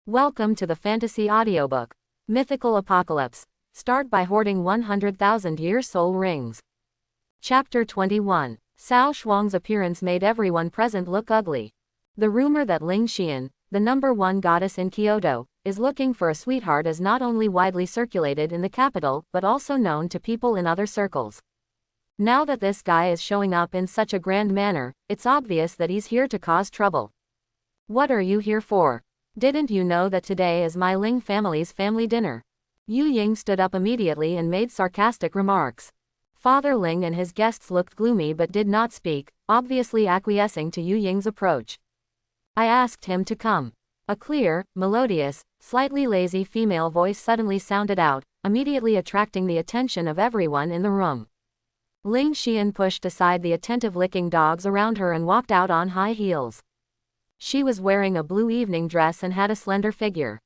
Welcome to the fantasy audiobook, Mythical Apocalypse. Start by hoarding 100,000-year soul rings. Chapter 21. Cao Shuang's appearance made everyone present look ugly. The rumor that Ling Xien, the #1 goddess in Kyoto, is looking for a sweetheart is not only widely circulated in the capital but also known to people in other circles. Now that this guy is showing up in such a grand manner, it's obvious that he's here to cause trouble. What are you here for? Didn't you know that today is my Ling family's family dinner? Yu Ying stood up immediately and made sarcastic remarks. Father Ling and his guests looked gloomy but did not speak, obviously acquiescing to Yu Ying's approach. I asked him to come. A clear, melodious, slightly lazy female voice suddenly sounded out, immediately attracting the attention of everyone in the room. Ling Xien pushed aside the attentive licking dogs around her and walked out on high heels. She was wearing a blue evening dress and had a slender figure.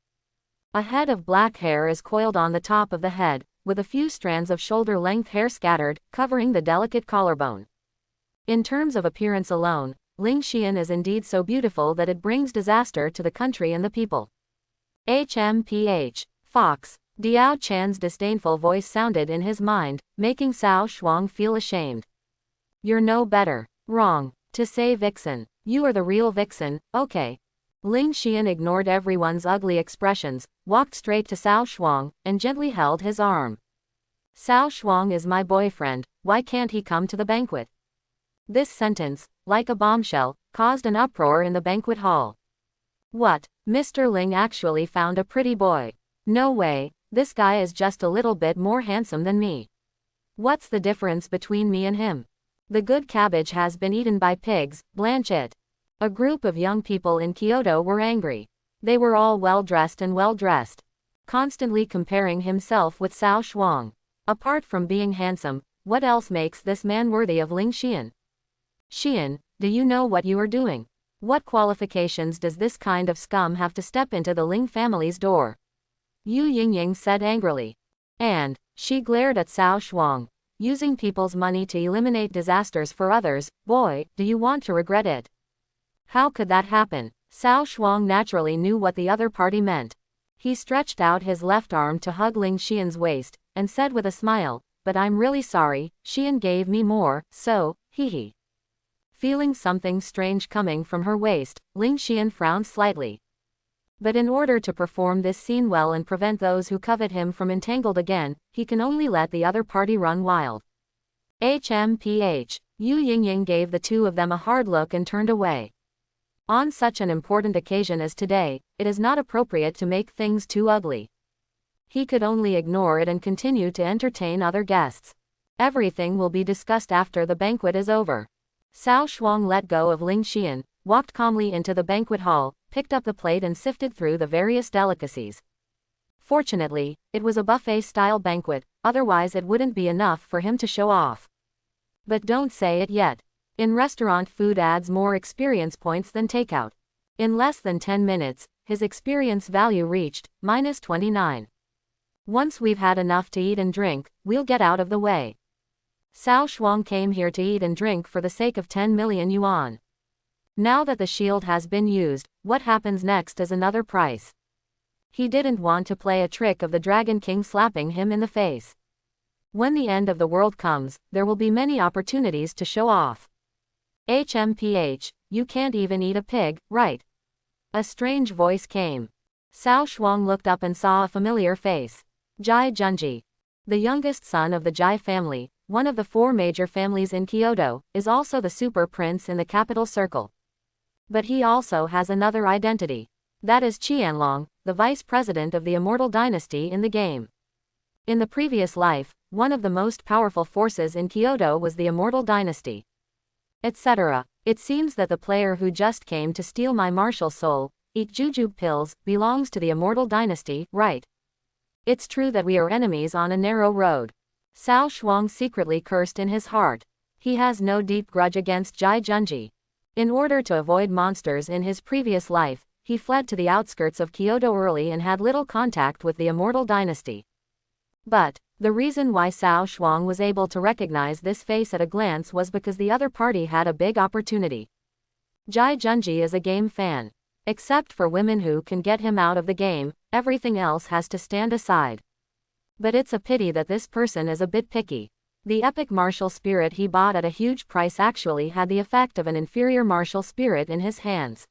A head of black hair is coiled on the top of the head, with a few strands of shoulder-length hair scattered, covering the delicate collarbone. In terms of appearance alone, Ling Xien is indeed so beautiful that it brings disaster to the country and the people. HMPH. Fox. Diao Chan's disdainful voice sounded in his mind, making Cao Shuang feel ashamed. You're no better. Wrong. To say vixen. You are the real vixen, okay. Ling Xien ignored everyone's ugly expressions, walked straight to Cao Shuang, and gently held his arm. Cao Shuang is my boyfriend, why can't he come to the banquet? This sentence, like a bombshell, caused an uproar in the banquet hall. What, Mr. Ling actually found a pretty boy? No way, this guy is just a little bit more handsome than me. What's the difference between me and him? The good cabbage has been eaten by pigs, blanch it. A group of young people in Kyoto were angry. They were all well-dressed and well-dressed. Constantly comparing himself with Cao Shuang. Apart from being handsome, what else makes this man worthy of Ling Xien? Xien, do you know what you are doing? What qualifications does this kind of scum have to step into the Ling family's door? Yu Yingying said angrily. And she glared at Cao Shuang. Using people's money to eliminate disasters for others, boy, do you want to regret it? How could that happen? Cao Shuang naturally knew what the other party meant. He stretched out his left arm to hug Ling Xien's waist, and said with a smile, but I'm really sorry, Xien gave me more, so, hee. Feeling something strange coming from her waist, Ling Xien frowned slightly. But in order to perform this scene well and prevent those who covet him from entangled again, he can only let the other party run wild. HMPH. Yu Yingying gave the two of them a hard look and turned away. On such an important occasion as today, it is not appropriate to make things too ugly. He could only ignore it and continue to entertain other guests. Everything will be discussed after the banquet is over. Cao Shuang let go of Ling Xien, walked calmly into the banquet hall, picked up the plate and sifted through the various delicacies. Fortunately, it was a buffet-style banquet, otherwise it wouldn't be enough for him to show off. But don't say it yet. In restaurant food adds more experience points than takeout. In less than 10 minutes, his experience value reached -29. Once we've had enough to eat and drink, we'll get out of the way. Cao Shuang came here to eat and drink for the sake of 10 million yuan. Now that the shield has been used, what happens next is another price. He didn't want to play a trick of the Dragon King slapping him in the face. When the end of the world comes, there will be many opportunities to show off. HMPH, you can't even eat a pig, right? A strange voice came. Cao Shuang looked up and saw a familiar face. Jai Junji. The youngest son of the Jai family, one of the 4 major families in Kyoto, is also the super prince in the capital circle. But he also has another identity. That is Qianlong, the vice president of the Immortal Dynasty in the game. In the previous life, one of the most powerful forces in Kyoto was the Immortal Dynasty. Etc. It seems that the player who just came to steal my martial soul, eat jujube pills, belongs to the Immortal Dynasty, right? It's true that we are enemies on a narrow road. Cao Shuang secretly cursed in his heart. He has no deep grudge against Jai Junji. In order to avoid monsters in his previous life, he fled to the outskirts of Kyoto early and had little contact with the Immortal Dynasty. But the reason why Cao Shuang was able to recognize this face at a glance was because the other party had a big opportunity. Jai Junji is a game fan. Except for women who can get him out of the game, everything else has to stand aside. But it's a pity that this person is a bit picky. The epic martial spirit he bought at a huge price actually had the effect of an inferior martial spirit in his hands.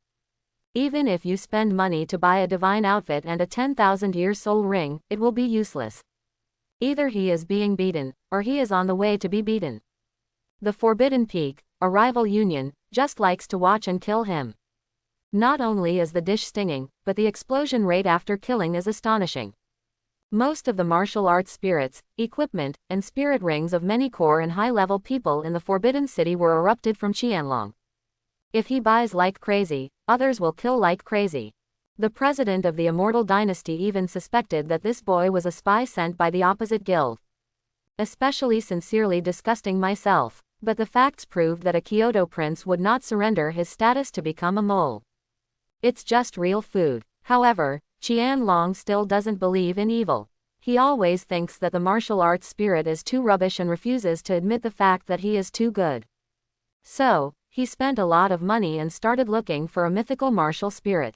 Even if you spend money to buy a divine outfit and a 10,000-year soul ring, it will be useless. Either he is being beaten, or he is on the way to be beaten. The Forbidden Peak, a rival union, just likes to watch and kill him. Not only is the dish stinging, but the explosion rate after killing is astonishing. Most of the martial arts spirits, equipment, and spirit rings of many core and high-level people in the Forbidden City were erupted from Qianlong. If he buys like crazy, others will kill like crazy. The president of the Immortal Dynasty even suspected that this boy was a spy sent by the opposite guild. Especially sincerely disgusting myself, but the facts proved that a Kyoto prince would not surrender his status to become a mole. It's just real food. However, Qianlong still doesn't believe in evil. He always thinks that the martial arts spirit is too rubbish and refuses to admit the fact that he is too good. So, he spent a lot of money and started looking for a mythical martial spirit.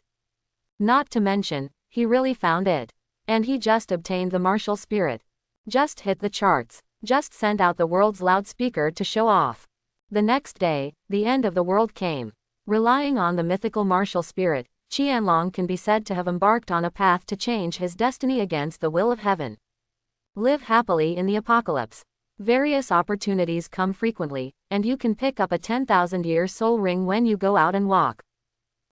Not to mention, he really found it. And he just obtained the martial spirit. Just hit the charts. Just sent out the world's loudspeaker to show off. The next day, the end of the world came. Relying on the mythical martial spirit, Qianlong can be said to have embarked on a path to change his destiny against the will of heaven. Live happily in the apocalypse. Various opportunities come frequently, and you can pick up a 10,000-year soul ring when you go out and walk.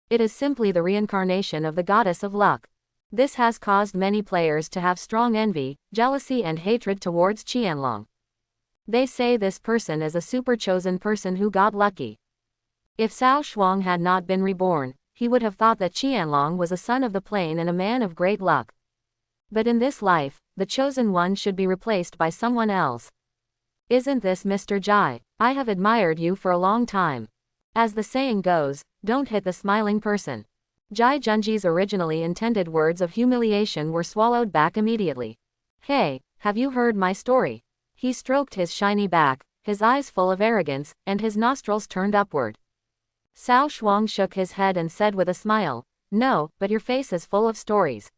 It is simply the reincarnation of the goddess of luck. This has caused many players to have strong envy, jealousy and hatred towards Qianlong. They say this person is a super chosen person who got lucky. If Cao Shuang had not been reborn, he would have thought that Qianlong was a son of the plain and a man of great luck. But in this life, the chosen one should be replaced by someone else. Isn't this Mr. Jai? I have admired you for a long time. As the saying goes, don't hit the smiling person. Jai Junji's originally intended words of humiliation were swallowed back immediately. Hey, have you heard my story? He stroked his shiny back, his eyes full of arrogance, and his nostrils turned upward. Cao Shuang shook his head and said with a smile, no, but your face is full of stories.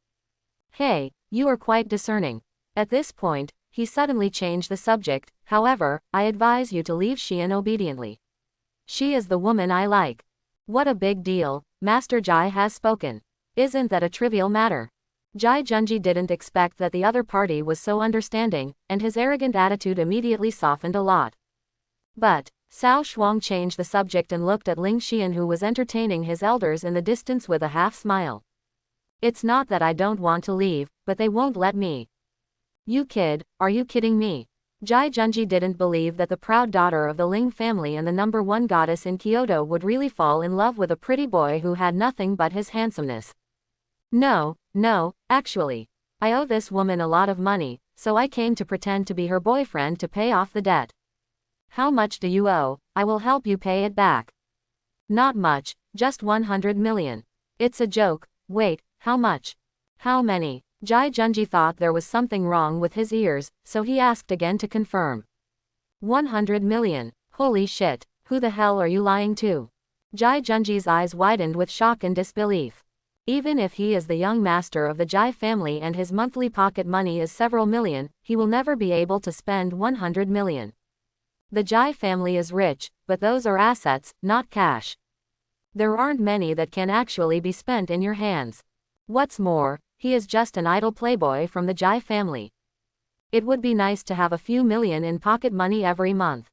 Hey, you are quite discerning. At this point, he suddenly changed the subject, however, I advise you to leave Xian obediently. She is the woman I like. What a big deal, Master Jai has spoken. Isn't that a trivial matter? Jai Junji didn't expect that the other party was so understanding, and his arrogant attitude immediately softened a lot. But, Cao Shuang changed the subject and looked at Ling Xien, who was entertaining his elders in the distance with a half smile. It's not that I don't want to leave, but they won't let me. You kid, are you kidding me? Jai Junji didn't believe that the proud daughter of the Ling family and the #1 goddess in Kyoto would really fall in love with a pretty boy who had nothing but his handsomeness. No, actually. I owe this woman a lot of money, so I came to pretend to be her boyfriend to pay off the debt. How much do you owe? I will help you pay it back. Not much, just 100 million. It's a joke. Wait, how much? How many? Jai Junji thought there was something wrong with his ears, so he asked again to confirm. 100 million. Holy shit, who the hell are you lying to? Jai Junji's eyes widened with shock and disbelief. Even if he is the young master of the Jai family and his monthly pocket money is several million, he will never be able to spend 100 million. The Jai family is rich, but those are assets, not cash. There aren't many that can actually be spent in your hands. What's more, he is just an idle playboy from the Jai family. It would be nice to have a few million in pocket money every month.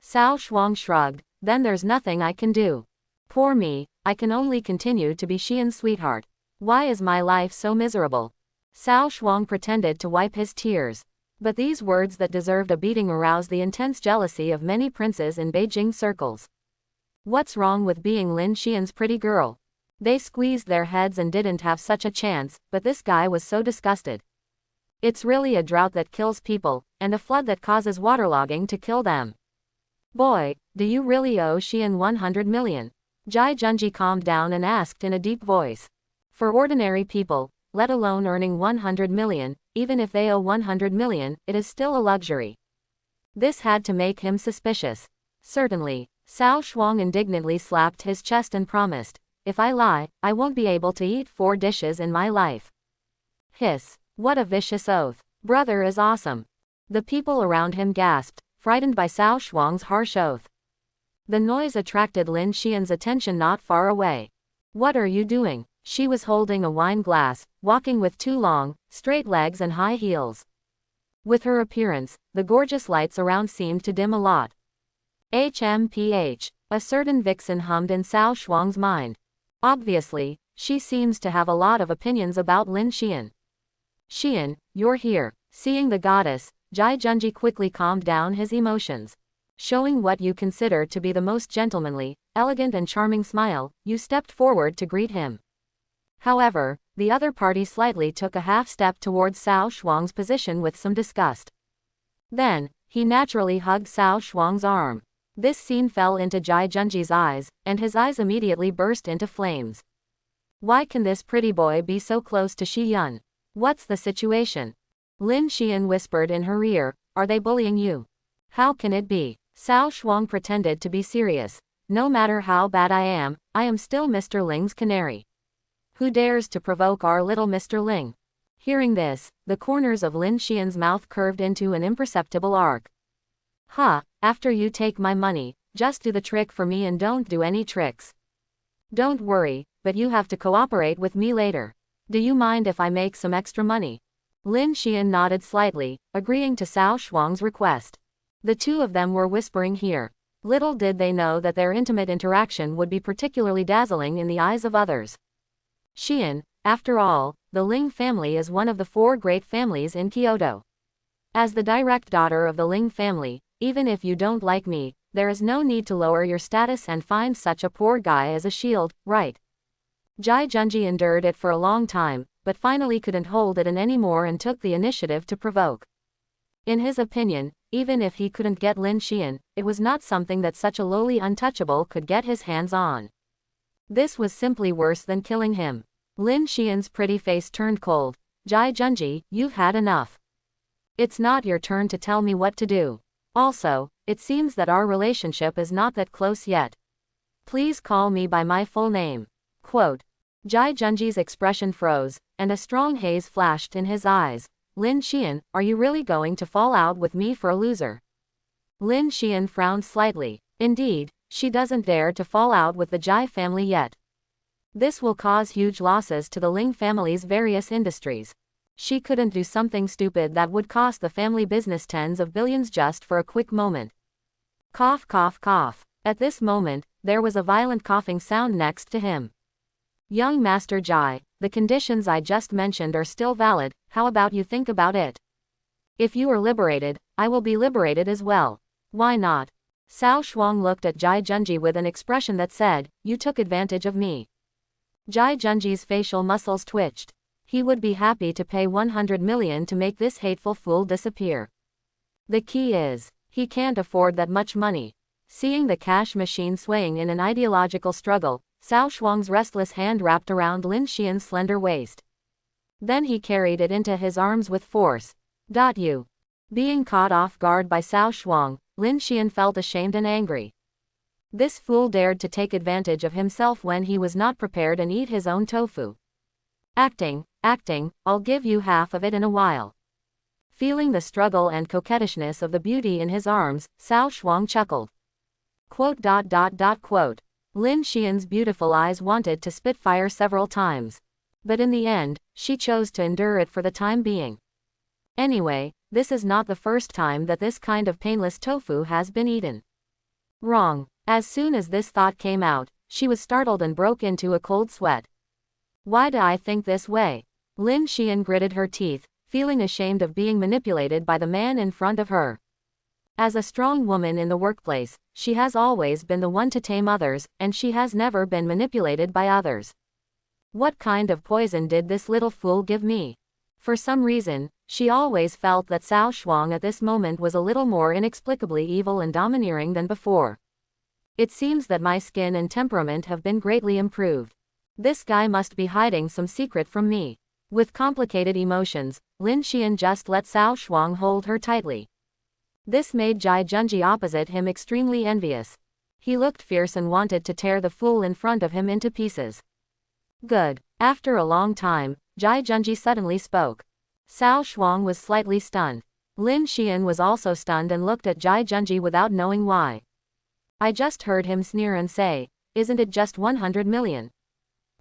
Cao Shuang shrugged, then there's nothing I can do. Poor me, I can only continue to be Xian's sweetheart. Why is my life so miserable? Cao Shuang pretended to wipe his tears. But these words that deserved a beating aroused the intense jealousy of many princes in Beijing circles. What's wrong with being Lin Xian's pretty girl? They squeezed their heads and didn't have such a chance, but this guy was so disgusted. It's really a drought that kills people, and a flood that causes waterlogging to kill them. Boy, do you really owe Xian 100 million? Jai Junji calmed down and asked in a deep voice. For ordinary people, let alone earning 100 million, even if they owe 100 million, it is still a luxury. This had to make him suspicious. Certainly, Cao Shuang indignantly slapped his chest and promised, if I lie, I won't be able to eat 4 dishes in my life. Hiss. What a vicious oath. Brother is awesome. The people around him gasped, frightened by Cao Shuang's harsh oath. The noise attracted Ling Xien's attention not far away. What are you doing? She was holding a wine glass, walking with 2 long, straight legs and high heels. With her appearance, the gorgeous lights around seemed to dim a lot. HMPH. A certain vixen hummed in Cao Shuang's mind. Obviously, she seems to have a lot of opinions about Ling Xien. Xian, you're here. Seeing the goddess, Jai Junji quickly calmed down his emotions. Showing what you consider to be the most gentlemanly, elegant and charming smile, you stepped forward to greet him. However, the other party slightly took a half step towards Cao Shuang's position with some disgust. Then, he naturally hugged Cao Shuang's arm. This scene fell into Jai Junji's eyes, and his eyes immediately burst into flames. Why can this pretty boy be so close to Shi Yun? What's the situation? Ling Xien whispered in her ear, are they bullying you? How can it be? Cao Shuang pretended to be serious. No matter how bad I am still Mr. Ling's canary. Who dares to provoke our little Mr. Ling? Hearing this, the corners of Ling Xien's mouth curved into an imperceptible arc. After you take my money, just do the trick for me and don't do any tricks. Don't worry, but you have to cooperate with me later. Do you mind if I make some extra money? Ling Xien nodded slightly, agreeing to Cao Shuang's request. The two of them were whispering here. Little did they know that their intimate interaction would be particularly dazzling in the eyes of others. Xian, after all, the Ling family is one of the 4 great families in Kyoto. As the direct daughter of the Ling family, even if you don't like me, there is no need to lower your status and find such a poor guy as a shield, right? Jai Junji endured it for a long time, but finally couldn't hold it in anymore and took the initiative to provoke. In his opinion, even if he couldn't get Ling Xien, it was not something that such a lowly untouchable could get his hands on. This was simply worse than killing him. Ling Xien's pretty face turned cold. Jai Junji, you've had enough. It's not your turn to tell me what to do. Also, it seems that our relationship is not that close yet. Please call me by my full name. Quote. Jai Junji's expression froze, and a strong haze flashed in his eyes. Ling Xien, are you really going to fall out with me for a loser? Ling Xien frowned slightly. Indeed, she doesn't dare to fall out with the Jai family yet. This will cause huge losses to the Ling family's various industries. She couldn't do something stupid that would cost the family business tens of billions just for a quick moment. Cough, cough, cough. At this moment, there was a violent coughing sound next to him. Young Master Jai, the conditions I just mentioned are still valid, how about you think about it? If you are liberated, I will be liberated as well. Why not? Cao Shuang looked at Jai Junji with an expression that said, you took advantage of me. Jai Junji's facial muscles twitched. He would be happy to pay 100 million to make this hateful fool disappear. The key is, he can't afford that much money. Seeing the cash machine swaying in an ideological struggle, Cao Shuang's restless hand wrapped around Ling Xien's slender waist. Then he carried it into his arms with force. You. Being caught off guard by Cao Shuang, Ling Xien felt ashamed and angry. This fool dared to take advantage of himself when he was not prepared and eat his own tofu. Acting, I'll give you half of it in a while. Feeling the struggle and coquettishness of the beauty in his arms, Cao Shuang chuckled. Quote. Ling Xien's beautiful eyes wanted to spit fire several times. But in the end, she chose to endure it for the time being. Anyway, this is not the first time that this kind of painless tofu has been eaten. Wrong. As soon as this thought came out, she was startled and broke into a cold sweat. Why do I think this way? Ling Xien gritted her teeth, feeling ashamed of being manipulated by the man in front of her. As a strong woman in the workplace, she has always been the one to tame others, and she has never been manipulated by others. What kind of poison did this little fool give me? For some reason, she always felt that Cao Shuang at this moment was a little more inexplicably evil and domineering than before. It seems that my skin and temperament have been greatly improved. This guy must be hiding some secret from me. With complicated emotions, Ling Xien just let Cao Shuang hold her tightly. This made Jai Junji opposite him extremely envious. He looked fierce and wanted to tear the fool in front of him into pieces. Good. After a long time, Jai Junji suddenly spoke. Cao Shuang was slightly stunned. Ling Xien was also stunned and looked at Jai Junji without knowing why. I just heard him sneer and say, "Isn't it just 100 million?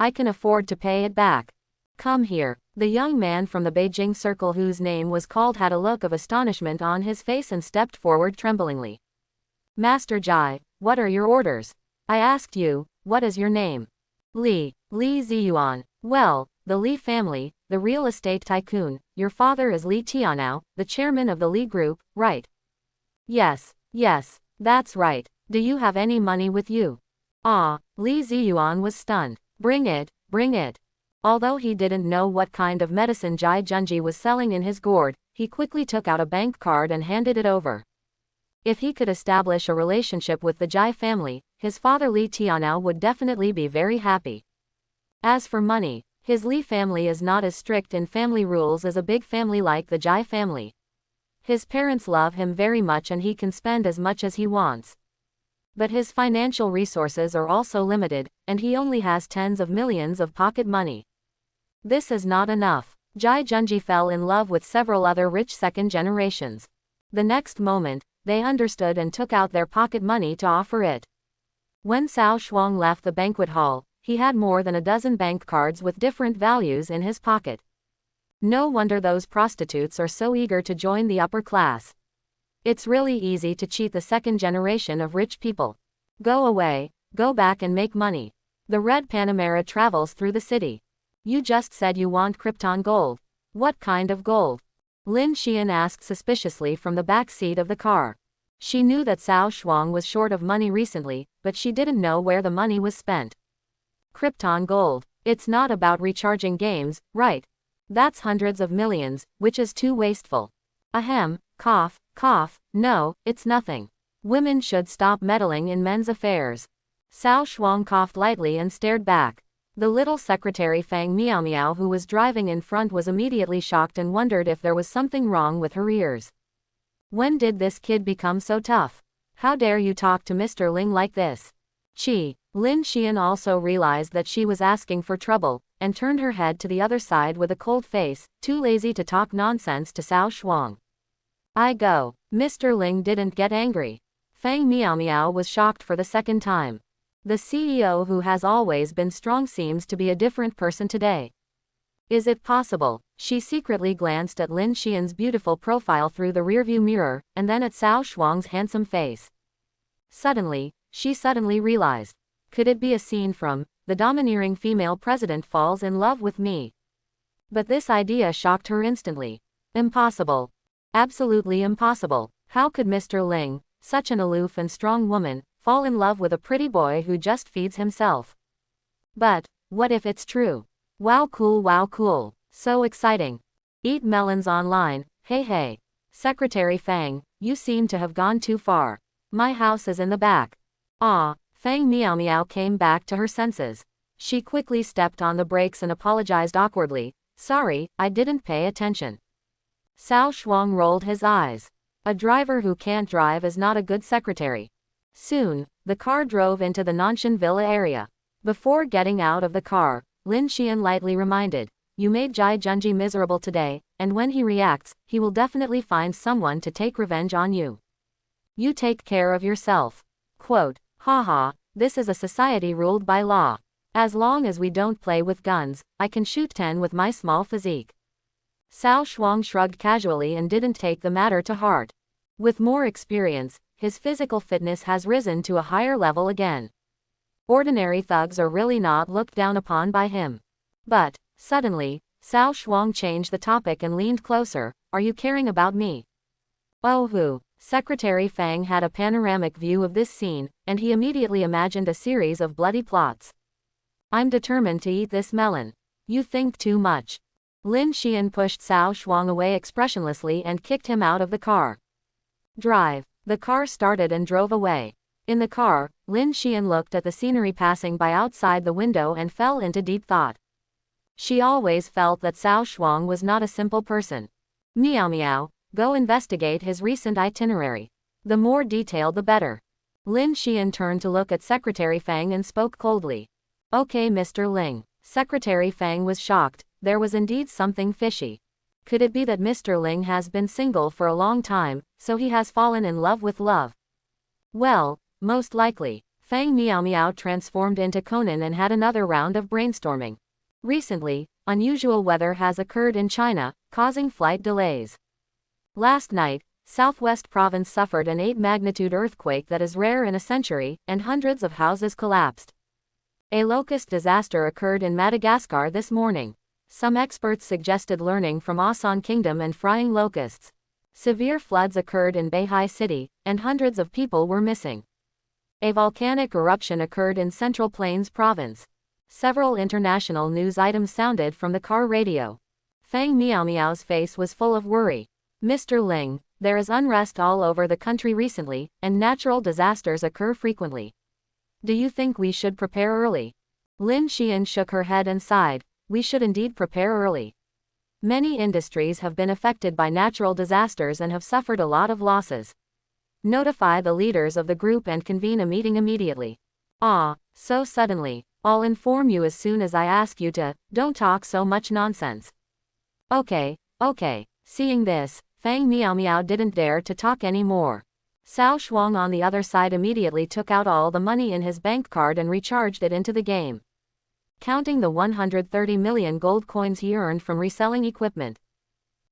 I can afford to pay it back. Come here." The young man from the Beijing circle whose name was called had a look of astonishment on his face and stepped forward tremblingly. "Master Jai, what are your orders? I asked you, what is your name?" Li Ziyuan. "Well, the Li family, the real estate tycoon. Your father is Li Tianao, the chairman of the Li Group, right?" Yes, that's right. Do you have any money with you?" Li Ziyuan was stunned. Bring it. Although he didn't know what kind of medicine Jai Junji was selling in his gourd, he quickly took out a bank card and handed it over. If he could establish a relationship with the Jai family, his father Li Tianao would definitely be very happy. As for money, his Li family is not as strict in family rules as a big family like the Jai family. His parents love him very much and he can spend as much as he wants. But his financial resources are also limited, and he only has tens of millions of pocket money. This is not enough. Jai Junji fell in love with several other rich second generations. The next moment, they understood and took out their pocket money to offer it. When Cao Shuang left the banquet hall, he had more than a dozen bank cards with different values in his pocket. No wonder those prostitutes are so eager to join the upper class. It's really easy to cheat the second generation of rich people. Go away, go back and make money. The red Panamera travels through the city. You just said you want Krypton gold. What kind of gold? Ling Xien asked suspiciously from the back seat of the car. She knew that Cao Shuang was short of money recently, but she didn't know where the money was spent. Krypton gold. It's not about recharging games, right? That's hundreds of millions, which is too wasteful. Ahem, cough, no, it's nothing. Women should stop meddling in men's affairs. Cao Shuang coughed lightly and stared back. The little secretary Fang Miao, who was driving in front, was immediately shocked and wondered if there was something wrong with her ears. When did this kid become so tough? How dare you talk to Mr. Ling like this? Ling Xien also realized that she was asking for trouble, and turned her head to the other side with a cold face, too lazy to talk nonsense to Cao Shuang. I go. Mr. Ling didn't get angry. Fang Miao was shocked for the second time. The CEO who has always been strong seems to be a different person today. Is it possible? She secretly glanced at Ling Xian's beautiful profile through the rearview mirror, and then at Cao Shuang's handsome face. She suddenly realized. Could it be a scene from The Domineering Female President Falls in Love with Me? But this idea shocked her instantly. Impossible. Absolutely impossible. How could Mr. Ling, such an aloof and strong woman, fall in love with a pretty boy who just feeds himself? But what if it's true? Wow cool. So exciting. Eat melons online, hey. Secretary Fang, you seem to have gone too far. My house is in the back. Fang Miao came back to her senses. She quickly stepped on the brakes and apologized awkwardly. Sorry, I didn't pay attention. Cao Shuang rolled his eyes. A driver who can't drive is not a good secretary. Soon, the car drove into the Nanshan Villa area. Before getting out of the car, Ling Xien lightly reminded, you made Jai Junji miserable today, and when he reacts, he will definitely find someone to take revenge on you. You take care of yourself. Quote, haha, this is a society ruled by law. As long as we don't play with guns, I can shoot 10 with my small physique. Cao Shuang shrugged casually and didn't take the matter to heart. With more experience, his physical fitness has risen to a higher level again. Ordinary thugs are really not looked down upon by him. But, suddenly, Cao Shuang changed the topic and leaned closer. Are you caring about me? Oh who? Secretary Fang had a panoramic view of this scene, and he immediately imagined a series of bloody plots. I'm determined to eat this melon. You think too much. Ling Xien pushed Cao Shuang away expressionlessly and kicked him out of the car. Drive. The car started and drove away. In the car, Ling Xien looked at the scenery passing by outside the window and fell into deep thought. She always felt that Cao Shuang was not a simple person. Miao, go investigate his recent itinerary. The more detail the better. Ling Xien turned to look at Secretary Fang and spoke coldly. Okay, Mr. Ling. Secretary Fang was shocked. There was indeed something fishy. Could it be that Mr. Ling has been single for a long time, so he has fallen in love with love? Well, most likely. Fang Miao Miao transformed into Conan and had another round of brainstorming. Recently, unusual weather has occurred in China, causing flight delays. Last night, Southwest Province suffered an 8-magnitude earthquake that is rare in a century, and hundreds of houses collapsed. A locust disaster occurred in Madagascar this morning. Some experts suggested learning from Asan Kingdom and frying locusts. Severe floods occurred in Beihai City, and hundreds of people were missing. A volcanic eruption occurred in Central Plains Province. Several international news items sounded from the car radio. Fang Miao Miao's face was full of worry. Mr. Ling, there is unrest all over the country recently, and natural disasters occur frequently. Do you think we should prepare early? Ling Xien shook her head and sighed. We should indeed prepare early. Many industries have been affected by natural disasters and have suffered a lot of losses. Notify the leaders of the group and convene a meeting immediately. Ah, so suddenly. I'll inform you as soon as I ask you to. Don't talk so much nonsense. Okay. Seeing this, Fang Miao Miao didn't dare to talk anymore. Cao Shuang on the other side immediately took out all the money in his bank card and recharged it into the game. Counting the 130 million gold coins he earned from reselling equipment.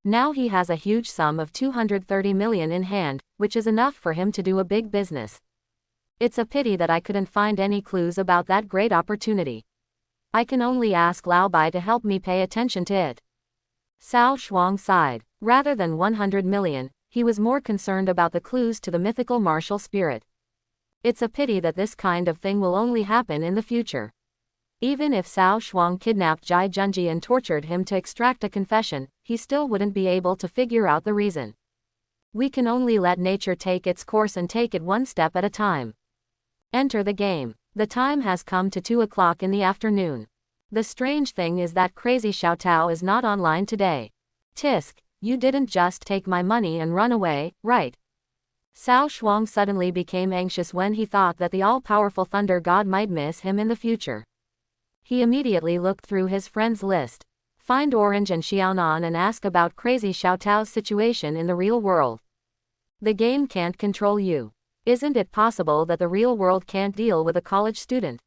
Now he has a huge sum of 230 million in hand, which is enough for him to do a big business. It's a pity that I couldn't find any clues about that great opportunity. I can only ask Lao Bai to help me pay attention to it. Cao Shuang sighed. Rather than 100 million, he was more concerned about the clues to the mythical martial spirit. It's a pity that this kind of thing will only happen in the future. Even if Cao Shuang kidnapped Jai Junji and tortured him to extract a confession, he still wouldn't be able to figure out the reason. We can only let nature take its course and take it one step at a time. Enter the game. The time has come to 2 o'clock in the afternoon. The strange thing is that crazy Xiao Tao is not online today. Tisk, you didn't just take my money and run away, right? Cao Shuang suddenly became anxious when he thought that the all-powerful Thunder God might miss him in the future. He immediately looked through his friends list. Find Orange and Xiaonan and ask about crazy Xiao Tao's situation in the real world. The game can't control you. Isn't it possible that the real world can't deal with a college student?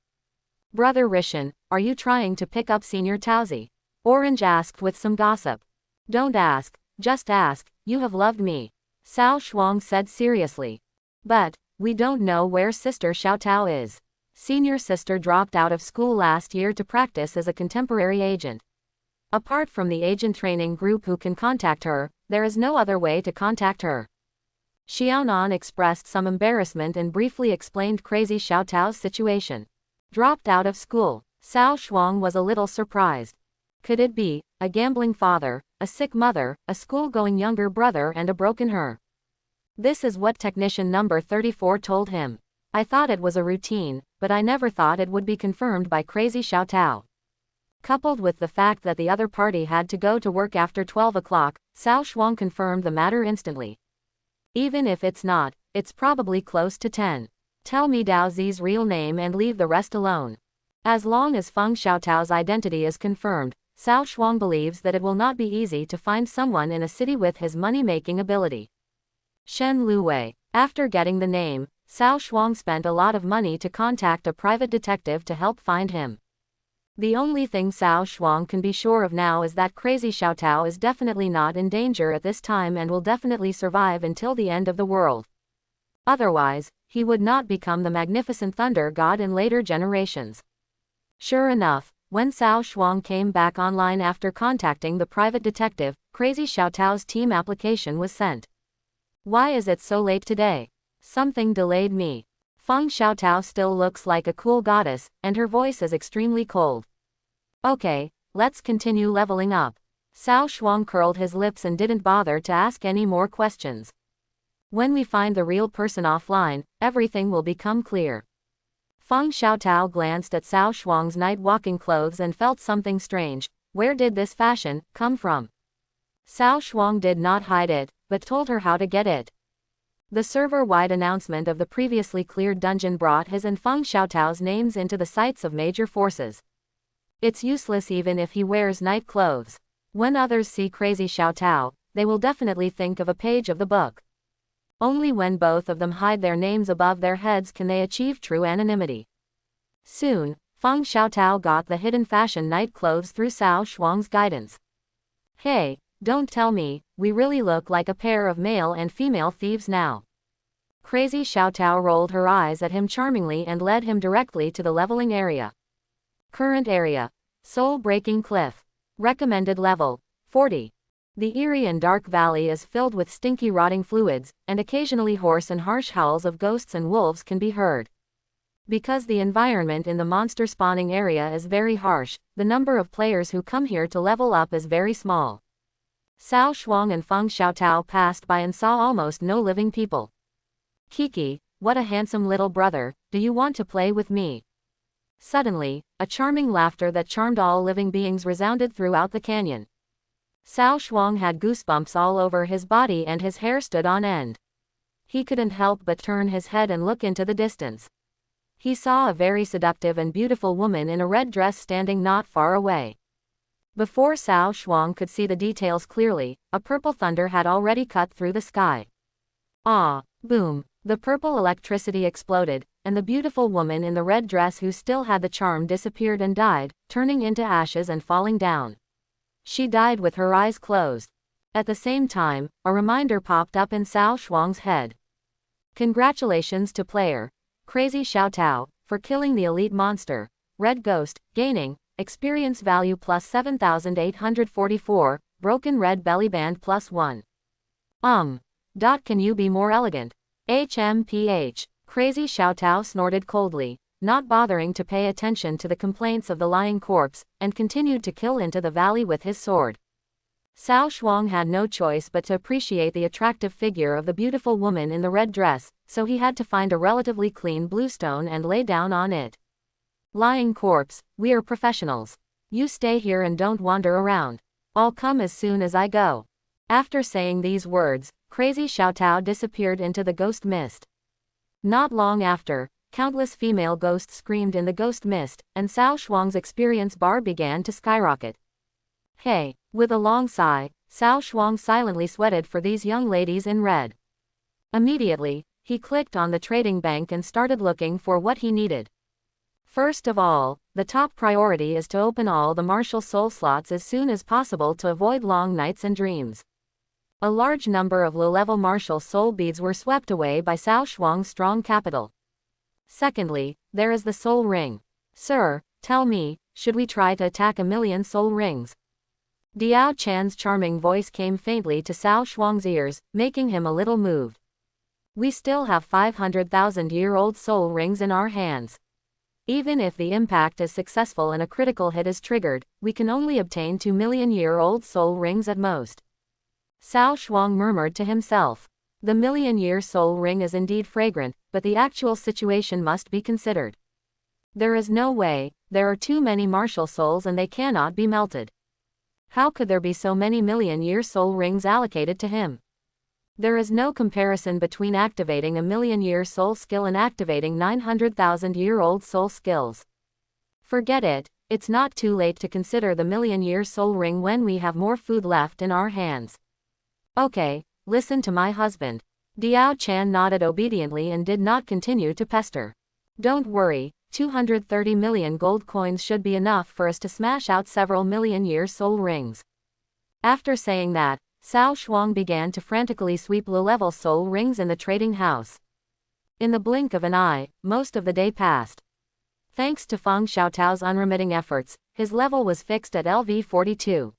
Brother Rishan, are you trying to pick up Senior Taozi? Orange asked with some gossip. Don't ask, just ask, you have loved me. Cao Shuang said seriously. But, we don't know where Sister Xiao Tao is. Senior sister dropped out of school last year to practice as a contemporary agent. Apart from the agent training group who can contact her, there is no other way to contact her. Xiaonan expressed some embarrassment and briefly explained crazy Xiao Tao's situation. Dropped out of school. Cao Shuang was a little surprised. Could it be a gambling father, a sick mother, a school-going younger brother and a broken her? This is what technician number 34 told him. I thought it was a routine, but I never thought it would be confirmed by crazy Xiao Tao. Coupled with the fact that the other party had to go to work after 12 o'clock, Cao Shuang confirmed the matter instantly. Even if it's not, it's probably close to 10. Tell me Dao Zi's real name and leave the rest alone. As long as Feng Xiaotao's identity is confirmed, Cao Shuang believes that it will not be easy to find someone in a city with his money-making ability. Shen Luwei. After getting the name, Cao Shuang spent a lot of money to contact a private detective to help find him. The only thing Cao Shuang can be sure of now is that crazy Xiao Tao is definitely not in danger at this time and will definitely survive until the end of the world. Otherwise, he would not become the magnificent Thunder God in later generations. Sure enough, when Cao Shuang came back online after contacting the private detective, crazy Xiao Tao's team application was sent. Why is it so late today? Something delayed me. Feng Xiao Tao still looks like a cool goddess, and her voice is extremely cold. Okay, let's continue leveling up. Cao Shuang curled his lips and didn't bother to ask any more questions. When we find the real person offline, everything will become clear. Feng Xiao Tao glanced at Cao Shuang's night walking clothes and felt something strange. Where did this fashion come from? Cao Shuang did not hide it, but told her how to get it. The server-wide announcement of the previously cleared dungeon brought his and Feng Xiaotao's names into the sights of major forces. It's useless even if he wears night clothes. When others see Crazy Xiaotao, they will definitely think of a page of the book. Only when both of them hide their names above their heads can they achieve true anonymity. Soon, Feng Xiaotao got the hidden fashion night clothes through Cao Shuang's guidance. Hey, don't tell me, we really look like a pair of male and female thieves now. Crazy Xiaotao rolled her eyes at him charmingly and led him directly to the leveling area. Current area: Soul-breaking cliff. Recommended level: 40. The eerie and dark valley is filled with stinky rotting fluids, and occasionally hoarse and harsh howls of ghosts and wolves can be heard. Because the environment in the monster spawning area is very harsh, the number of players who come here to level up is very small. Cao Shuang and Feng Xiaotao passed by and saw almost no living people. Kiki, what a handsome little brother, do you want to play with me? Suddenly, a charming laughter that charmed all living beings resounded throughout the canyon. Cao Shuang had goosebumps all over his body and his hair stood on end. He couldn't help but turn his head and look into the distance. He saw a very seductive and beautiful woman in a red dress standing not far away. Before Cao Shuang could see the details clearly, a purple thunder had already cut through the sky. Ah! Boom! The purple electricity exploded, and the beautiful woman in the red dress who still had the charm disappeared and died, turning into ashes and falling down. She died with her eyes closed. At the same time, a reminder popped up in Cao Shuang's head. Congratulations to player Crazy Xiaotao for killing the elite monster, Red Ghost, gaining experience value plus 7,844, broken red belly band plus 1. Can you be more elegant? HMPH. Crazy Xiaotao snorted coldly, not bothering to pay attention to the complaints of the lying corpse, and continued to kill into the valley with his sword. Cao Shuang had no choice but to appreciate the attractive figure of the beautiful woman in the red dress, so he had to find a relatively clean bluestone and lay down on it. Lying corpse, we are professionals. You stay here and don't wander around. I'll come as soon as I go. After saying these words, Crazy Xiaotao disappeared into the ghost mist. Not long after, countless female ghosts screamed in the ghost mist, and Cao Shuang's experience bar began to skyrocket. Hey! With a long sigh, Cao Shuang silently sweated for these young ladies in red. Immediately, he clicked on the trading bank and started looking for what he needed. First of all, the top priority is to open all the martial soul slots as soon as possible to avoid long nights and dreams. A large number of low-level martial soul beads were swept away by Cao Shuang's strong capital. Secondly, there is the soul ring. Sir, tell me, should we try to attack 1,000,000 soul rings? Diao Chan's charming voice came faintly to Cao Shuang's ears, making him a little moved. We still have 500,000-year-old soul rings in our hands. Even if the impact is successful and a critical hit is triggered, we can only obtain 2,000,000-year-old soul rings at most. Cao Shuang murmured to himself. The 1,000,000-year soul ring is indeed fragrant, but the actual situation must be considered. There is no way, there are too many martial souls and they cannot be melted. How could there be so many 1,000,000-year soul rings allocated to him? There is no comparison between activating a 1,000,000-year soul skill and activating 900,000-year-old soul skills. Forget it, it's not too late to consider the 1,000,000-year soul ring when we have more food left in our hands. Okay, listen to my husband. Diao Chan nodded obediently and did not continue to pester. Don't worry, 230 million gold coins should be enough for us to smash out several 1,000,000-year soul rings. After saying that, Cao Shuang began to frantically sweep low-level soul rings in the trading house. In the blink of an eye, most of the day passed. Thanks to Feng Xiaotao's unremitting efforts, his level was fixed at LV42.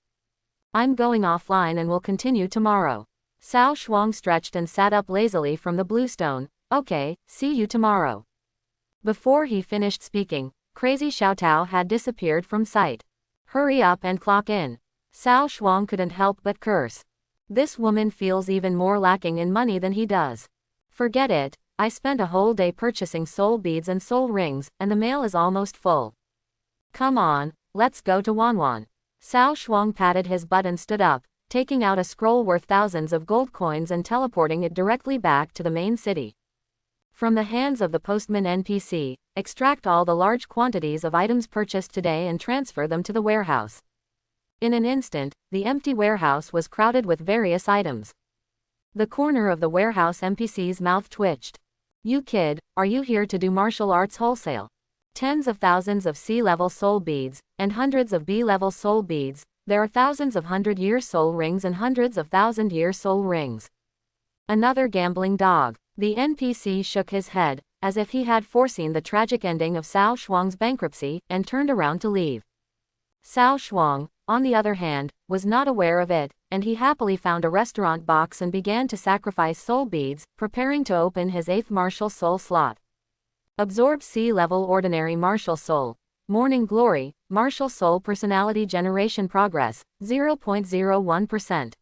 I'm going offline and will continue tomorrow. Cao Shuang stretched and sat up lazily from the bluestone. Okay, see you tomorrow. Before he finished speaking, Crazy Xiaotao had disappeared from sight. Hurry up and clock in. Cao Shuang couldn't help but curse. This woman feels even more lacking in money than he does. Forget it, I spent a whole day purchasing soul beads and soul rings, and the mail is almost full. Come on, let's go to Wanwan. Cao Shuang patted his butt and stood up, taking out a scroll worth thousands of gold coins and teleporting it directly back to the main city. From the hands of the postman NPC, extract all the large quantities of items purchased today and transfer them to the warehouse. In an instant, the empty warehouse was crowded with various items. The corner of the warehouse NPC's mouth twitched. You kid, are you here to do martial arts wholesale? Tens of thousands of C-level soul beads, and hundreds of B-level soul beads. There are thousands of 100-year soul rings and hundreds of 1,000-year soul rings. Another gambling dog. The NPC shook his head, as if he had foreseen the tragic ending of Cao Shuang's bankruptcy, and turned around to leave. Cao Shuang, on the other hand, was not aware of it, and he happily found a restaurant box and began to sacrifice soul beads, preparing to open his 8th martial soul slot. Absorb C-level ordinary martial soul. Morning Glory, martial soul personality generation progress, 0.01%.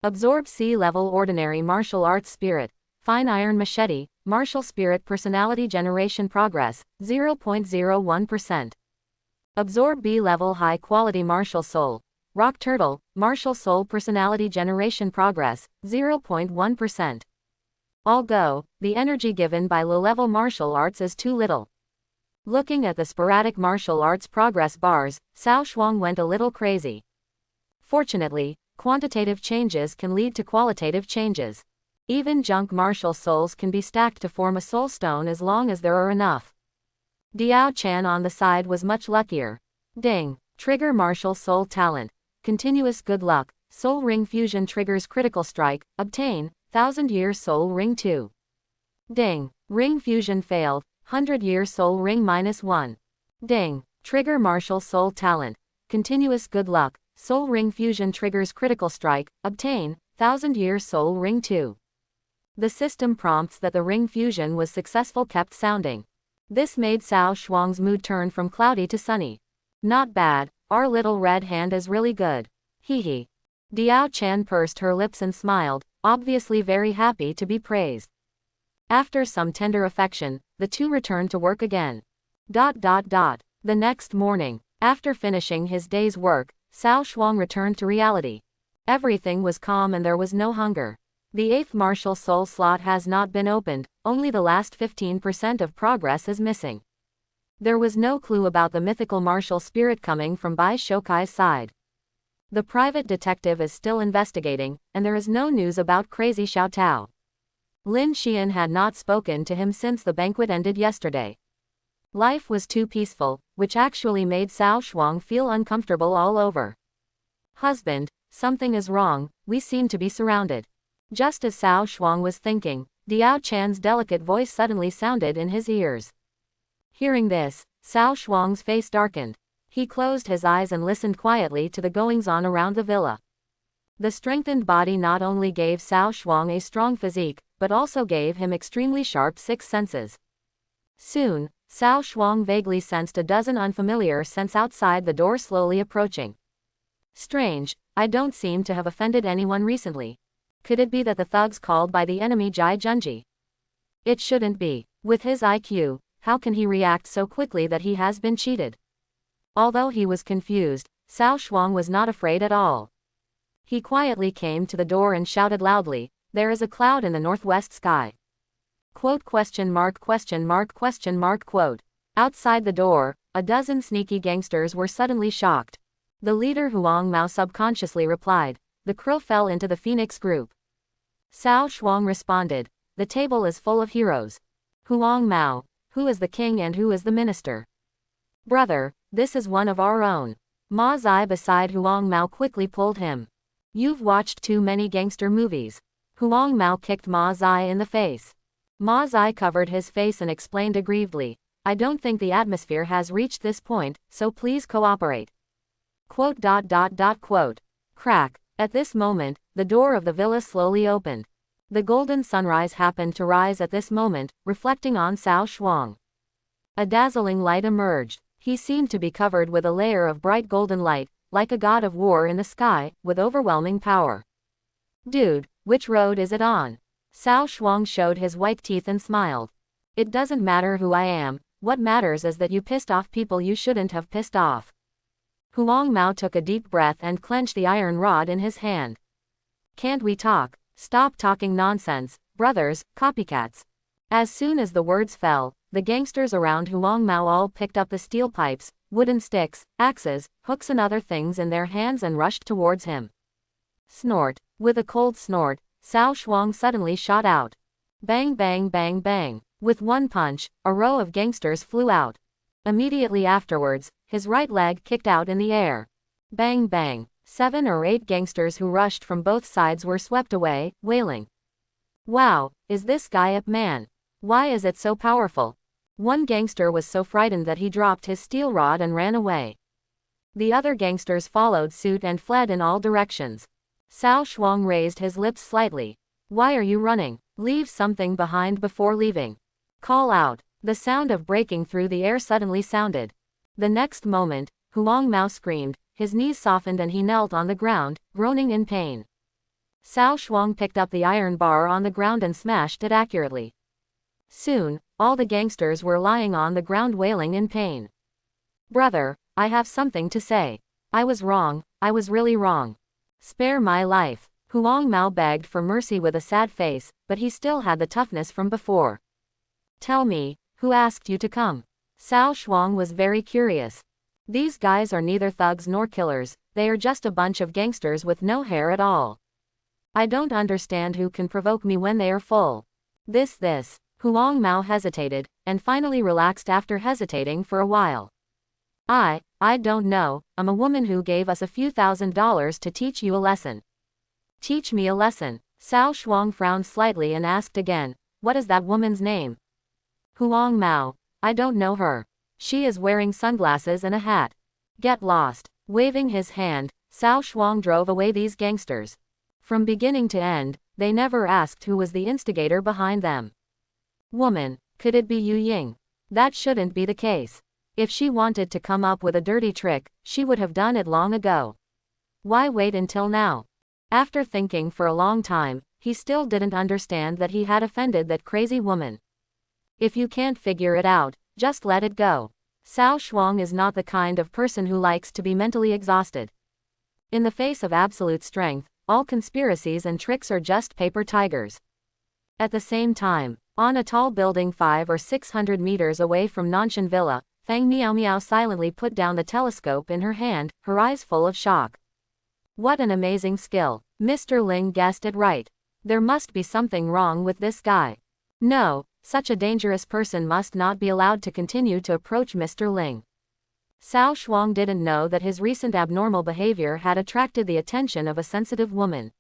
Absorb C-level ordinary martial arts spirit. Fine iron machete, martial spirit personality generation progress, 0.01%. Absorb B-level high quality martial soul. Rock turtle, martial soul personality generation progress, 0.1%. All go, the energy given by low-level martial arts is too little. Looking at the sporadic martial arts progress bars, Cao Shuang went a little crazy. Fortunately, quantitative changes can lead to qualitative changes. Even junk martial souls can be stacked to form a soul stone as long as there are enough. Diao Chan on the side was much luckier. Ding. Trigger martial soul talent. Continuous good luck. Soul ring fusion triggers critical strike. Obtain 1,000-year soul ring 2. Ding. Ring fusion failed. 100-year soul ring -1. Ding. Trigger martial soul talent. Continuous good luck. Soul ring fusion triggers critical strike. Obtain 1,000-year soul ring 2. The system prompts that the ring fusion was successful kept sounding. This made Cao Shuang's mood turn from cloudy to sunny. Not bad, our little red hand is really good. Hee hee. Diao Chan pursed her lips and smiled, obviously very happy to be praised. After some tender affection, the two returned to work again. The next morning, after finishing his day's work, Cao Shuang returned to reality. Everything was calm and there was no hunger. The 8th martial soul slot has not been opened, only the last 15% of progress is missing. There was no clue about the mythical martial spirit coming from Bai Shokai's side. The private detective is still investigating, and there is no news about crazy Xiao Tao. Ling Xien had not spoken to him since the banquet ended yesterday. Life was too peaceful, which actually made Cao Shuang feel uncomfortable all over. Husband, something is wrong, we seem to be surrounded. Just as Cao Shuang was thinking, Diao Chan's delicate voice suddenly sounded in his ears. Hearing this, Cao Shuang's face darkened. He closed his eyes and listened quietly to the goings-on around the villa. The strengthened body not only gave Cao Shuang a strong physique, but also gave him extremely sharp sixth senses. Soon, Cao Shuang vaguely sensed a dozen unfamiliar scents outside the door slowly approaching. Strange, I don't seem to have offended anyone recently. Could it be that the thugs called by the enemy Jai Junji? It shouldn't be. With his IQ, how can he react so quickly that he has been cheated? Although he was confused, Cao Shuang was not afraid at all. He quietly came to the door and shouted loudly, "There is a cloud in the northwest sky." Quote. Outside the door, a dozen sneaky gangsters were suddenly shocked. The leader Huang Mao subconsciously replied, "The crow fell into the phoenix group." Cao Shuang responded, "The table is full of heroes." Huang Mao, who is the king and who is the minister? Brother, this is one of our own. Ma Zai beside Huang Mao quickly pulled him. You've watched too many gangster movies. Huang Mao kicked Ma Zai in the face. Ma Zai covered his face and explained aggrievedly, "I don't think the atmosphere has reached this point, so please cooperate." Quote. Crack. At this moment, the door of the villa slowly opened. The golden sunrise happened to rise at this moment, reflecting on Cao Shuang. A dazzling light emerged. He seemed to be covered with a layer of bright golden light, like a god of war in the sky, with overwhelming power. Dude, which road is it on? Cao Shuang showed his white teeth and smiled. It doesn't matter who I am, what matters is that you pissed off people you shouldn't have pissed off. Huang Mao took a deep breath and clenched the iron rod in his hand. Can't we talk? Stop talking nonsense, brothers, copycats. As soon as the words fell, the gangsters around Huang Mao all picked up the steel pipes, wooden sticks, axes, hooks and other things in their hands and rushed towards him. Snort. With a cold snort, Cao Shuang suddenly shot out. Bang bang bang bang. With one punch, a row of gangsters flew out. Immediately afterwards, his right leg kicked out in the air. Bang bang. 7 or 8 gangsters who rushed from both sides were swept away, wailing. Wow, is this guy a man? Why is it so powerful? One gangster was so frightened that he dropped his steel rod and ran away. The other gangsters followed suit and fled in all directions. Cao Shuang raised his lips slightly. Why are you running? Leave something behind before leaving. Call out. The sound of breaking through the air suddenly sounded. The next moment, Huang Mao screamed, his knees softened and he knelt on the ground, groaning in pain. Cao Shuang picked up the iron bar on the ground and smashed it accurately. Soon, all the gangsters were lying on the ground wailing in pain. Brother, I have something to say. I was wrong, I was really wrong. Spare my life. Huang Mao begged for mercy with a sad face, but he still had the toughness from before. Tell me, who asked you to come? Cao Shuang was very curious. These guys are neither thugs nor killers, they are just a bunch of gangsters with no hair at all. I don't understand who can provoke me when they are full. This. Huang Mao hesitated, and finally relaxed after hesitating for a while. I don't know, I'm a woman who gave us a few $1,000s to teach you a lesson. Teach me a lesson. Cao Shuang frowned slightly and asked again, what is that woman's name? Huang Mao. I don't know her. She is wearing sunglasses and a hat. Get lost. Waving his hand, Cao Shuang drove away these gangsters. From beginning to end, they never asked who was the instigator behind them. Woman, could it be Yu Ying? That shouldn't be the case. If she wanted to come up with a dirty trick, she would have done it long ago. Why wait until now? After thinking for a long time, he still didn't understand that he had offended that crazy woman. If you can't figure it out, just let it go. Cao Shuang is not the kind of person who likes to be mentally exhausted. In the face of absolute strength, all conspiracies and tricks are just paper tigers. At the same time, on a tall building 500 or 600 meters away from Nanshan Villa, Fang Miao Miao silently put down the telescope in her hand, her eyes full of shock. What an amazing skill. Mr. Ling guessed it right. There must be something wrong with this guy. No, such a dangerous person must not be allowed to continue to approach Mr. Ling. Cao Shuang didn't know that his recent abnormal behavior had attracted the attention of a sensitive woman.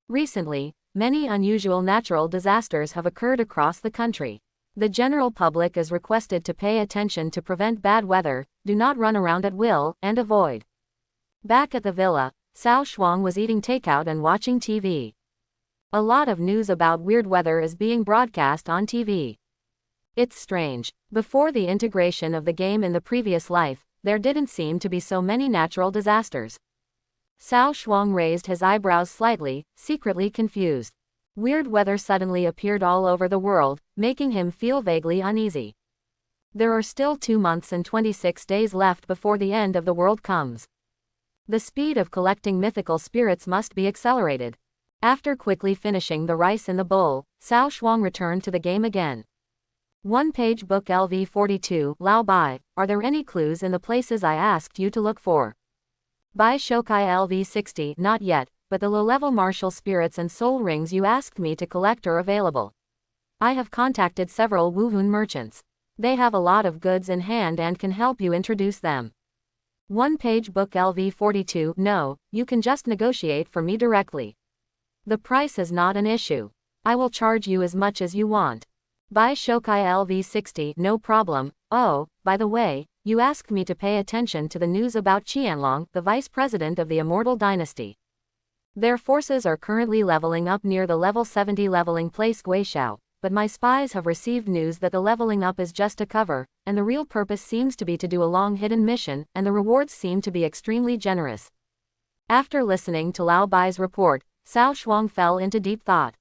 Recently, many unusual natural disasters have occurred across the country. The general public is requested to pay attention to prevent bad weather, do not run around at will, and avoid. Back at the villa, Cao Shuang was eating takeout and watching TV. A lot of news about weird weather is being broadcast on TV. It's strange. Before the integration of the game in the previous life, there didn't seem to be so many natural disasters. Cao Shuang raised his eyebrows slightly, secretly confused. Weird weather suddenly appeared all over the world, making him feel vaguely uneasy. There are still 2 months and 26 days left before the end of the world comes. The speed of collecting mythical spirits must be accelerated. After quickly finishing the rice in the bowl, Cao Shuang returned to the game again. One-page book LV42. Lao Bai, are there any clues in the places I asked you to look for? Bai Shokai LV60. Not yet, but the low-level martial spirits and soul rings you asked me to collect are available. I have contacted several Wuhun merchants. They have a lot of goods in hand and can help you introduce them. One-page book LV42. No, you can just negotiate for me directly. The price is not an issue. I will charge you as much as you want. Bai Shokai LV60. No problem. Oh, by the way, you asked me to pay attention to the news about Qianlong, the vice president of the Immortal Dynasty. Their forces are currently leveling up near the level 70 leveling place Guishao, but my spies have received news that the leveling up is just a cover, and the real purpose seems to be to do a long hidden mission, and the rewards seem to be extremely generous. After listening to Lao Bai's report, Cao Shuang fell into deep thought.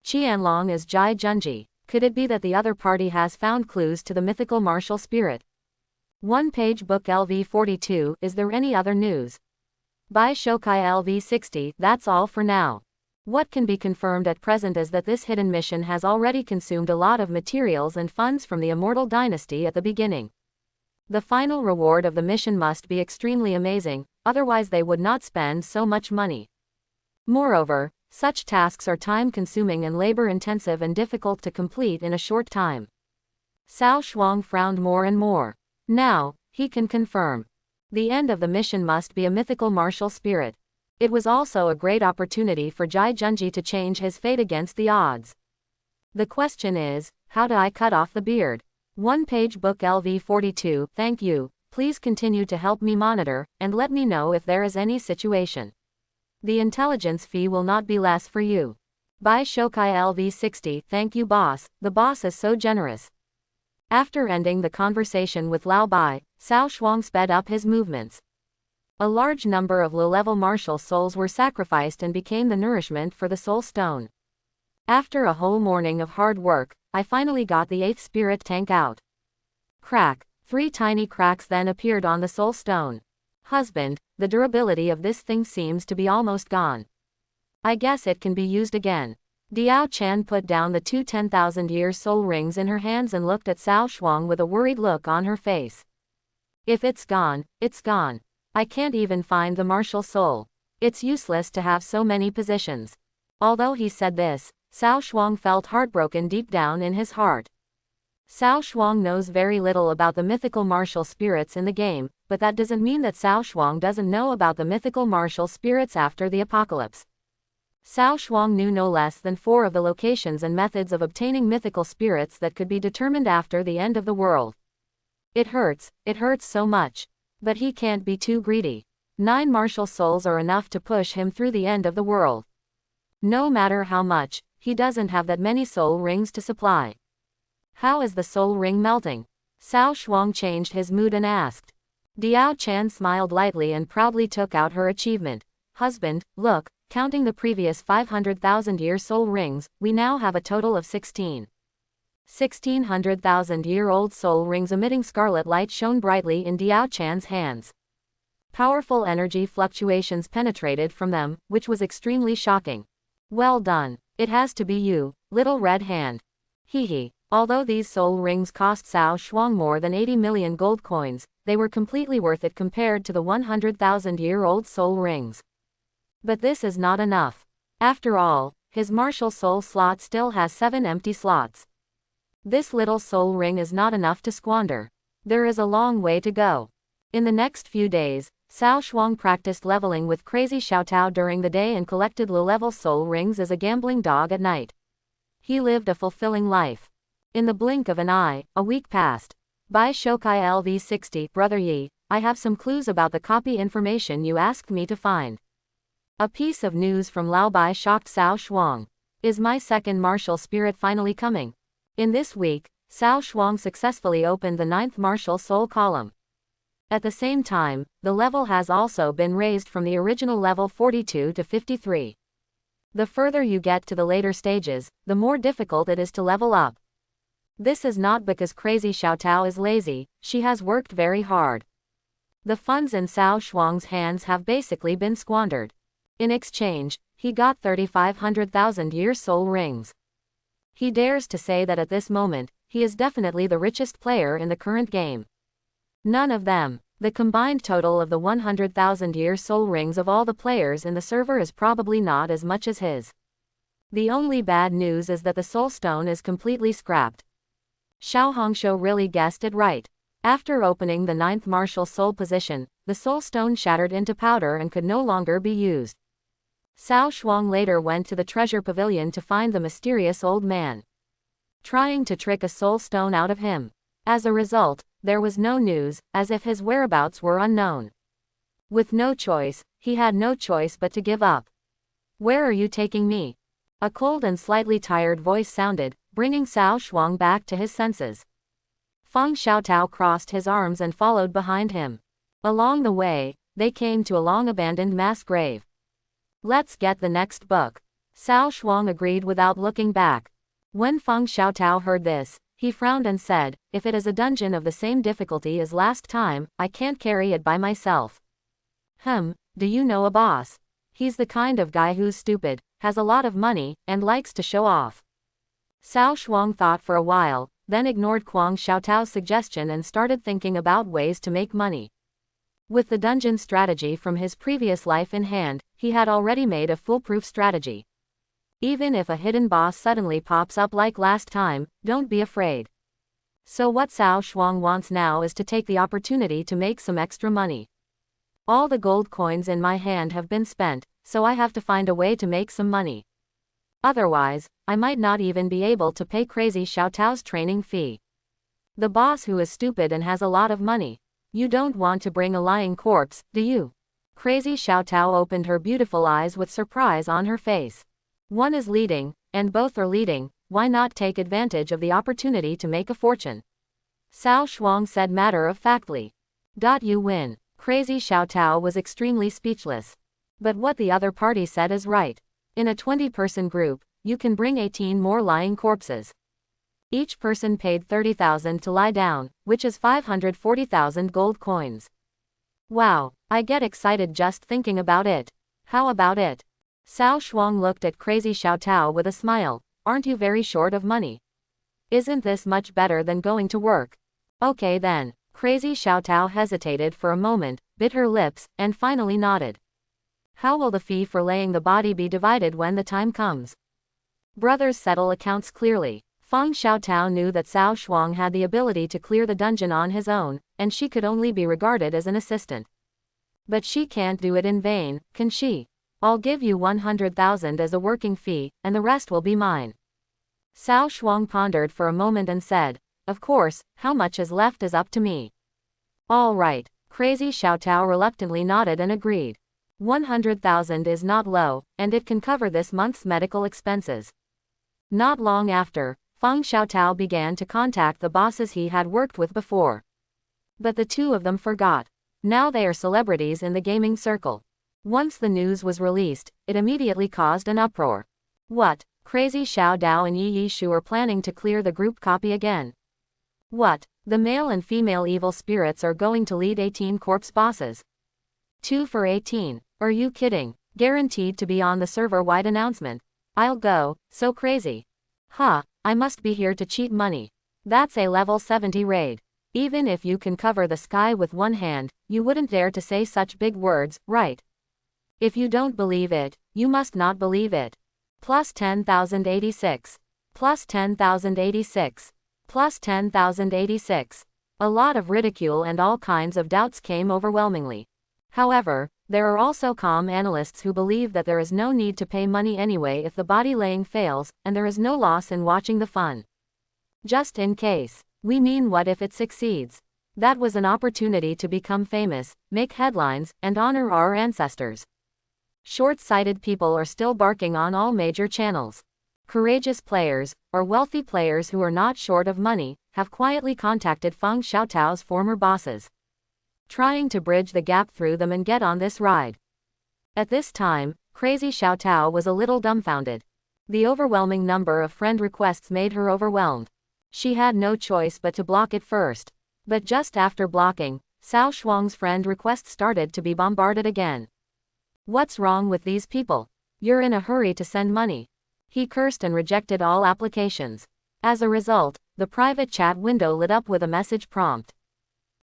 Qianlong is Jai Junji. Could it be that the other party has found clues to the mythical martial spirit? One-page book LV42. Is there any other news? By Shokai LV60. That's all for now. What can be confirmed at present is that this hidden mission has already consumed a lot of materials and funds from the Immortal Dynasty at the beginning. The final reward of the mission must be extremely amazing, otherwise they would not spend so much money. Moreover, such tasks are time-consuming and labor-intensive and difficult to complete in a short time. Cao Shuang frowned more and more. Now, he can confirm. The end of the mission must be a mythical martial spirit. It was also a great opportunity for Jai Junji to change his fate against the odds. The question is, how do I cut off the beard? One-page book LV42. Thank you. Please continue to help me monitor, and let me know if there is any situation. The intelligence fee will not be less for you. By Shokai LV60. Thank you, boss. The boss is so generous. After ending the conversation with Lao Bai, Cao Shuang sped up his movements. A large number of low-level martial souls were sacrificed and became the nourishment for the soul stone. After a whole morning of hard work, I finally got the 8th spirit tank out. Crack. 3 tiny cracks then appeared on the soul stone. Husband, the durability of this thing seems to be almost gone. I guess it can be used again. Diao Chan put down the 2 10,000-year soul rings in her hands and looked at Cao Shuang with a worried look on her face. If it's gone, it's gone. I can't even find the martial soul. It's useless to have so many positions. Although he said this, Cao Shuang felt heartbroken deep down in his heart. Cao Shuang knows very little about the mythical martial spirits in the game, but that doesn't mean that Cao Shuang doesn't know about the mythical martial spirits after the apocalypse. Cao Shuang knew no less than 4 of the locations and methods of obtaining mythical spirits that could be determined after the end of the world. It hurts so much. But he can't be too greedy. 9 martial souls are enough to push him through the end of the world. No matter how much, he doesn't have that many soul rings to supply. How is the soul ring melting? Cao Shuang changed his mood and asked. Diao Chan smiled lightly and proudly took out her achievement. Husband, look, counting the previous 500,000-year soul rings, we now have a total of 16. 1,600,000-year-old soul rings emitting scarlet light shone brightly in Diao Chan's hands. Powerful energy fluctuations penetrated from them, which was extremely shocking. Well done. It has to be you, little red hand. Hehe. Although these soul rings cost Cao Shuang more than 80 million gold coins, they were completely worth it compared to the 100,000-year-old soul rings. But this is not enough. After all, his martial soul slot still has 7 empty slots. This little soul ring is not enough to squander. There is a long way to go. In the next few days, Cao Shuang practiced leveling with Crazy Xiaotao during the day and collected low-level soul rings as a gambling dog at night. He lived a fulfilling life. In the blink of an eye, a week passed. By Shokai LV60. Brother Yi, I have some clues about the copy information you asked me to find. A piece of news from Lao Bai shocked Cao Shuang. Is my second martial spirit finally coming? In this week, Cao Shuang successfully opened the 9th martial soul column. At the same time, the level has also been raised from the original level 42 to 53. The further you get to the later stages, the more difficult it is to level up. This is not because Crazy Xiaotao is lazy, she has worked very hard. The funds in Cao Shuang's hands have basically been squandered. In exchange, he got 3,500,000-year soul rings. He dares to say that at this moment, he is definitely the richest player in the current game. None of them. The combined total of the 100,000-year soul rings of all the players in the server is probably not as much as his. The only bad news is that the soul stone is completely scrapped. Xiao Hongshou really guessed it right. After opening the 9th martial soul position, the soul stone shattered into powder and could no longer be used. Cao Shuang later went to the treasure pavilion to find the mysterious old man, trying to trick a soul stone out of him. As a result, there was no news, as if his whereabouts were unknown. With no choice, he had no choice but to give up. Where are you taking me? A cold and slightly tired voice sounded, bringing Cao Shuang back to his senses. Feng Xiaotao crossed his arms and followed behind him. Along the way, they came to a long-abandoned mass grave. Let's get the next book. Cao Shuang agreed without looking back. When Feng Xiaotao heard this, He frowned and said, if it is a dungeon of the same difficulty as last time, I can't carry it by myself. Do you know a boss? He's the kind of guy who's stupid, has a lot of money, and likes to show off. Cao Shuang thought for a while, then ignored Kuang Xiaotao's suggestion and started thinking about ways to make money. With the dungeon strategy from his previous life in hand, he had already made a foolproof strategy. Even if a hidden boss suddenly pops up like last time, don't be afraid. So what Cao Shuang wants now is to take the opportunity to make some extra money. All the gold coins in my hand have been spent, so I have to find a way to make some money. Otherwise, I might not even be able to pay Crazy Xiaotao's training fee. The boss who is stupid and has a lot of money. You don't want to bring a lying corpse, do you? Crazy Xiaotao opened her beautiful eyes with surprise on her face. One is leading, and both are leading, why not take advantage of the opportunity to make a fortune? Cao Shuang said matter-of-factly. You win. Crazy Xiaotao was extremely speechless. But what the other party said is right. In a 20-person group, you can bring 18 more lying corpses. Each person paid 30,000 to lie down, which is 540,000 gold coins. Wow, I get excited just thinking about it. How about it? Cao Shuang looked at Crazy Xiaotao with a smile. Aren't you very short of money? Isn't this much better than going to work? Okay then. Crazy Xiaotao hesitated for a moment, bit her lips, and finally nodded. How will the fee for laying the body be divided when the time comes? Brothers settle accounts clearly. Feng Xiaotao knew that Cao Shuang had the ability to clear the dungeon on his own, and she could only be regarded as an assistant. But she can't do it in vain, can she? I'll give you 100,000 as a working fee, and the rest will be mine. Cao Shuang pondered for a moment and said, of course, how much is left is up to me. All right. Crazy Xiaotao reluctantly nodded and agreed. 100,000 is not low, and it can cover this month's medical expenses. Not long after, Feng Xiaotao began to contact the bosses he had worked with before. But the two of them forgot. Now they are celebrities in the gaming circle. Once the news was released, it immediately caused an uproar. What? Crazy Xiao Dao and Yi Yishu are planning to clear the group copy again. What? The male and female evil spirits are going to lead 18 corpse bosses. 2 for 18. Are you kidding? Guaranteed to be on the server-wide announcement. I'll go, so crazy. I must be here to cheat money. That's a level 70 raid. Even if you can cover the sky with one hand, you wouldn't dare to say such big words, right? If you don't believe it, you must not believe it. Plus 10,086. Plus 10,086. Plus 10,086. A lot of ridicule and all kinds of doubts came overwhelmingly. However, there are also calm analysts who believe that there is no need to pay money anyway if the body laying fails, and there is no loss in watching the fun. Just in case. We mean, what if it succeeds? That was an opportunity to become famous, make headlines, and honor our ancestors. Short-sighted people are still barking on all major channels. Courageous players, or wealthy players who are not short of money, have quietly contacted Feng Xiaotao's former bosses, trying to bridge the gap through them and get on this ride. At this time, Crazy Xiaotao was a little dumbfounded. The overwhelming number of friend requests made her overwhelmed. She had no choice but to block it first. But just after blocking, Cao Shuang's friend requests started to be bombarded again. What's wrong with these people? You're in a hurry to send money. He cursed and rejected all applications. As a result, the private chat window lit up with a message prompt.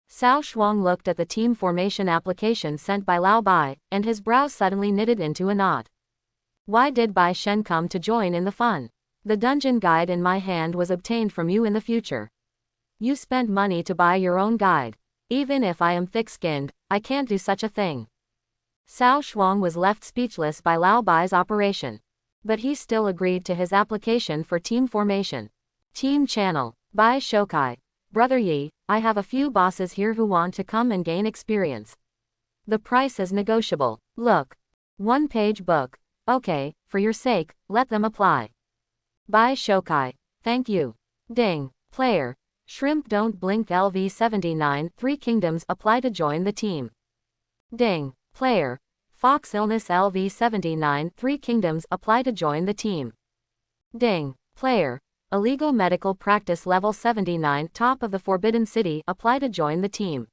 Cao Shuang looked at the team formation application sent by Lao Bai, and his brows suddenly knitted into a knot. Why did Bai Shen come to join in the fun? The dungeon guide in my hand was obtained from you in the future. You spent money to buy your own guide. Even if I am thick-skinned, I can't do such a thing. Cao Shuang was left speechless by Lao Bai's operation. But he still agreed to his application for team formation. Team channel. Bai Shokai. Brother Yi, I have a few bosses here who want to come and gain experience. The price is negotiable. Look. One-page book. Okay, for your sake, let them apply. Bai Shokai. Thank you. Ding. Player. Shrimp Don't Blink LV79 3 Kingdoms apply to join the team. Ding. Player. Fox Illness LV79 3 Kingdoms apply to join the team. Ding. Player. Illegal medical practice level 79, top of the Forbidden City, apply to join the team.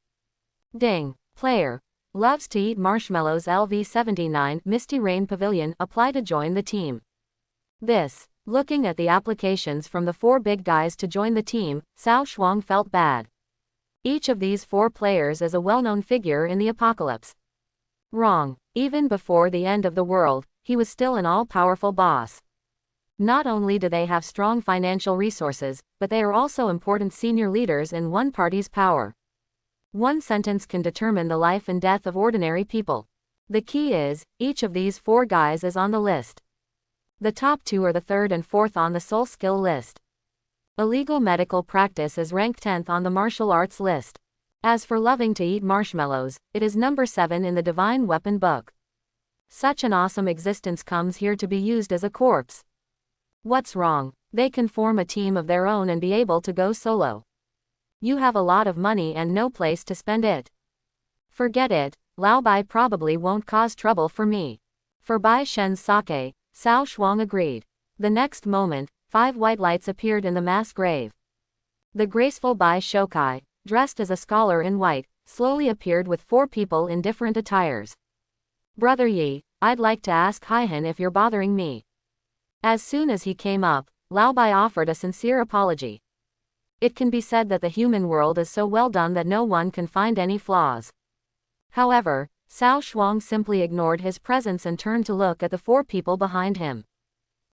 Ding. Player. Loves to eat marshmallows LV 79, Misty Rain Pavilion, apply to join the team. This. Looking at the applications from the 4 big guys to join the team, Cao Shuang felt bad. Each of these 4 players is a well-known figure in the apocalypse. Wrong. Even before the end of the world, he was still an all-powerful boss. Not only do they have strong financial resources, but they are also important senior leaders in one party's power. One sentence can determine the life and death of ordinary people. The key is, each of these 4 guys is on the list. The top 2 are the 3rd and 4th on the soul skill list. Illegal medical practice is ranked 10th on the martial arts list. As for loving to eat marshmallows, it is number 7 in the divine weapon book. Such an awesome existence comes here to be used as a corpse. What's wrong? They can form a team of their own and be able to go solo. You have a lot of money and no place to spend it. Forget it, Lao Bai probably won't cause trouble for me. For Bai Shen's sake, Cao Shuang agreed. The next moment, 5 white lights appeared in the mass grave. The graceful Bai Shokai, dressed as a scholar in white, slowly appeared with 4 people in different attires. Brother Yi, I'd like to ask Haihan if you're bothering me. As soon as he came up, Lao Bai offered a sincere apology. It can be said that the human world is so well done that no one can find any flaws. However, Cao Shuang simply ignored his presence and turned to look at the 4 people behind him.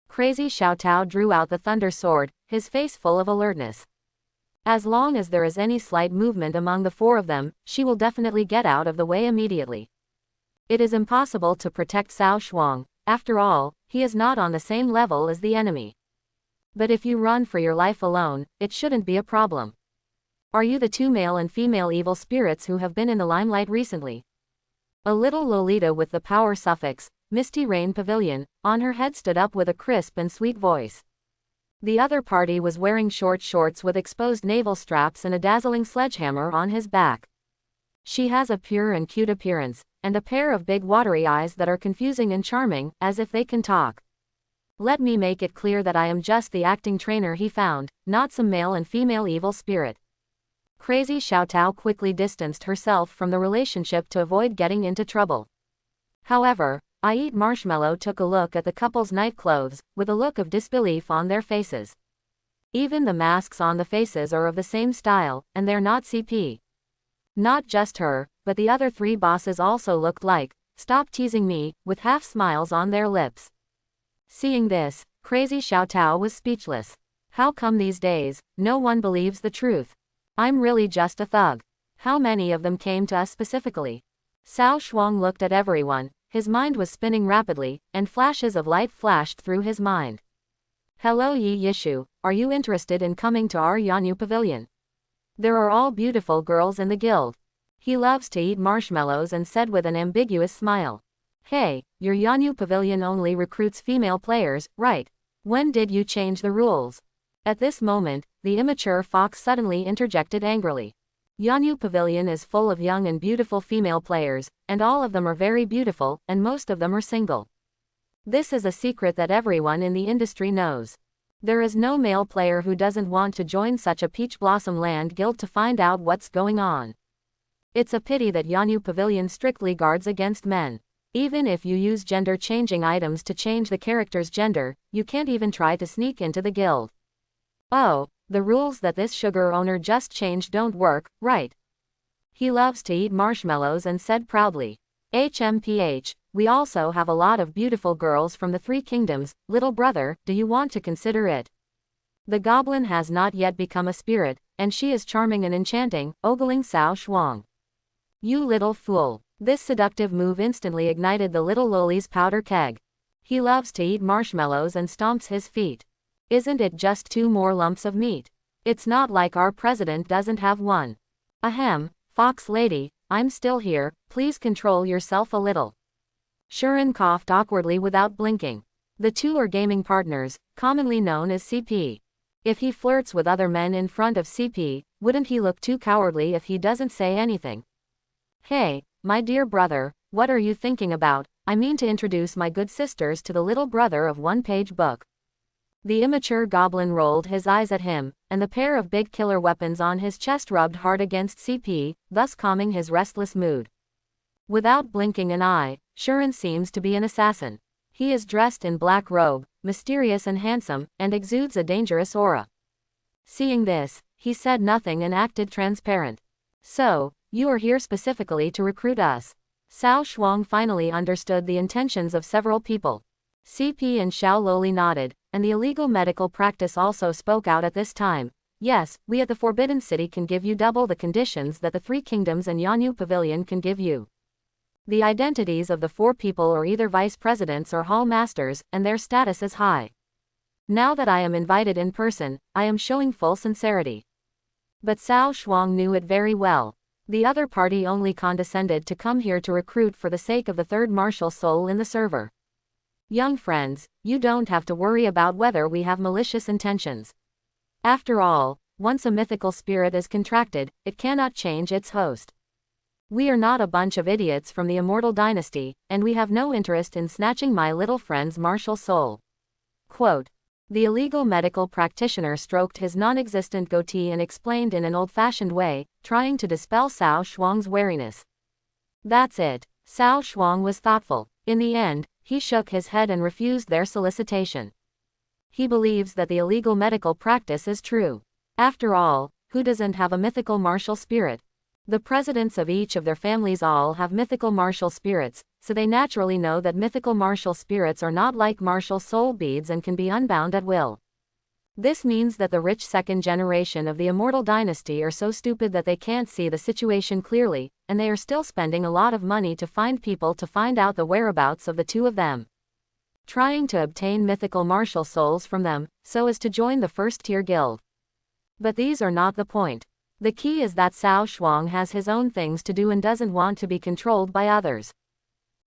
Crazy Xiao Tao drew out the thunder sword, his face full of alertness. As long as there is any slight movement among the 4 of them, she will definitely get out of the way immediately. It is impossible to protect Cao Shuang, after all, he is not on the same level as the enemy. But if you run for your life alone, it shouldn't be a problem. Are you the 2 male and female evil spirits who have been in the limelight recently? A little Lolita with the power suffix, Misty Rain Pavilion, on her head stood up with a crisp and sweet voice. The other party was wearing short shorts with exposed navel straps and a dazzling sledgehammer on his back. She has a pure and cute appearance, and a pair of big watery eyes that are confusing and charming, as if they can talk. Let me make it clear that I am just the acting trainer he found, not some male and female evil spirit. Crazy Xiao Tao quickly distanced herself from the relationship to avoid getting into trouble. However, I Eat Marshmallow took a look at the couple's night clothes, with a look of disbelief on their faces. Even the masks on the faces are of the same style, and they're not CP. Not just her, but the other 3 bosses also looked like, "Stop teasing me," with half smiles on their lips. Seeing this, Crazy Xiao Tao was speechless. How come these days, no one believes the truth? I'm really just a thug. How many of them came to us specifically? Cao Shuang looked at everyone, his mind was spinning rapidly, and flashes of light flashed through his mind. Hello Yi Yishu, are you interested in coming to our Yanyu Pavilion? There are all beautiful girls in the guild. He loves to eat marshmallows and said with an ambiguous smile. Hey, your Yanyu Pavilion only recruits female players, right? When did you change the rules? At this moment, the immature fox suddenly interjected angrily. Yanyu Pavilion is full of young and beautiful female players, and all of them are very beautiful, and most of them are single. This is a secret that everyone in the industry knows. There is no male player who doesn't want to join such a Peach Blossom Land guild to find out what's going on. It's a pity that Yanyu Pavilion strictly guards against men. Even if you use gender-changing items to change the character's gender, you can't even try to sneak into the guild. Oh, the rules that this sugar owner just changed don't work, right? He loves to eat marshmallows and said proudly. HMPH, we also have a lot of beautiful girls from the 3 kingdoms, little brother, do you want to consider it? The goblin has not yet become a spirit, and she is charming and enchanting, ogling Cao Shuang. You little fool. This seductive move instantly ignited the little loli's powder keg. He loves to eat marshmallows and stomps his feet. Isn't it just 2 more lumps of meat? It's not like our president doesn't have one. Ahem, fox lady, I'm still here, please control yourself a little. Shuren coughed awkwardly without blinking. The 2 are gaming partners, commonly known as CP. If he flirts with other men in front of CP, wouldn't he look too cowardly if he doesn't say anything? Hey, my dear brother, what are you thinking about? I mean to introduce my good sisters to the little brother of one-page book. The immature goblin rolled his eyes at him, and the pair of big killer weapons on his chest rubbed hard against CP, thus calming his restless mood. Without blinking an eye, Shuren seems to be an assassin. He is dressed in black robe, mysterious and handsome, and exudes a dangerous aura. Seeing this, he said nothing and acted transparent. So, you are here specifically to recruit us. Cao Shuang finally understood the intentions of several people. CP and Xiao Loli nodded, and the illegal medical practice also spoke out at this time. Yes, we at the Forbidden City can give you double the conditions that the Three Kingdoms and Yanyu Pavilion can give you. The identities of the 4 people are either vice presidents or hall masters, and their status is high. Now that I am invited in person, I am showing full sincerity. But Cao Shuang knew it very well. The other party only condescended to come here to recruit for the sake of the third martial soul in the server. Young friends, you don't have to worry about whether we have malicious intentions. After all, once a mythical spirit is contracted, it cannot change its host. We are not a bunch of idiots from the Immortal Dynasty, and we have no interest in snatching my little friend's martial soul. Quote. The illegal medical practitioner stroked his non-existent goatee and explained in an old-fashioned way, trying to dispel Cao Shuang's wariness. That's it. Cao Shuang was thoughtful. In the end, he shook his head and refused their solicitation. He believes that the illegal medical practice is true. After all, who doesn't have a mythical martial spirit? The presidents of each of their families all have mythical martial spirits, so they naturally know that mythical martial spirits are not like martial soul beads and can be unbound at will. This means that the rich second generation of the Immortal Dynasty are so stupid that they can't see the situation clearly, and they are still spending a lot of money to find people to find out the whereabouts of the 2 of them. Trying to obtain mythical martial souls from them, so as to join the first-tier guild. But these are not the point. The key is that Cao Shuang has his own things to do and doesn't want to be controlled by others.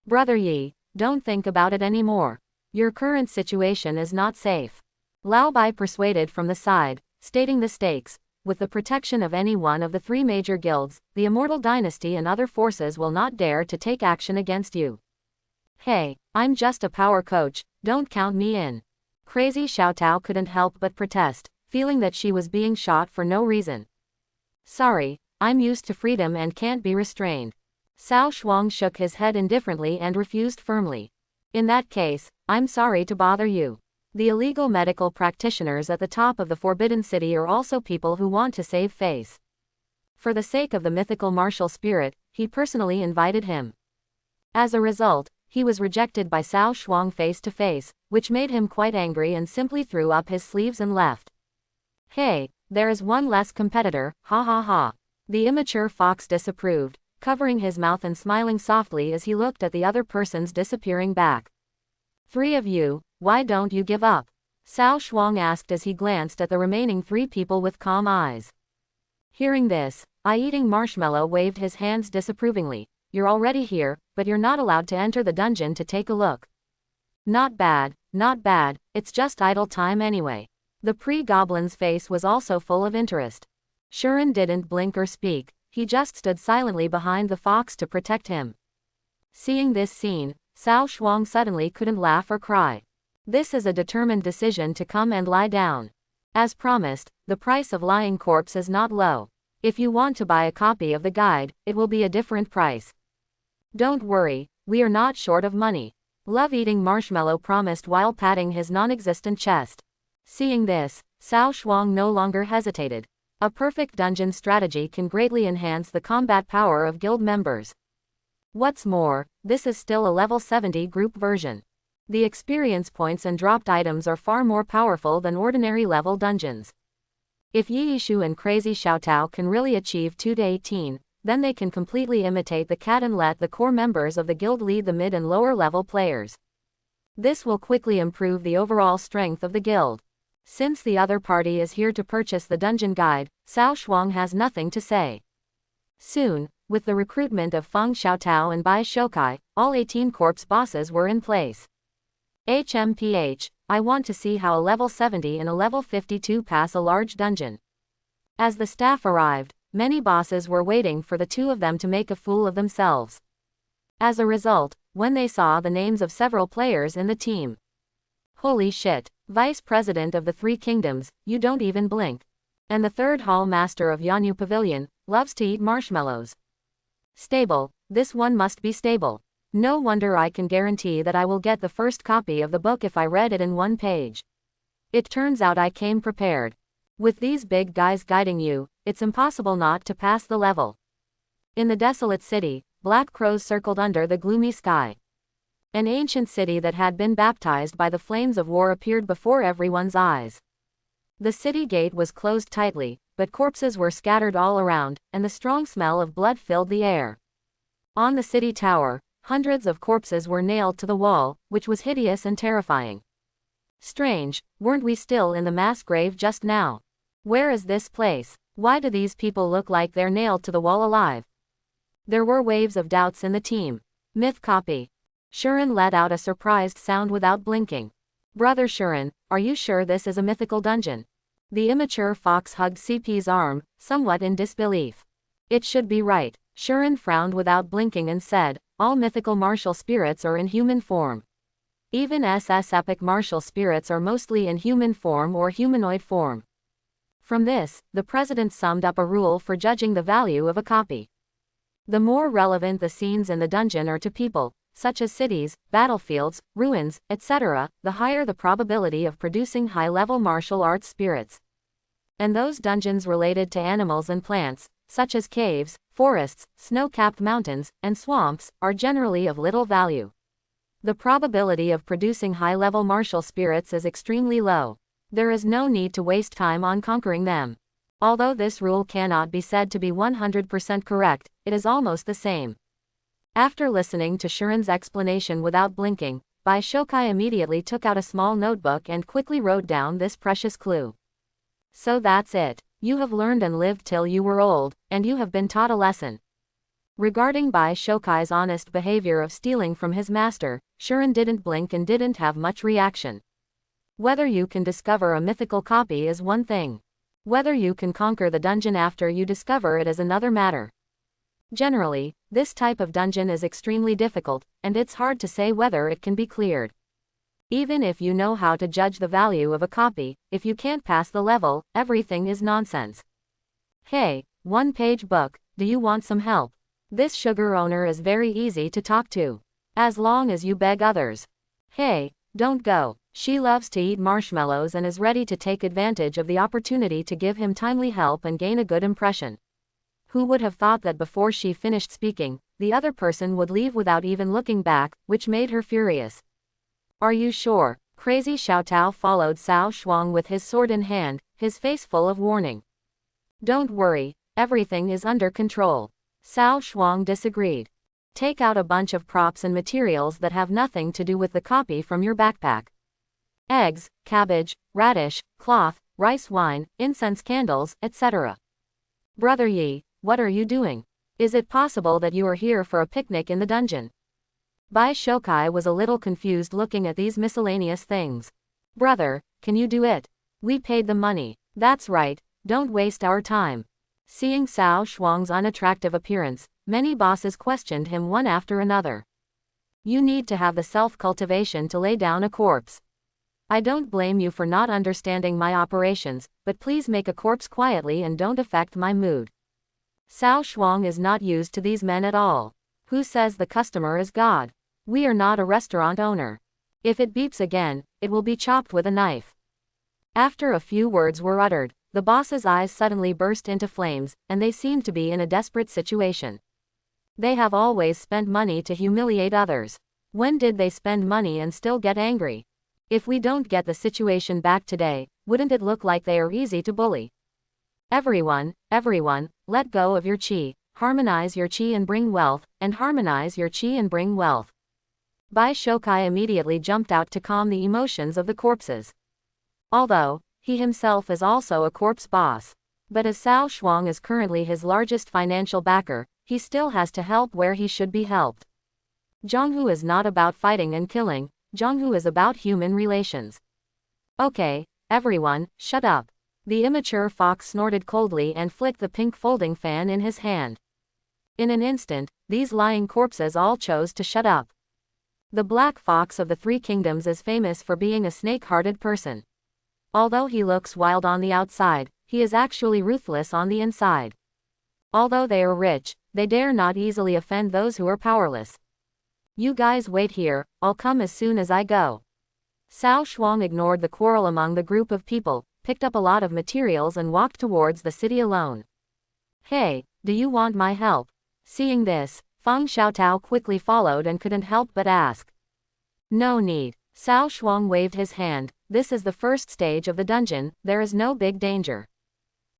Brother Yi, don't think about it anymore. Your current situation is not safe. Lao Bai persuaded from the side, stating the stakes. With the protection of any one of the 3 major guilds, the Immortal Dynasty and other forces will not dare to take action against you. Hey, I'm just a power coach, don't count me in. Crazy Xiaotao couldn't help but protest, feeling that she was being shot for no reason. Sorry, I'm used to freedom and can't be restrained. Cao Shuang shook his head indifferently and refused firmly. In that case, I'm sorry to bother you. The illegal medical practitioners at the top of the Forbidden City are also people who want to save face. For the sake of the mythical martial spirit, he personally invited him. As a result, he was rejected by Cao Shuang face to face, which made him quite angry and simply threw up his sleeves and left. Hey, there is one less competitor, ha ha ha. The immature fox disapproved, covering his mouth and smiling softly as he looked at the other person's disappearing back. 3 of you, why don't you give up? Cao Shuang asked as he glanced at the remaining 3 people with calm eyes. Hearing this, Eating Marshmallow waved his hands disapprovingly. You're already here, but you're not allowed to enter the dungeon to take a look. Not bad, it's just idle time anyway. The pre-goblin's face was also full of interest. Shuren didn't blink or speak, he just stood silently behind the fox to protect him. Seeing this scene, Cao Shuang suddenly couldn't laugh or cry. This is a determined decision to come and lie down. As promised, the price of lying corpse is not low. If you want to buy a copy of the guide, it will be a different price. Don't worry, we are not short of money. Love-eating Marshmallow promised while patting his non-existent chest. Seeing this, Cao Shuang no longer hesitated. A perfect dungeon strategy can greatly enhance the combat power of guild members. What's more, this is still a level 70 group version. The experience points and dropped items are far more powerful than ordinary level dungeons. If Yi Yishu and Crazy Xiaotao can really achieve 2 to 18, then they can completely imitate the cat and let the core members of the guild lead the mid and lower level players. This will quickly improve the overall strength of the guild. Since the other party is here to purchase the dungeon guide, Cao Shuang has nothing to say. Soon, with the recruitment of Feng Xiaotao and Bai Shoukai, all 18 corpse bosses were in place. HMPH, I want to see how a level 70 and a level 52 pass a large dungeon. As the staff arrived, many bosses were waiting for the 2 of them to make a fool of themselves. As a result, when they saw the names of several players in the team, Holy shit. Vice President of the Three Kingdoms, you don't even blink. And the third hall master of Yanyu Pavilion, loves to eat marshmallows. Stable. This one must be stable. No wonder I can guarantee that I will get the first copy of the book if I read it in one page. It turns out I came prepared. With these big guys guiding you, it's impossible not to pass the level. In the desolate city, black crows circled under the gloomy sky. An ancient city that had been baptized by the flames of war appeared before everyone's eyes. The city gate was closed tightly, but corpses were scattered all around, and the strong smell of blood filled the air. On the city tower, hundreds of corpses were nailed to the wall, which was hideous and terrifying. Strange, weren't we still in the mass grave just now? Where is this place? Why do these people look like they're nailed to the wall alive? There were waves of doubts in the team. Myth copy. Shuren let out a surprised sound without blinking. Brother Shuren, are you sure this is a mythical dungeon? The immature fox hugged CP's arm, somewhat in disbelief. It should be right. Shuren frowned without blinking and said, all mythical martial spirits are in human form. Even SS epic martial spirits are mostly in human form or humanoid form. From this, the president summed up a rule for judging the value of a copy. The more relevant the scenes in the dungeon are to people, such as cities, battlefields, ruins, etc., the higher the probability of producing high-level martial arts spirits. And those dungeons related to animals and plants, such as caves, forests, snow-capped mountains, and swamps, are generally of little value. The probability of producing high-level martial spirits is extremely low. There is no need to waste time on conquering them. Although this rule cannot be said to be 100% correct, it is almost the same. After listening to Shuren's explanation without blinking, Bai Shokai immediately took out a small notebook and quickly wrote down this precious clue. So that's it. You have learned and lived till you were old, and you have been taught a lesson. Regarding Bai Shokai's honest behavior of stealing from his master, Shuren didn't blink and didn't have much reaction. Whether you can discover a mythical copy is one thing. Whether you can conquer the dungeon after you discover it is another matter. Generally, this type of dungeon is extremely difficult, and it's hard to say whether it can be cleared. Even if you know how to judge the value of a copy, if you can't pass the level, everything is nonsense. Hey, one-page book, do you want some help? This sugar owner is very easy to talk to. As long as you beg others. Hey, don't go. She loves to eat marshmallows and is ready to take advantage of the opportunity to give him timely help and gain a good impression. Who would have thought that before she finished speaking, the other person would leave without even looking back, which made her furious. Are you sure? Crazy Xiaotao followed Cao Shuang with his sword in hand, his face full of warning. Don't worry, everything is under control. Cao Shuang disagreed. Take out a bunch of props and materials that have nothing to do with the copy from your backpack. Eggs, cabbage, radish, cloth, rice wine, incense candles, etc. Brother Yi, what are you doing? Is it possible that you are here for a picnic in the dungeon? Bai Shokai was a little confused looking at these miscellaneous things. Brother, can you do it? We paid the money. That's right, don't waste our time. Seeing Cao Shuang's unattractive appearance, many bosses questioned him one after another. You need to have the self-cultivation to lay down a corpse. I don't blame you for not understanding my operations, but please make a corpse quietly and don't affect my mood. Cao Shuang is not used to these men at all. Who says the customer is God? We are not a restaurant owner. If it beeps again, it will be chopped with a knife. After a few words were uttered, the boss's eyes suddenly burst into flames, and they seemed to be in a desperate situation. They have always spent money to humiliate others. When did they spend money and still get angry? If we don't get the situation back today, wouldn't it look like they are easy to bully? Everyone, let go of your chi, harmonize your chi and bring wealth, and harmonize your chi and bring wealth. Bai Shokai immediately jumped out to calm the emotions of the corpses. Although, he himself is also a corpse boss. But as Cao Shuang is currently his largest financial backer, he still has to help where he should be helped. Zhonghu is not about fighting and killing, Zhonghu is about human relations. Okay, everyone, shut up. The immature fox snorted coldly and flicked the pink folding fan in his hand. In an instant, these lying corpses all chose to shut up. The Black Fox of the Three Kingdoms is famous for being a snake-hearted person. Although he looks wild on the outside, he is actually ruthless on the inside. Although they are rich, they dare not easily offend those who are powerless. You guys wait here, I'll come as soon as I go. Cao Shuang ignored the quarrel among the group of people, picked up a lot of materials and walked towards the city alone. Hey, do you want my help? Seeing this, Feng Xiaotao quickly followed and couldn't help but ask. No need. Cao Shuang waved his hand. This is the first stage of the dungeon, there is no big danger.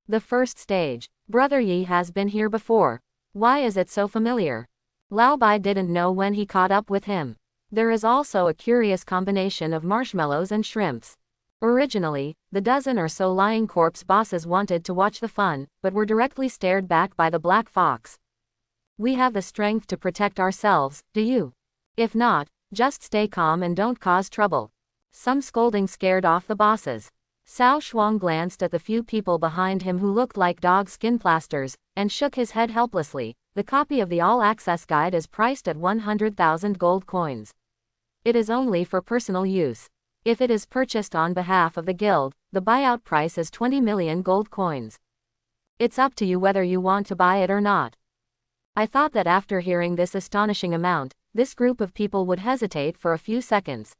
The first stage. Brother Yi has been here before. Why is it so familiar? Lao Bai didn't know when he caught up with him. There is also a curious combination of marshmallows and shrimps. Originally, the dozen or so lying corpse bosses wanted to watch the fun, but were directly stared back by the Black Fox. We have the strength to protect ourselves, do you? If not, just stay calm and don't cause trouble. Some scolding scared off the bosses. Cao Shuang glanced at the few people behind him who looked like dog skin plasters, and shook his head helplessly. The copy of the All-Access Guide is priced at 100,000 gold coins. It is only for personal use. If it is purchased on behalf of the guild, the buyout price is 20 million gold coins. It's up to you whether you want to buy it or not. I thought that after hearing this astonishing amount, this group of people would hesitate for a few seconds.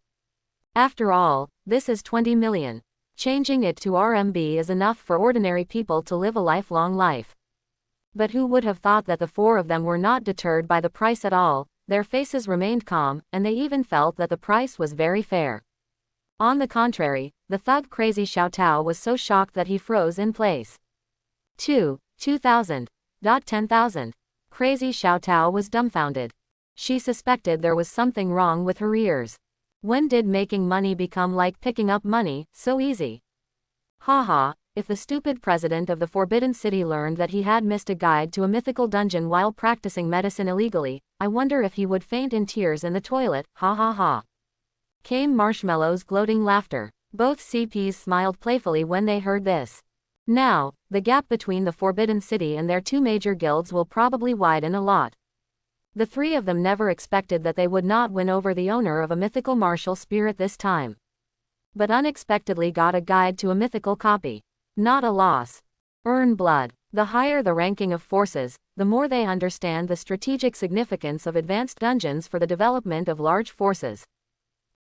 After all, this is 20 million. Changing it to RMB is enough for ordinary people to live a lifelong life. But who would have thought that the four of them were not deterred by the price at all? Their faces remained calm, and they even felt that the price was very fair. On the contrary, the thug Crazy Xiaotao was so shocked that he froze in place. 2,000. 10,000. Crazy Xiaotao was dumbfounded. She suspected there was something wrong with her ears. When did making money become like picking up money, so easy? Haha, if the stupid president of the Forbidden City learned that he had missed a guide to a mythical dungeon while practicing medicine illegally, I wonder if he would faint in tears in the toilet, ha ha ha. Came Marshmallow's gloating laughter. Both CPs smiled playfully when they heard this. Now, the gap between the Forbidden City and their two major guilds will probably widen a lot. The three of them never expected that they would not win over the owner of a mythical martial spirit this time. But unexpectedly got a guide to a mythical copy. Not a loss. Earn blood. The higher the ranking of forces, the more they understand the strategic significance of advanced dungeons for the development of large forces.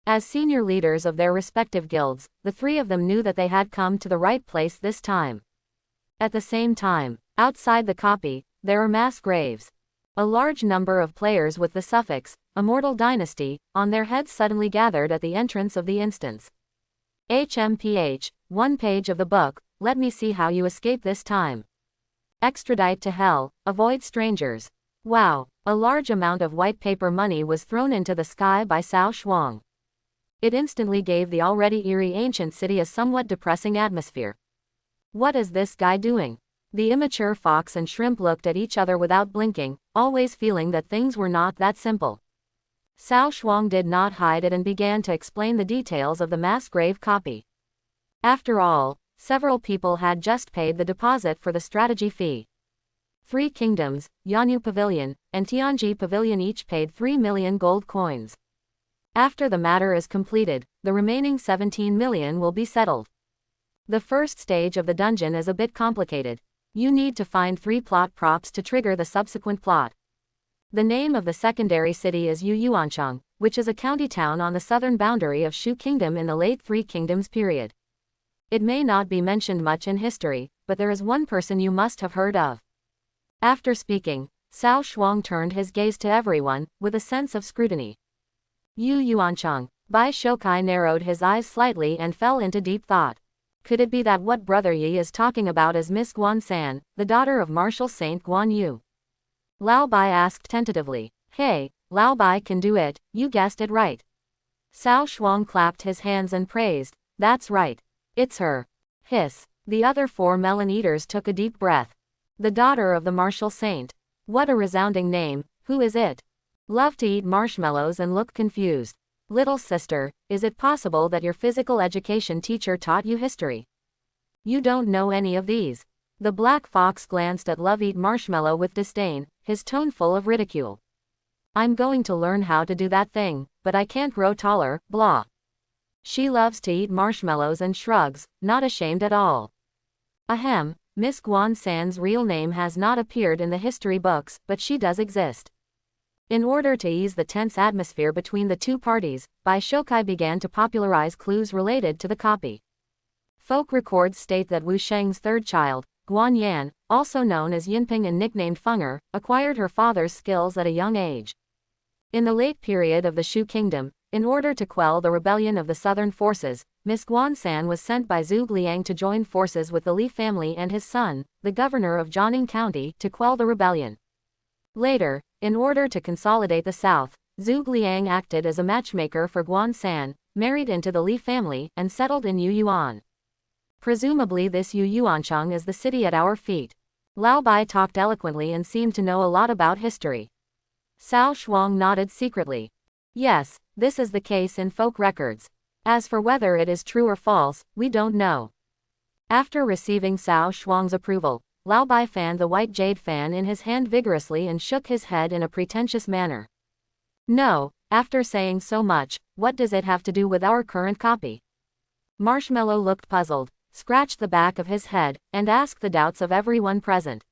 As senior leaders of their respective guilds, the three of them knew that they had come to the right place this time. At the same time, outside the copy, there are mass graves. A large number of players with the suffix, Immortal Dynasty, on their heads suddenly gathered at the entrance of the instance. HMPH, one page of the book, let me see how you escape this time. Extradite to hell, avoid strangers. Wow, a large amount of white paper money was thrown into the sky by Cao Shuang. It instantly gave the already eerie ancient city a somewhat depressing atmosphere. What is this guy doing? The immature fox and shrimp looked at each other without blinking, always feeling that things were not that simple. Cao Shuang did not hide it and began to explain the details of the mass grave copy. After all, several people had just paid the deposit for the strategy fee. 3 kingdoms, Yanyu Pavilion, and Tianji Pavilion each paid 3 million gold coins. After the matter is completed, the remaining 17 million will be settled. The first stage of the dungeon is a bit complicated. You need to find 3 plot props to trigger the subsequent plot. The name of the secondary city is Yuanchang, which is a county town on the southern boundary of Shu Kingdom in the late Three Kingdoms period. It may not be mentioned much in history, but there is one person you must have heard of. After speaking, Cao Shuang turned his gaze to everyone, with a sense of scrutiny. Yuanchang. Bai Shokai narrowed his eyes slightly and fell into deep thought. Could it be that what Brother Yi is talking about is Miss Guan-san, the daughter of Martial Saint Guan Yu? Lao Bai asked tentatively. Hey, Lao Bai can do it, you guessed it right. Cao Shuang clapped his hands and praised. That's right. It's her. Hiss. The other 4 melon eaters took a deep breath. The daughter of the Martial Saint. What a resounding name, who is it? Love to eat marshmallows and look confused. Little sister, is it possible that your physical education teacher taught you history? You don't know any of these. The black fox glanced at Love Eat Marshmallow with disdain, his tone full of ridicule. I'm going to learn how to do that thing, but I can't grow taller, blah. She loves to eat marshmallows and shrugs, not ashamed at all. Ahem, Miss Guan San's real name has not appeared in the history books, but she does exist. In order to ease the tense atmosphere between the two parties, Bai Shokai began to popularize clues related to the copy. Folk records state that Wu Sheng's third child, Guan Yan, also known as Yinping and nicknamed Fenger, acquired her father's skills at a young age. In the late period of the Shu Kingdom, in order to quell the rebellion of the southern forces, Miss Guan San was sent by Zhuge Liang to join forces with the Li family and his son, the governor of Jianing County, to quell the rebellion. Later, in order to consolidate the south, Zhuge Liang acted as a matchmaker for Guan San, married into the Li family, and settled in Yuyuan. Presumably this Yuyuancheng is the city at our feet. Lao Bai talked eloquently and seemed to know a lot about history. Cao Shuang nodded secretly. Yes, this is the case in folk records. As for whether it is true or false, we don't know. After receiving Cao Shuang's approval, Lao Bai fanned the white jade fan in his hand vigorously and shook his head in a pretentious manner. No, after saying so much, what does it have to do with our current copy? Marshmallow looked puzzled, scratched the back of his head, and asked the doubts of everyone present.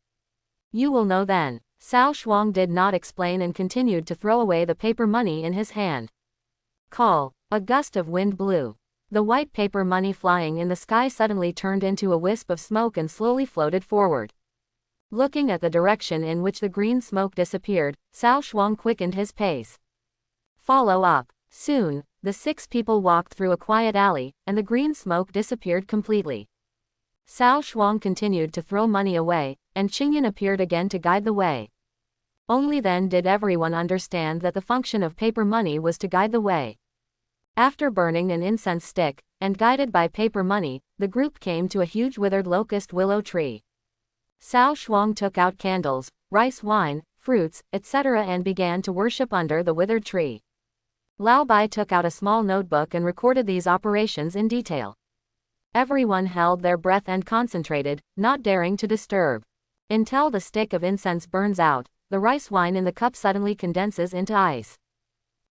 You will know then. Cao Shuang did not explain and continued to throw away the paper money in his hand. Call. A gust of wind blew. The white paper money flying in the sky suddenly turned into a wisp of smoke and slowly floated forward. Looking at the direction in which the green smoke disappeared, Cao Shuang quickened his pace. Follow up. Soon, the 6 people walked through a quiet alley, and the green smoke disappeared completely. Cao Shuang continued to throw money away, and Qingyan appeared again to guide the way. Only then did everyone understand that the function of paper money was to guide the way. After burning an incense stick, and guided by paper money, the group came to a huge withered locust willow tree. Cao Shuang took out candles, rice wine, fruits, etc. and began to worship under the withered tree. Lao Bai took out a small notebook and recorded these operations in detail. Everyone held their breath and concentrated, not daring to disturb. Until the stick of incense burns out, the rice wine in the cup suddenly condenses into ice.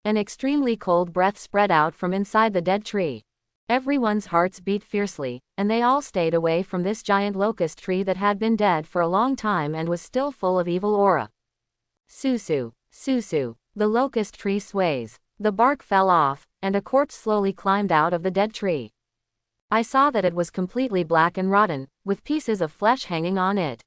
An extremely cold breath spread out from inside the dead tree. Everyone's hearts beat fiercely, and they all stayed away from this giant locust tree that had been dead for a long time and was still full of evil aura. Susu, susu, the locust tree sways. The bark fell off, and a corpse slowly climbed out of the dead tree. I saw that it was completely black and rotten, with pieces of flesh hanging on it.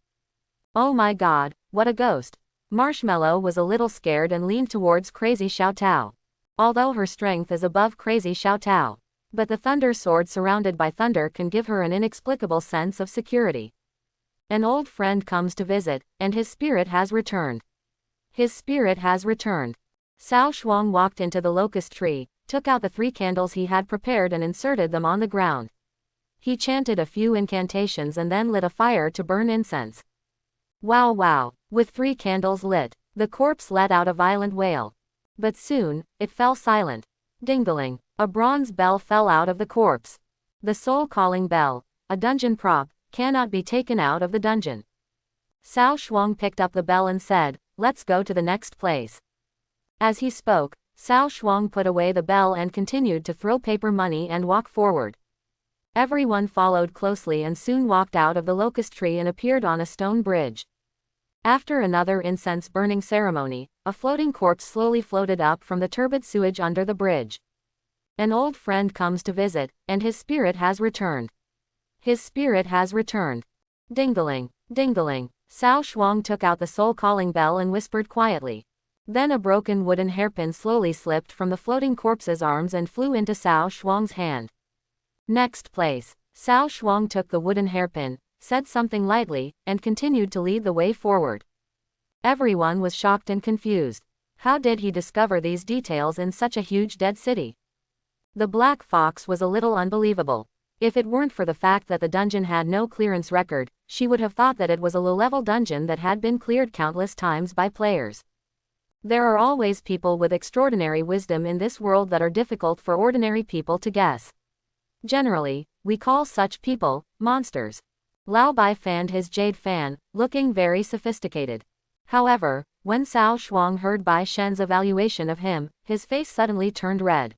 Oh my god, what a ghost. Marshmallow was a little scared and leaned towards Crazy Xiao Tao. Although her strength is above Crazy Xiao Tao. But the thunder sword surrounded by thunder can give her an inexplicable sense of security. An old friend comes to visit, and his spirit has returned. His spirit has returned. Cao Shuang walked into the locust tree, took out the 3 candles he had prepared and inserted them on the ground. He chanted a few incantations and then lit a fire to burn incense. Wow wow, with 3 candles lit, the corpse let out a violent wail. But soon, it fell silent. Ding-a-ling, a bronze bell fell out of the corpse. The soul-calling bell, a dungeon prop, cannot be taken out of the dungeon. Cao Shuang picked up the bell and said, let's go to the next place. As he spoke, Cao Shuang put away the bell and continued to throw paper money and walk forward. Everyone followed closely and soon walked out of the locust tree and appeared on a stone bridge. After another incense burning ceremony, a floating corpse slowly floated up from the turbid sewage under the bridge. An old friend comes to visit, and his spirit has returned. His spirit has returned. Ding-a-ling, ding-a-ling. Cao Shuang took out the soul-calling bell and whispered quietly. Then a broken wooden hairpin slowly slipped from the floating corpse's arms and flew into Cao Shuang's hand. Next place. Cao Shuang took the wooden hairpin, said something lightly, and continued to lead the way forward. Everyone was shocked and confused. How did he discover these details in such a huge dead city? The black fox was a little unbelievable. If it weren't for the fact that the dungeon had no clearance record, she would have thought that it was a low-level dungeon that had been cleared countless times by players. There are always people with extraordinary wisdom in this world that are difficult for ordinary people to guess. Generally, we call such people monsters. Lao Bai fanned his jade fan, looking very sophisticated. However, When Cao Shuang heard Bai Shen's evaluation of him, his face suddenly turned red.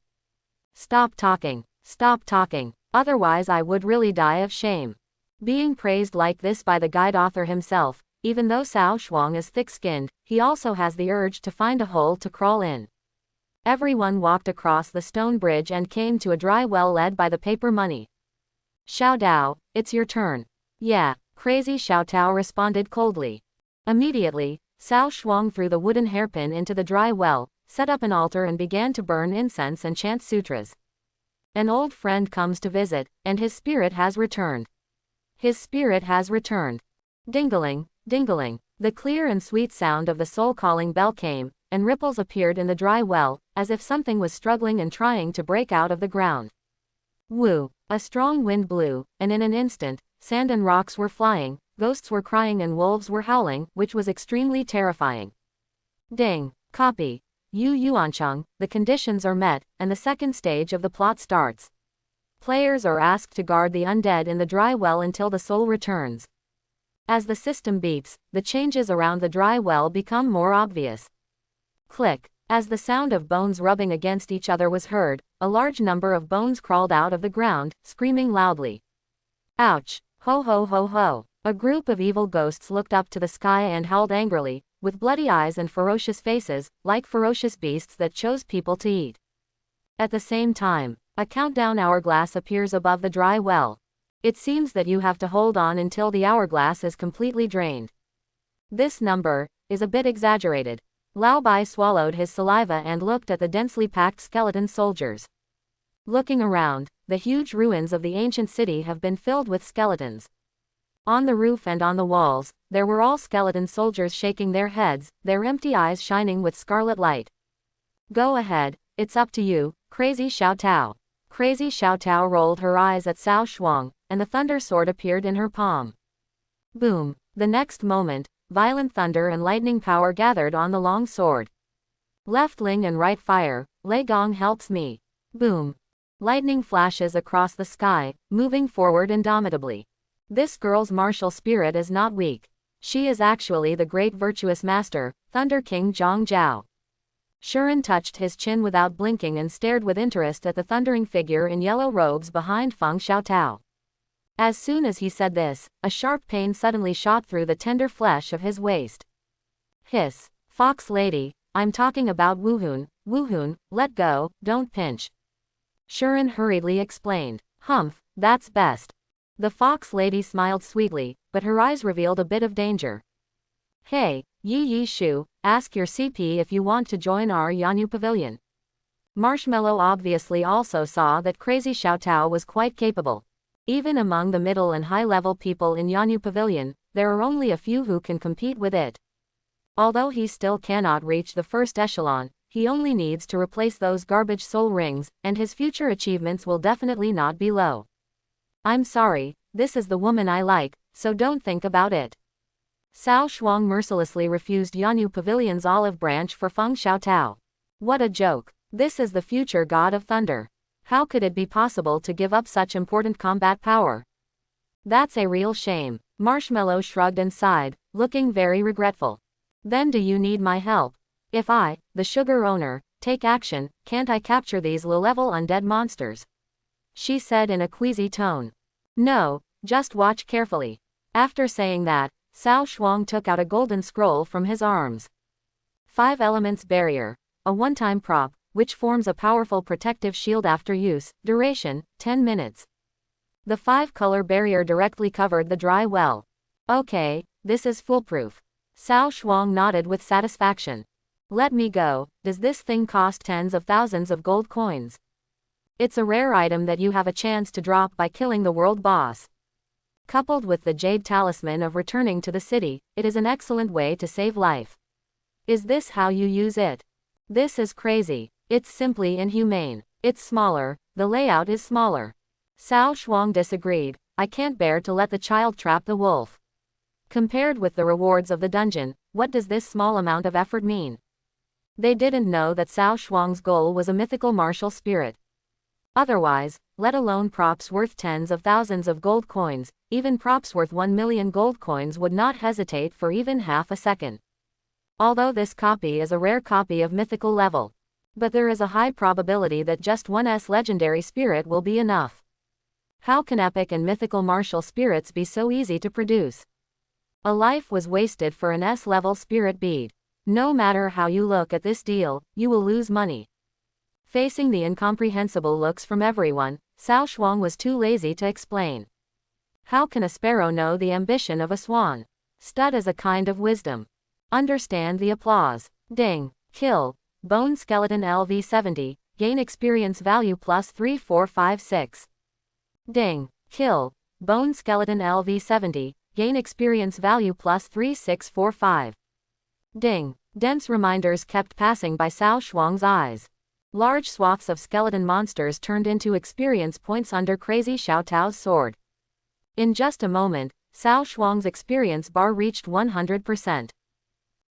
Stop talking. Stop talking. Otherwise I would really die of shame. Being praised like this by the guide author himself, even though Cao Shuang is thick-skinned, he also has the urge to find a hole to crawl in. Everyone walked across the stone bridge and came to a dry well led by the paper money. Xiao Dao, it's your turn. Yeah, crazy Xiao Tao responded coldly. Immediately, Cao Shuang threw the wooden hairpin into the dry well, set up an altar and began to burn incense and chant sutras. An old friend comes to visit, and his spirit has returned. His spirit has returned. Ding-a-ling, ding-a-ling. The clear and sweet sound of the soul-calling bell came, and ripples appeared in the dry well, as if something was struggling and trying to break out of the ground. Woo! A strong wind blew, and in an instant, sand and rocks were flying, ghosts were crying and wolves were howling, which was extremely terrifying. Ding! Copy. Yu Yuancheng, the conditions are met, and the second stage of the plot starts. Players are asked to guard the undead in the dry well until the soul returns. As the system beeps, the changes around the dry well become more obvious. Click. As the sound of bones rubbing against each other was heard, a large number of bones crawled out of the ground, screaming loudly. Ouch! Ho ho ho ho! A group of evil ghosts looked up to the sky and howled angrily, with bloody eyes and ferocious faces, like ferocious beasts that chose people to eat. At the same time, a countdown hourglass appears above the dry well. It seems that you have to hold on until the hourglass is completely drained. This number is a bit exaggerated. Lao Bai swallowed his saliva and looked at the densely packed skeleton soldiers. Looking around, the huge ruins of the ancient city have been filled with skeletons. On the roof and on the walls, there were all skeleton soldiers shaking their heads, their empty eyes shining with scarlet light. Go ahead, it's up to you, crazy Xiao Tao. Crazy Xiao Tao rolled her eyes at Cao Shuang, and the thunder sword appeared in her palm. Boom! The next moment, violent thunder and lightning power gathered on the long sword. Left Ling and right fire, Lei Gong helps me. Boom! Lightning flashes across the sky, moving forward indomitably. This girl's martial spirit is not weak. She is actually the great virtuous master, Thunder King Zhang Zhao. Shuren touched his chin without blinking and stared with interest at the thundering figure in yellow robes behind Feng Xiaotao. As soon as he said this, a sharp pain suddenly shot through the tender flesh of his waist. Hiss! Fox lady, I'm talking about Wuhun, Wuhun, let go, don't pinch. Shuren hurriedly explained. Humph, that's best. The fox lady smiled sweetly, but her eyes revealed a bit of danger. Hey, Yi Shu, ask your CP if you want to join our Yanyu Pavilion. Marshmallow obviously also saw that crazy Xiao Tao was quite capable. Even among the middle and high-level people in Yanyu Pavilion, there are only a few who can compete with it. Although he still cannot reach the first echelon, he only needs to replace those garbage soul rings, and his future achievements will definitely not be low. I'm sorry, this is the woman I like, so don't think about it. Cao Shuang mercilessly refused Yanyu Pavilion's olive branch for Feng Xiaotao. What a joke. This is the future god of thunder. How could it be possible to give up such important combat power? That's a real shame. Marshmallow shrugged and sighed, looking very regretful. Then do you need my help? If I, the sugar owner, take action, can't I capture these low-level undead monsters? She said in a queasy tone. No, just watch carefully. After saying that, Cao Shuang took out a golden scroll from his arms. 5 Elements Barrier. A one-time prop, which forms a powerful protective shield after use, duration, 10 minutes. The 5-color barrier directly covered the dry well. Okay, this is foolproof. Cao Shuang nodded with satisfaction. Let me go, does this thing cost tens of thousands of gold coins? It's a rare item that you have a chance to drop by killing the world boss. Coupled with the Jade Talisman of returning to the city, it is an excellent way to save life. Is this how you use it? This is crazy. It's simply inhumane. It's smaller, the layout is smaller. Cao Shuang disagreed. I can't bear to let the child trap the wolf. Compared with the rewards of the dungeon, what does this small amount of effort mean? They didn't know that Cao Shuang's goal was a mythical martial spirit. Otherwise, let alone props worth tens of thousands of gold coins, even props worth 1 million gold coins would not hesitate for even half a second. Although this copy is a rare copy of mythical level. But there is a high probability that just one S legendary spirit will be enough. How can epic and mythical martial spirits be so easy to produce? A life was wasted for an S-level spirit bead. No matter how you look at this deal, you will lose money. Facing the incomprehensible looks from everyone, Cao Shuang was too lazy to explain. How can a sparrow know the ambition of a swan? Stud is a kind of wisdom. Understand the applause. Ding. Kill. Bone skeleton LV70, gain experience value plus 3456. Ding. Kill. Bone skeleton LV70, gain experience value plus 3645. Ding. Dense reminders kept passing by Cao Shuang's eyes. Large swaths of skeleton monsters turned into experience points under Crazy Xiao Tao's sword. In just a moment, Cao Shuang's experience bar reached 100%.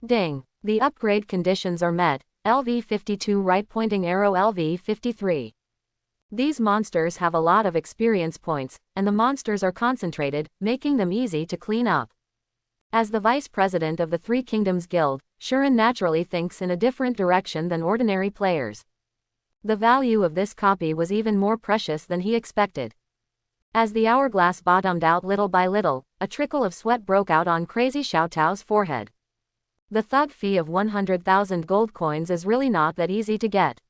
Ding. The upgrade conditions are met, LV52 right pointing arrow LV53. These monsters have a lot of experience points, and the monsters are concentrated, making them easy to clean up. As the vice president of the Three Kingdoms Guild, Shuren naturally thinks in a different direction than ordinary players. The value of this copy was even more precious than he expected. As the hourglass bottomed out little by little, a trickle of sweat broke out on Crazy Xiao Tao's forehead. The thug fee of 100,000 gold coins is really not that easy to get.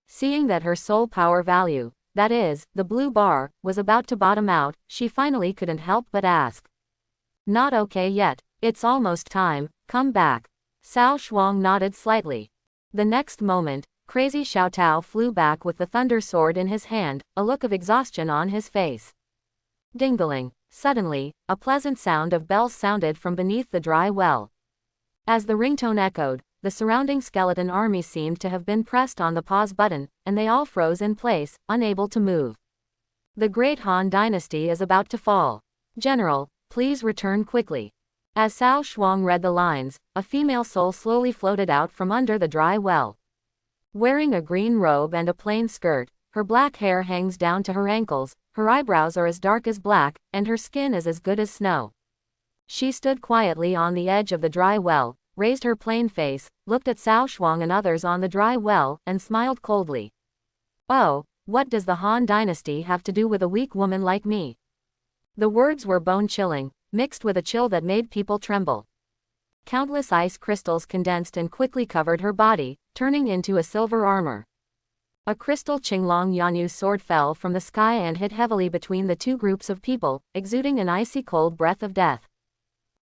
Seeing that her soul power value, that is, the blue bar, was about to bottom out, she finally couldn't help but ask. Not okay yet, it's almost time, come back. Cao Shuang nodded slightly. The next moment, Crazy Xiao Tao flew back with the thunder sword in his hand, a look of exhaustion on his face. Dingling. Suddenly, a pleasant sound of bells sounded from beneath the dry well. As the ringtone echoed, the surrounding skeleton army seemed to have been pressed on the pause button, and they all froze in place, unable to move. The Great Han Dynasty is about to fall. General, please return quickly. As Cao Shuang read the lines, a female soul slowly floated out from under the dry well. Wearing a green robe and a plain skirt, her black hair hangs down to her ankles, her eyebrows are as dark as black, and her skin is as good as snow. She stood quietly on the edge of the dry well, raised her plain face, looked at Cao Shuang and others on the dry well, and smiled coldly. Oh, what does the Han Dynasty have to do with a weak woman like me? The words were bone-chilling, mixed with a chill that made people tremble. Countless ice crystals condensed and quickly covered her body, turning into a silver armor. A crystal Qinglong Yanyu sword fell from the sky and hit heavily between the two groups of people, exuding an icy cold breath of death.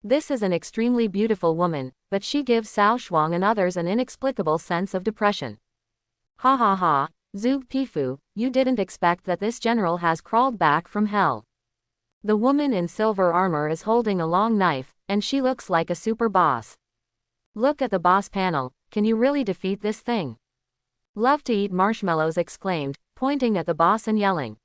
This is an extremely beautiful woman, but she gives Cao Shuang and others an inexplicable sense of depression. Ha ha ha, Zug Pifu, you didn't expect that this general has crawled back from hell. The woman in silver armor is holding a long knife, and she looks like a super boss. Look at the boss panel, can you really defeat this thing? Love to eat marshmallows exclaimed, pointing at the boss and yelling.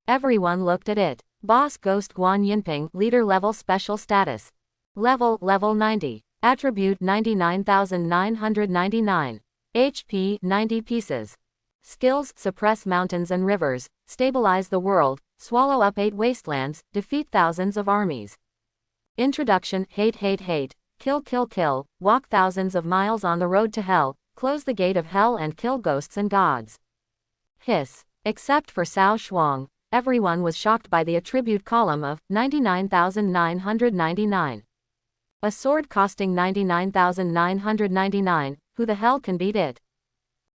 Everyone looked at it. Boss Ghost Guan Yinping, leader level special status. Level 90. Attribute 99,999. HP 90 pieces. Skills suppress mountains and rivers, stabilize the world, swallow up 8 wastelands, defeat thousands of armies. Introduction hate, kill, walk thousands of miles on the road to hell, close the gate of hell and kill ghosts and gods. Hiss. Except for Cao Shuang, everyone was shocked by the attribute column of 99,999. A sword costing 99,999, who the hell can beat it?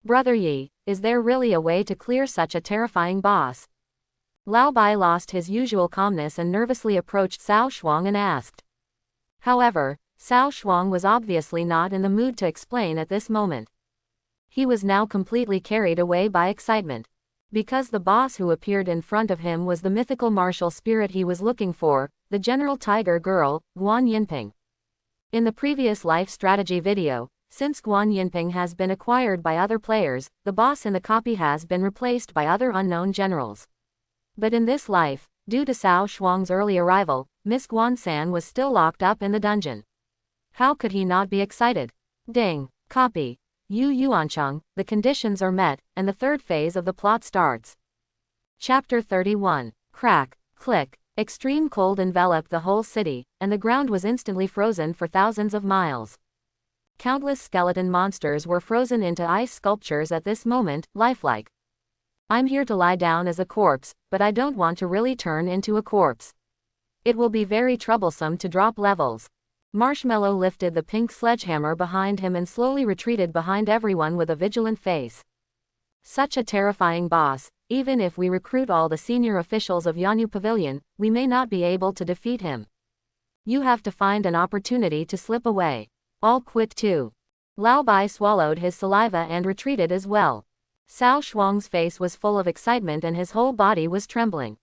Brother Yi, is there really a way to clear such a terrifying boss? Lao Bai lost his usual calmness and nervously approached Cao Shuang and asked. However, Cao Shuang was obviously not in the mood to explain at this moment. He was now completely carried away by excitement. Because the boss who appeared in front of him was the mythical martial spirit he was looking for, the General Tiger Girl, Guan Yinping. In the previous life strategy video, since Guan Yinping has been acquired by other players, the boss in the copy has been replaced by other unknown generals. But in this life, due to Cao Shuang's early arrival, Miss Guan-san was still locked up in the dungeon. How could he not be excited? Ding. Copy. Yu Yuancheng, the conditions are met, and the third phase of the plot starts. Chapter 31. Crack. Click. Extreme cold enveloped the whole city, and the ground was instantly frozen for thousands of miles. Countless skeleton monsters were frozen into ice sculptures at this moment, lifelike. I'm here to lie down as a corpse, but I don't want to really turn into a corpse. It will be very troublesome to drop levels. Marshmallow lifted the pink sledgehammer behind him and slowly retreated behind everyone with a vigilant face. Such a terrifying boss. Even if we recruit all the senior officials of Yanu Pavilion, we may not be able to defeat him. You have to find an opportunity to slip away. I'll quit too. Lao Bai swallowed his saliva and retreated as well. Cao Shuang's face was full of excitement and his whole body was trembling.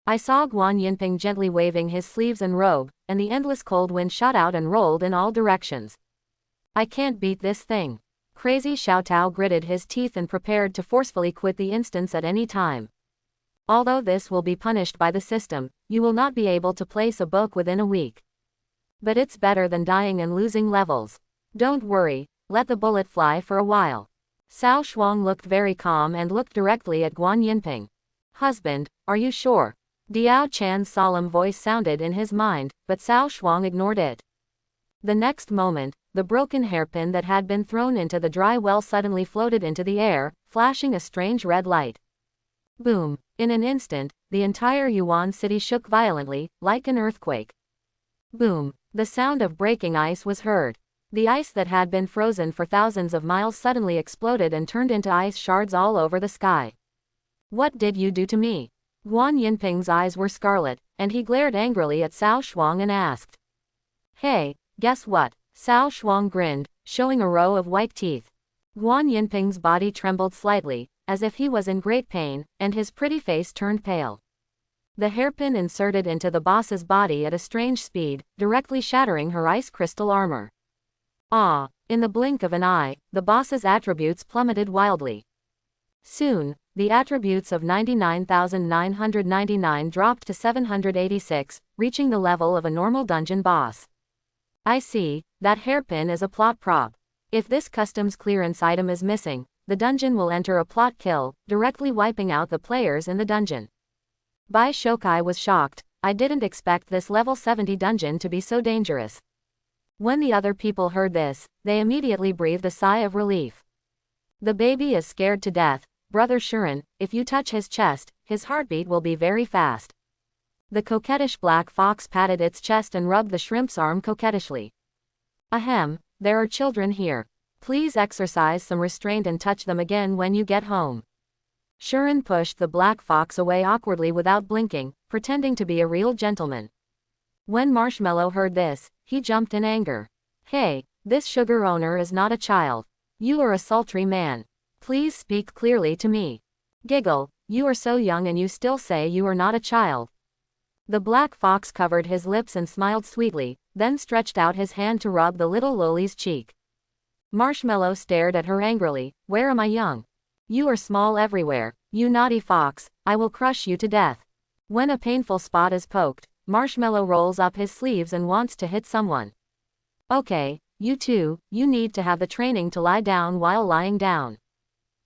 I saw Guan Yinping gently waving his sleeves and robe, and the endless cold wind shot out and rolled in all directions. I can't beat this thing. Crazy Xiao Tao gritted his teeth and prepared to forcefully quit the instance at any time. Although this will be punished by the system, you will not be able to place a book within a week. But it's better than dying and losing levels. Don't worry, let the bullet fly for a while. Cao Shuang looked very calm and looked directly at Guan Yinping. Husband, are you sure? Diao Chan's solemn voice sounded in his mind, but Cao Shuang ignored it. The next moment, the broken hairpin that had been thrown into the dry well suddenly floated into the air, flashing a strange red light. Boom! In an instant, the entire Yuan city shook violently, like an earthquake. Boom! The sound of breaking ice was heard. The ice that had been frozen for thousands of miles suddenly exploded and turned into ice shards all over the sky. What did you do to me? Guan Yinping's eyes were scarlet, and he glared angrily at Cao Shuang and asked. Hey, guess what? Cao Shuang grinned, showing a row of white teeth. Guan Yinping's body trembled slightly, as if he was in great pain, and his pretty face turned pale. The hairpin inserted into the boss's body at a strange speed, directly shattering her ice crystal armor. Ah! In the blink of an eye, the boss's attributes plummeted wildly. Soon, the attributes of 99,999 dropped to 786, reaching the level of a normal dungeon boss. I see, that hairpin is a plot prop. If this customs clearance item is missing, the dungeon will enter a plot kill, directly wiping out the players in the dungeon. Bai Shokai was shocked. I didn't expect this level 70 dungeon to be so dangerous. When the other people heard this, they immediately breathed a sigh of relief. The baby is scared to death. Brother Shuren, if you touch his chest, his heartbeat will be very fast. The coquettish black fox patted its chest and rubbed the shrimp's arm coquettishly. Ahem, there are children here. Please exercise some restraint and touch them again when you get home. Shuren pushed the black fox away awkwardly without blinking, pretending to be a real gentleman. When Marshmallow heard this, he jumped in anger. Hey, this sugar owner is not a child. You are a sultry man. Please speak clearly to me. Giggle, you are so young and you still say you are not a child. The black fox covered his lips and smiled sweetly, then stretched out his hand to rub the little loli's cheek. Marshmallow stared at her angrily. Where am I young? You are small everywhere, you naughty fox, I will crush you to death. When a painful spot is poked, Marshmallow rolls up his sleeves and wants to hit someone. Okay, you two, you need to have the training to lie down while lying down.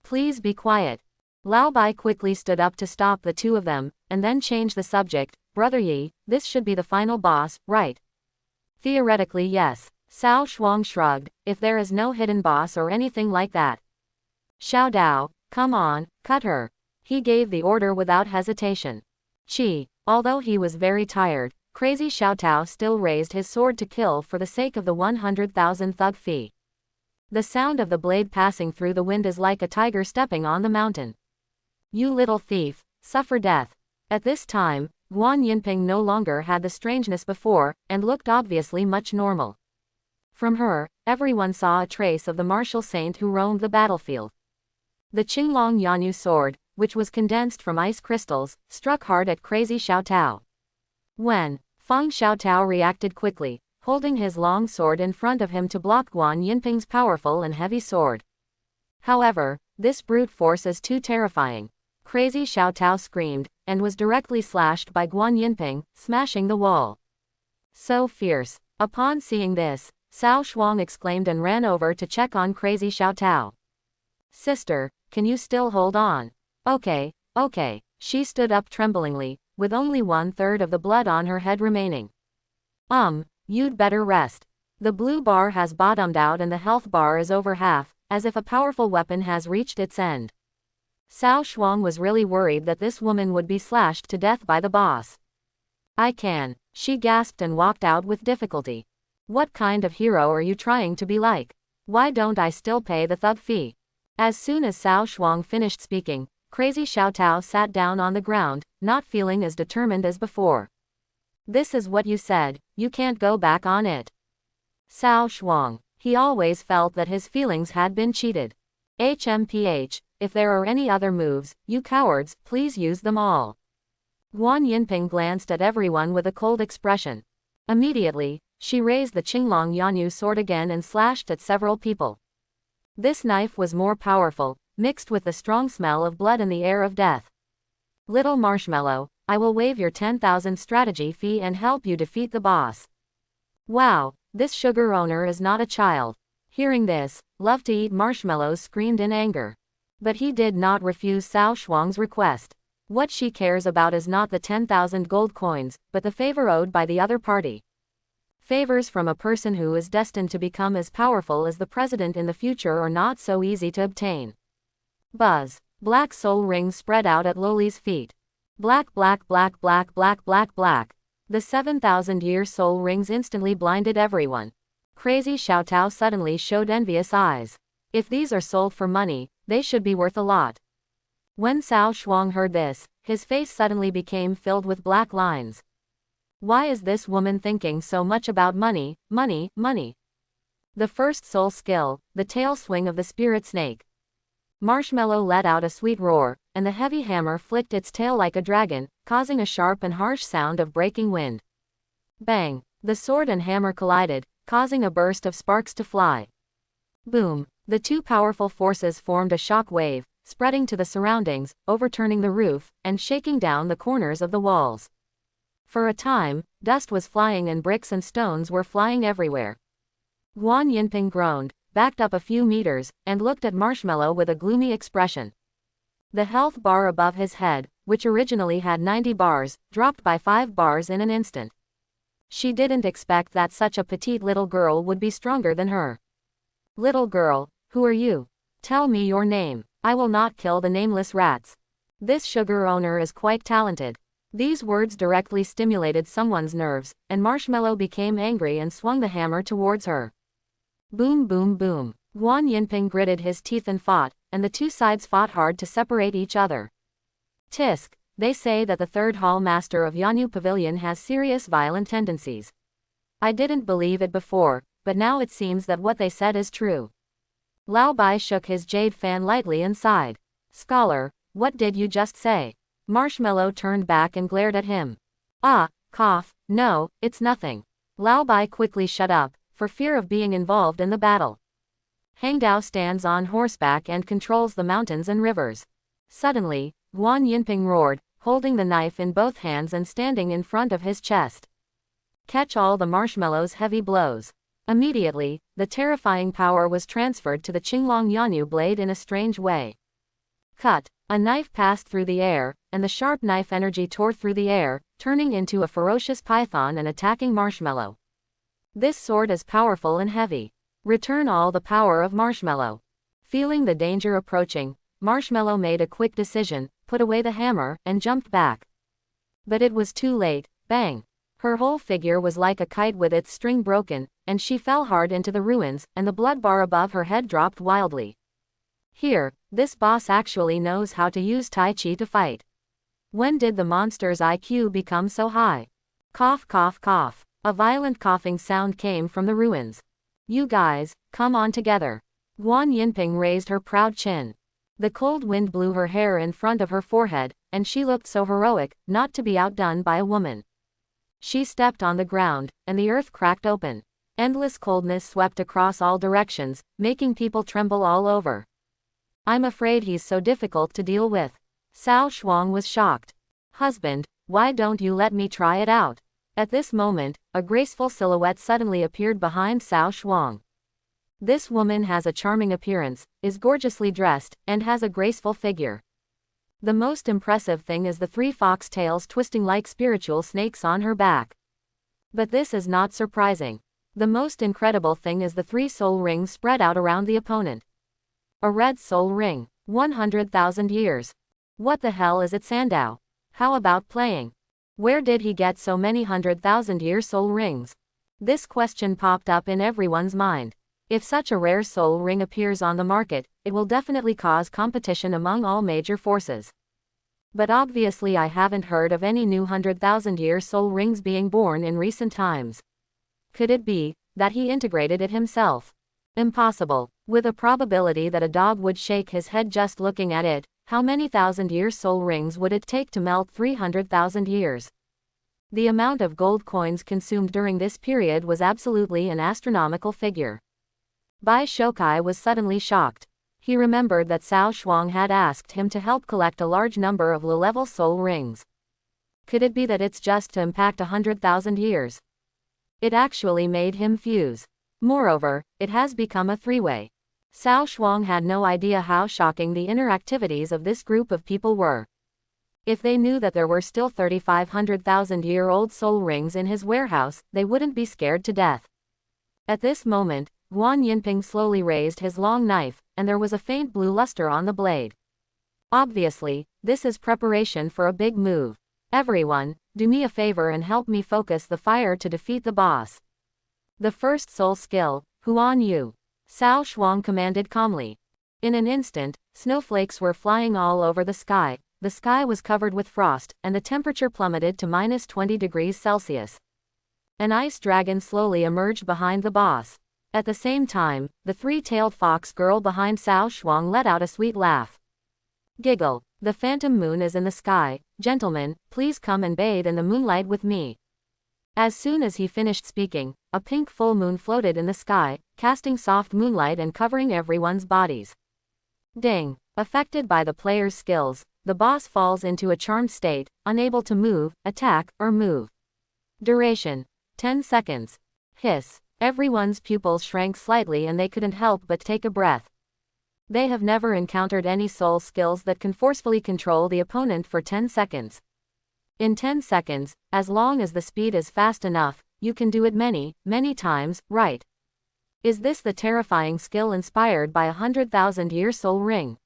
Please be quiet. Lao Bai quickly stood up to stop the two of them, and then changed the subject. Brother Yi, this should be the final boss, right? Theoretically yes. Cao Shuang shrugged, if there is no hidden boss or anything like that. Xiao Dao, come on, cut her. He gave the order without hesitation. Although he was very tired, Crazy Xiao Tao still raised his sword to kill for the sake of the 100,000 thug fee. The sound of the blade passing through the wind is like a tiger stepping on the mountain. You little thief, suffer death. At this time, Guan Yinping no longer had the strangeness before, and looked obviously much normal. From her, everyone saw a trace of the martial saint who roamed the battlefield. The Qinglong Yanyu sword, which was condensed from ice crystals, struck hard at Crazy Xiao Tao. When Feng Xiao Tao reacted quickly, holding his long sword in front of him to block Guan Yinping's powerful and heavy sword. However, this brute force is too terrifying. Crazy Xiao Tao screamed, and was directly slashed by Guan Yinping, smashing the wall. So fierce. Upon seeing this, Cao Shuang exclaimed and ran over to check on Crazy Xiao Tao. Sister, can you still hold on? Okay. She stood up tremblingly, with only 1/3 of the blood on her head remaining. You'd better rest. The blue bar has bottomed out and the health bar is over half, as if a powerful weapon has reached its end. Cao Shuang was really worried that this woman would be slashed to death by the boss. I can, she gasped and walked out with difficulty. What kind of hero are you trying to be like? Why don't I still pay the thug fee? As soon as Cao Shuang finished speaking, Crazy Xiao Tao sat down on the ground, not feeling as determined as before. This is what you said, you can't go back on it. Cao Shuang, he always felt that his feelings had been cheated. HMPH, if there are any other moves, you cowards, please use them all. Guan Yinping glanced at everyone with a cold expression. Immediately, she raised the Qinglong Yanyu sword again and slashed at several people. This knife was more powerful, mixed with the strong smell of blood and the air of death. Little Marshmallow, I will waive your 10,000 strategy fee and help you defeat the boss. Wow, this sugar owner is not a child. Hearing this, Love to Eat Marshmallows screamed in anger. But he did not refuse Cao Shuang's request. What she cares about is not the 10,000 gold coins, but the favor owed by the other party. Favors from a person who is destined to become as powerful as the president in the future are not so easy to obtain. Buzz. Black soul rings spread out at Loli's feet. Black, black, black, black, black, black, black. The 7,000-year soul rings instantly blinded everyone. Crazy Xiao Tao suddenly showed envious eyes. If these are sold for money, they should be worth a lot. When Cao Shuang heard this, his face suddenly became filled with black lines. Why is this woman thinking so much about money, money, money? The first soul skill, the tail swing of the spirit snake. Marshmallow let out a sweet roar, and the heavy hammer flicked its tail like a dragon, causing a sharp and harsh sound of breaking wind. Bang! The sword and hammer collided, causing a burst of sparks to fly. Boom! The two powerful forces formed a shock wave, spreading to the surroundings, overturning the roof, and shaking down the corners of the walls. For a time, dust was flying and bricks and stones were flying everywhere. Guan Yinping groaned, backed up a few meters, and looked at Marshmallow with a gloomy expression. The health bar above his head, which originally had 90 bars, dropped by 5 bars in an instant. She didn't expect that such a petite little girl would be stronger than her. Little girl, who are you? Tell me your name. I will not kill the nameless rats. This sugar owner is quite talented. These words directly stimulated someone's nerves, and Marshmallow became angry and swung the hammer towards her. Boom, boom, boom. Guan Yinping gritted his teeth and fought, and the two sides fought hard to separate each other. Tisk, they say that the third hall master of Yanyu Pavilion has serious violent tendencies. I didn't believe it before, but now it seems that what they said is true. Lao Bai shook his jade fan lightly and sighed. Scholar, what did you just say? Marshmallow turned back and glared at him. Ah, cough, no, it's nothing. Lao Bai quickly shut up, for fear of being involved in the battle. Hangdao stands on horseback and controls the mountains and rivers. Suddenly, Guan Yinping roared, holding the knife in both hands and standing in front of his chest. Catch all the Marshmallow's heavy blows. Immediately, the terrifying power was transferred to the Qinglong Yanyu blade in a strange way. Cut! A knife passed through the air, and the sharp knife energy tore through the air, turning into a ferocious python and attacking Marshmallow. This sword is powerful and heavy. Return all the power of Marshmallow. Feeling the danger approaching, Marshmallow made a quick decision, put away the hammer, and jumped back. But it was too late. Bang! Her whole figure was like a kite with its string broken, and she fell hard into the ruins, and the blood bar above her head dropped wildly. Here, this boss actually knows how to use Tai Chi to fight. When did the monster's IQ become so high? Cough, cough, cough. A violent coughing sound came from the ruins. You guys, come on together. Guan Yinping raised her proud chin. The cold wind blew her hair in front of her forehead, and she looked so heroic, not to be outdone by a woman. She stepped on the ground, and the earth cracked open. Endless coldness swept across all directions, making people tremble all over. I'm afraid he's so difficult to deal with. Cao Shuang was shocked. Husband, why don't you let me try it out? At this moment, a graceful silhouette suddenly appeared behind Cao Shuang. This woman has a charming appearance, is gorgeously dressed, and has a graceful figure. The most impressive thing is the 3 fox tails twisting like spiritual snakes on her back. But this is not surprising. The most incredible thing is the 3 soul rings spread out around the opponent. A red soul ring. 100,000 years. What the hell is it, Sandow? How about playing? Where did he get so many 100,000-year soul rings? This question popped up in everyone's mind. If such a rare soul ring appears on the market, it will definitely cause competition among all major forces. But obviously I haven't heard of any new 100,000-year soul rings being born in recent times. Could it be that he integrated it himself? Impossible. With a probability that a dog would shake his head just looking at it, how many thousand-year soul rings would it take to melt 300,000 years? The amount of gold coins consumed during this period was absolutely an astronomical figure. Bai Shokai was suddenly shocked. He remembered that Cao Shuang had asked him to help collect a large number of low-level soul rings. Could it be that it's just to impact 100,000 years? It actually made him fuse. Moreover, it has become a three-way. Cao Shuang had no idea how shocking the inner activities of this group of people were. If they knew that there were still 3,500,000-year-old soul rings in his warehouse, they wouldn't be scared to death. At this moment, Guan Yinping slowly raised his long knife, and there was a faint blue luster on the blade. Obviously, this is preparation for a big move. Everyone, do me a favor and help me focus the fire to defeat the boss. The first soul skill, Huan Yu. Cao Shuang commanded calmly. In an instant, snowflakes were flying all over the sky was covered with frost, and the temperature plummeted to -20 degrees Celsius. An ice dragon slowly emerged behind the boss. At the same time, the 3-tailed fox girl behind Cao Shuang let out a sweet laugh. Giggle. The phantom moon is in the sky. Gentlemen, please come and bathe in the moonlight with me. As soon as he finished speaking, a pink full moon floated in the sky, casting soft moonlight and covering everyone's bodies. Ding. Affected by the player's skills, the boss falls into a charmed state, unable to move, attack, or move. Duration: 10 seconds. Hiss. Everyone's pupils shrank slightly and they couldn't help but take a breath. They have never encountered any soul skills that can forcefully control the opponent for 10 seconds. In 10 seconds, as long as the speed is fast enough, you can do it many, many times, right? Is this the terrifying skill inspired by 100,000-year soul ring?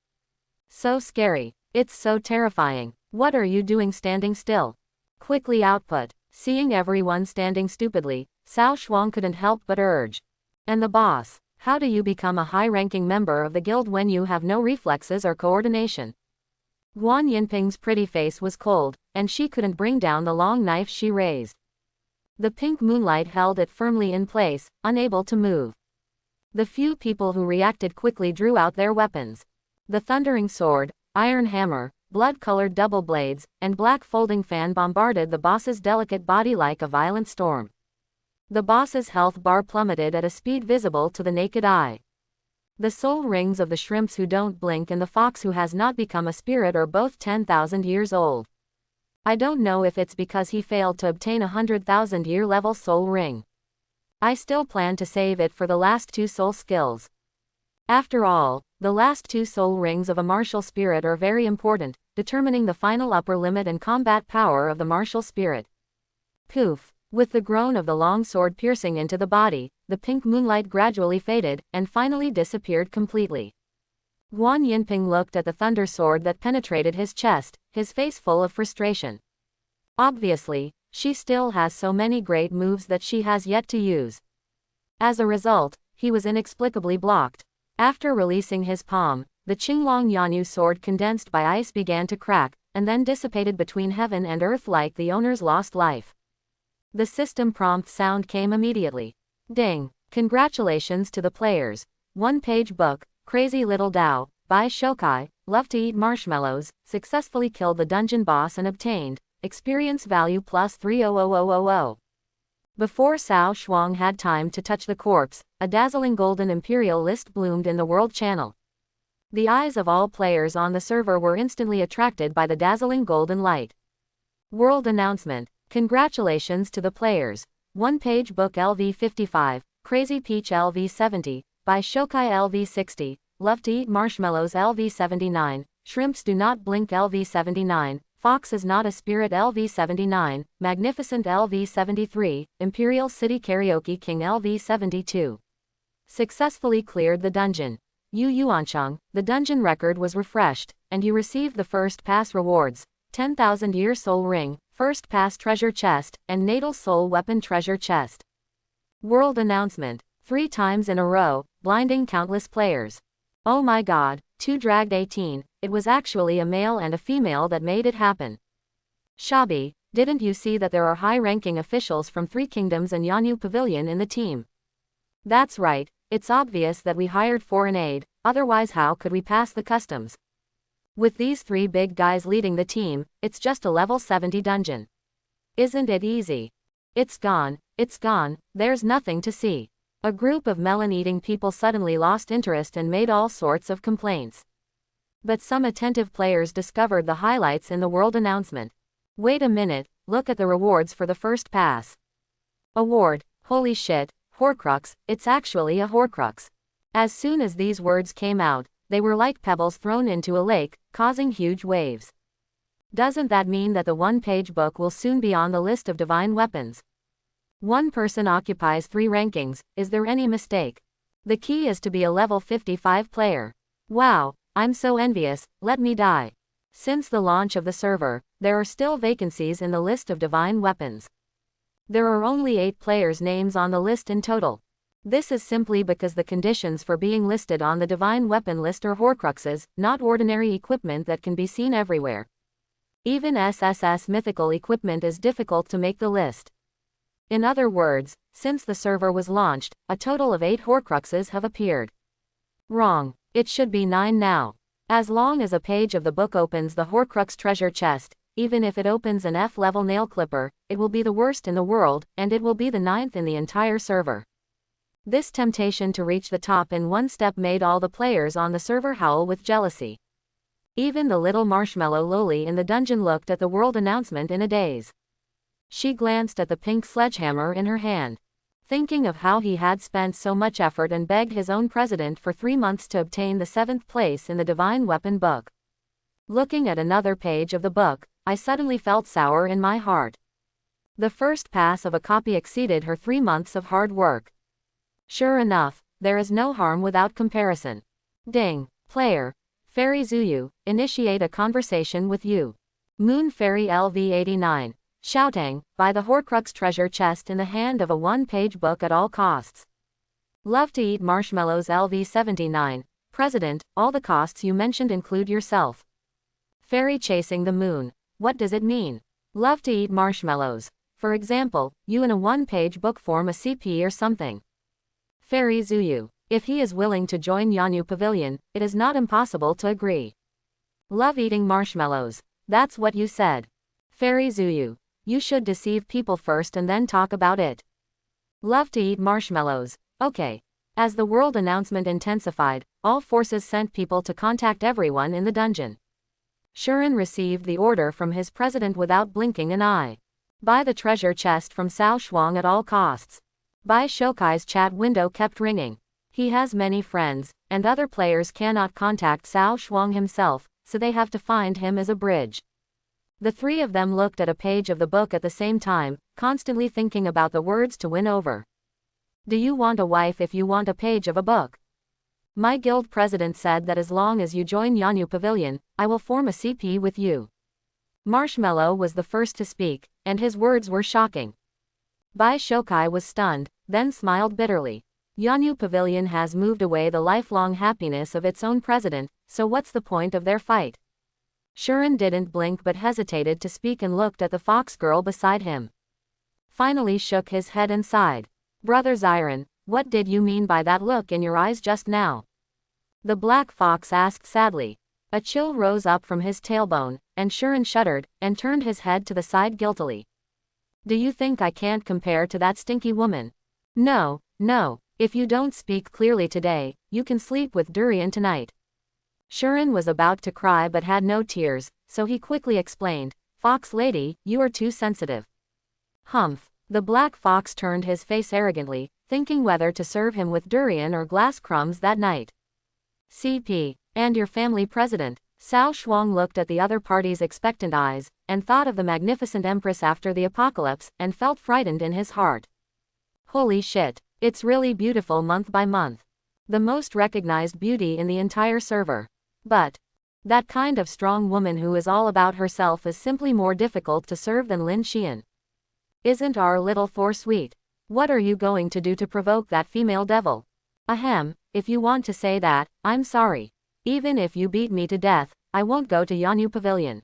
So scary. It's so terrifying. What are you doing standing still? Quickly output. Seeing everyone standing stupidly, Cao Shuang couldn't help but urge. And the boss, how do you become a high-ranking member of the guild when you have no reflexes or coordination? Guan Yinping's pretty face was cold, and she couldn't bring down the long knife she raised. The pink moonlight held it firmly in place, unable to move. The few people who reacted quickly drew out their weapons. The thundering sword, iron hammer, blood-colored double blades, and black folding fan bombarded the boss's delicate body like a violent storm. The boss's health bar plummeted at a speed visible to the naked eye. The soul rings of the shrimps who don't blink and the fox who has not become a spirit are both 10,000 years old. I don't know if it's because he failed to obtain a 100,000-year level soul ring. I still plan to save it for the last 2 soul skills. After all, the last 2 soul rings of a martial spirit are very important, determining the final upper limit and combat power of the martial spirit. Poof! With the groan of the long sword piercing into the body, the pink moonlight gradually faded, and finally disappeared completely. Guan Yinping looked at the thunder sword that penetrated his chest, his face full of frustration. Obviously, she still has so many great moves that she has yet to use. As a result, he was inexplicably blocked. After releasing his palm, the Qinglong Yanyu sword condensed by ice began to crack, and then dissipated between heaven and earth like the owner's lost life. The system prompt sound came immediately. Ding! Congratulations to the players. 1-page book, Crazy Little Dao, by Shokai, love to eat marshmallows, successfully killed the dungeon boss and obtained experience value plus 300,000. Before Cao Shuang had time to touch the corpse, a dazzling golden imperial list bloomed in the world channel. The eyes of all players on the server were instantly attracted by the dazzling golden light. World announcement. Congratulations to the players. 1-page book LV55, Crazy Peach LV70, by Shokai LV60, love to eat marshmallows LV79, shrimps do not blink LV79, Fox is not a spirit LV79, Magnificent LV73, Imperial City Karaoke King LV72. Successfully cleared the dungeon. Yu Yuancheng, the dungeon record was refreshed, and you received the first pass rewards, 10,000 Year Soul Ring, First Pass Treasure Chest, and Natal Soul Weapon Treasure Chest. World announcement. 3 times in a row, blinding countless players. Oh my god, 2 dragged 18, it was actually a male and a female that made it happen. Shabi, didn't you see that there are high-ranking officials from 3 Kingdoms and Yanyu Pavilion in the team? That's right, it's obvious that we hired foreign aid, otherwise how could we pass the customs? With these 3 big guys leading the team, it's just a level 70 dungeon. Isn't it easy? It's gone, there's nothing to see. A group of melon-eating people suddenly lost interest and made all sorts of complaints. But some attentive players discovered the highlights in the world announcement. Wait a minute, look at the rewards for the first pass. Award, holy shit, Horcrux, it's actually a Horcrux. As soon as these words came out, they were like pebbles thrown into a lake, causing huge waves. Doesn't that mean that the one-page book will soon be on the list of divine weapons? One person occupies 3 rankings, is there any mistake? The key is to be a level 55 player. Wow, I'm so envious, let me die. Since the launch of the server, there are still vacancies in the list of divine weapons. There are only 8 players' names on the list in total. This is simply because the conditions for being listed on the divine weapon list are Horcruxes, not ordinary equipment that can be seen everywhere. Even SSS mythical equipment is difficult to make the list. In other words, since the server was launched, a total of 8 Horcruxes have appeared. Wrong. It should be 9 now. As long as a page of the book opens the Horcrux treasure chest, even if it opens an F-level nail clipper, it will be the worst in the world, and it will be the 9th in the entire server. This temptation to reach the top in one step made all the players on the server howl with jealousy. Even the little marshmallow loli in the dungeon looked at the world announcement in a daze. She glanced at the pink sledgehammer in her hand. Thinking of how he had spent so much effort and begged his own president for 3 months to obtain the 7th place in the Divine Weapon book. Looking at another page of the book, I suddenly felt sour in my heart. The first pass of a copy exceeded her 3 months of hard work. Sure enough, there is no harm without comparison. Ding. Player. Fairy Zuyu, initiate a conversation with you. Moon Fairy LV89. Shouting, buy the Horcrux treasure chest in the hand of a one-page book at all costs. Love to eat marshmallows LV79. President, all the costs you mentioned include yourself. Fairy chasing the moon. What does it mean? Love to eat marshmallows. For example, you in a one-page book form a CP or something. Fairy Zuyu. If he is willing to join Yanyu Pavilion, it is not impossible to agree. Love eating marshmallows. That's what you said. Fairy Zuyu. You should deceive people first and then talk about it. Love to eat marshmallows. Okay. As the world announcement intensified, all forces sent people to contact everyone in the dungeon. Shuren received the order from his president without blinking an eye. Buy the treasure chest from Cao Shuang at all costs. Bai Shokai's chat window kept ringing. He has many friends, and other players cannot contact Cao Shuang himself, so they have to find him as a bridge. The 3 of them looked at a page of the book at the same time, constantly thinking about the words to win over. Do you want a wife if you want a page of a book? My guild president said that as long as you join Yanyu Pavilion, I will form a CP with you. Marshmallow was the first to speak, and his words were shocking. Bai Shokai was stunned, then smiled bitterly. Yanyu Pavilion has moved away the lifelong happiness of its own president, so what's the point of their fight? Shuren didn't blink but hesitated to speak and looked at the fox girl beside him. Finally shook his head and sighed. Brother Xiren, what did you mean by that look in your eyes just now? The black fox asked sadly. A chill rose up from his tailbone, and Shuren shuddered, and turned his head to the side guiltily. Do you think I can't compare to that stinky woman? No, no, if you don't speak clearly today, you can sleep with Durian tonight. Shuren was about to cry but had no tears, so he quickly explained, Fox lady, you are too sensitive. Humph. The black fox turned his face arrogantly, thinking whether to serve him with durian or glass crumbs that night. CP. And your family president, Cao Shuang looked at the other party's expectant eyes, and thought of the magnificent empress after the apocalypse, and felt frightened in his heart. Holy shit, it's really beautiful month by month. The most recognized beauty in the entire server. But that kind of strong woman who is all about herself is simply more difficult to serve than Ling Xien. Isn't our little Thor sweet? What are you going to do to provoke that female devil? Ahem, if you want to say that, I'm sorry. Even if you beat me to death, I won't go to Yanyu Pavilion.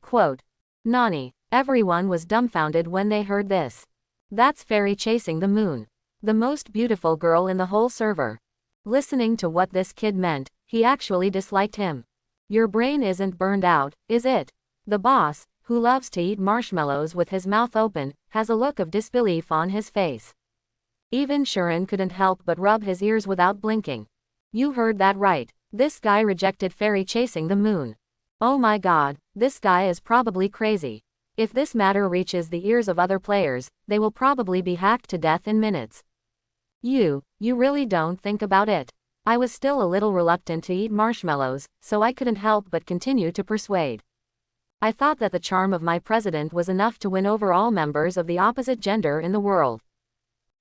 Quote. Nani. Everyone was dumbfounded when they heard this. That's Fairy chasing the moon. The most beautiful girl in the whole server. Listening to what this kid meant, he actually disliked him. Your brain isn't burned out, is it? The boss, who loves to eat marshmallows with his mouth open, has a look of disbelief on his face. Even Shuren couldn't help but rub his ears without blinking. You heard that right. This guy rejected Fairy chasing the moon. Oh my god, this guy is probably crazy. If this matter reaches the ears of other players, they will probably be hacked to death in minutes. You really don't think about it. I was still a little reluctant to eat marshmallows, so I couldn't help but continue to persuade. I thought that the charm of my president was enough to win over all members of the opposite gender in the world.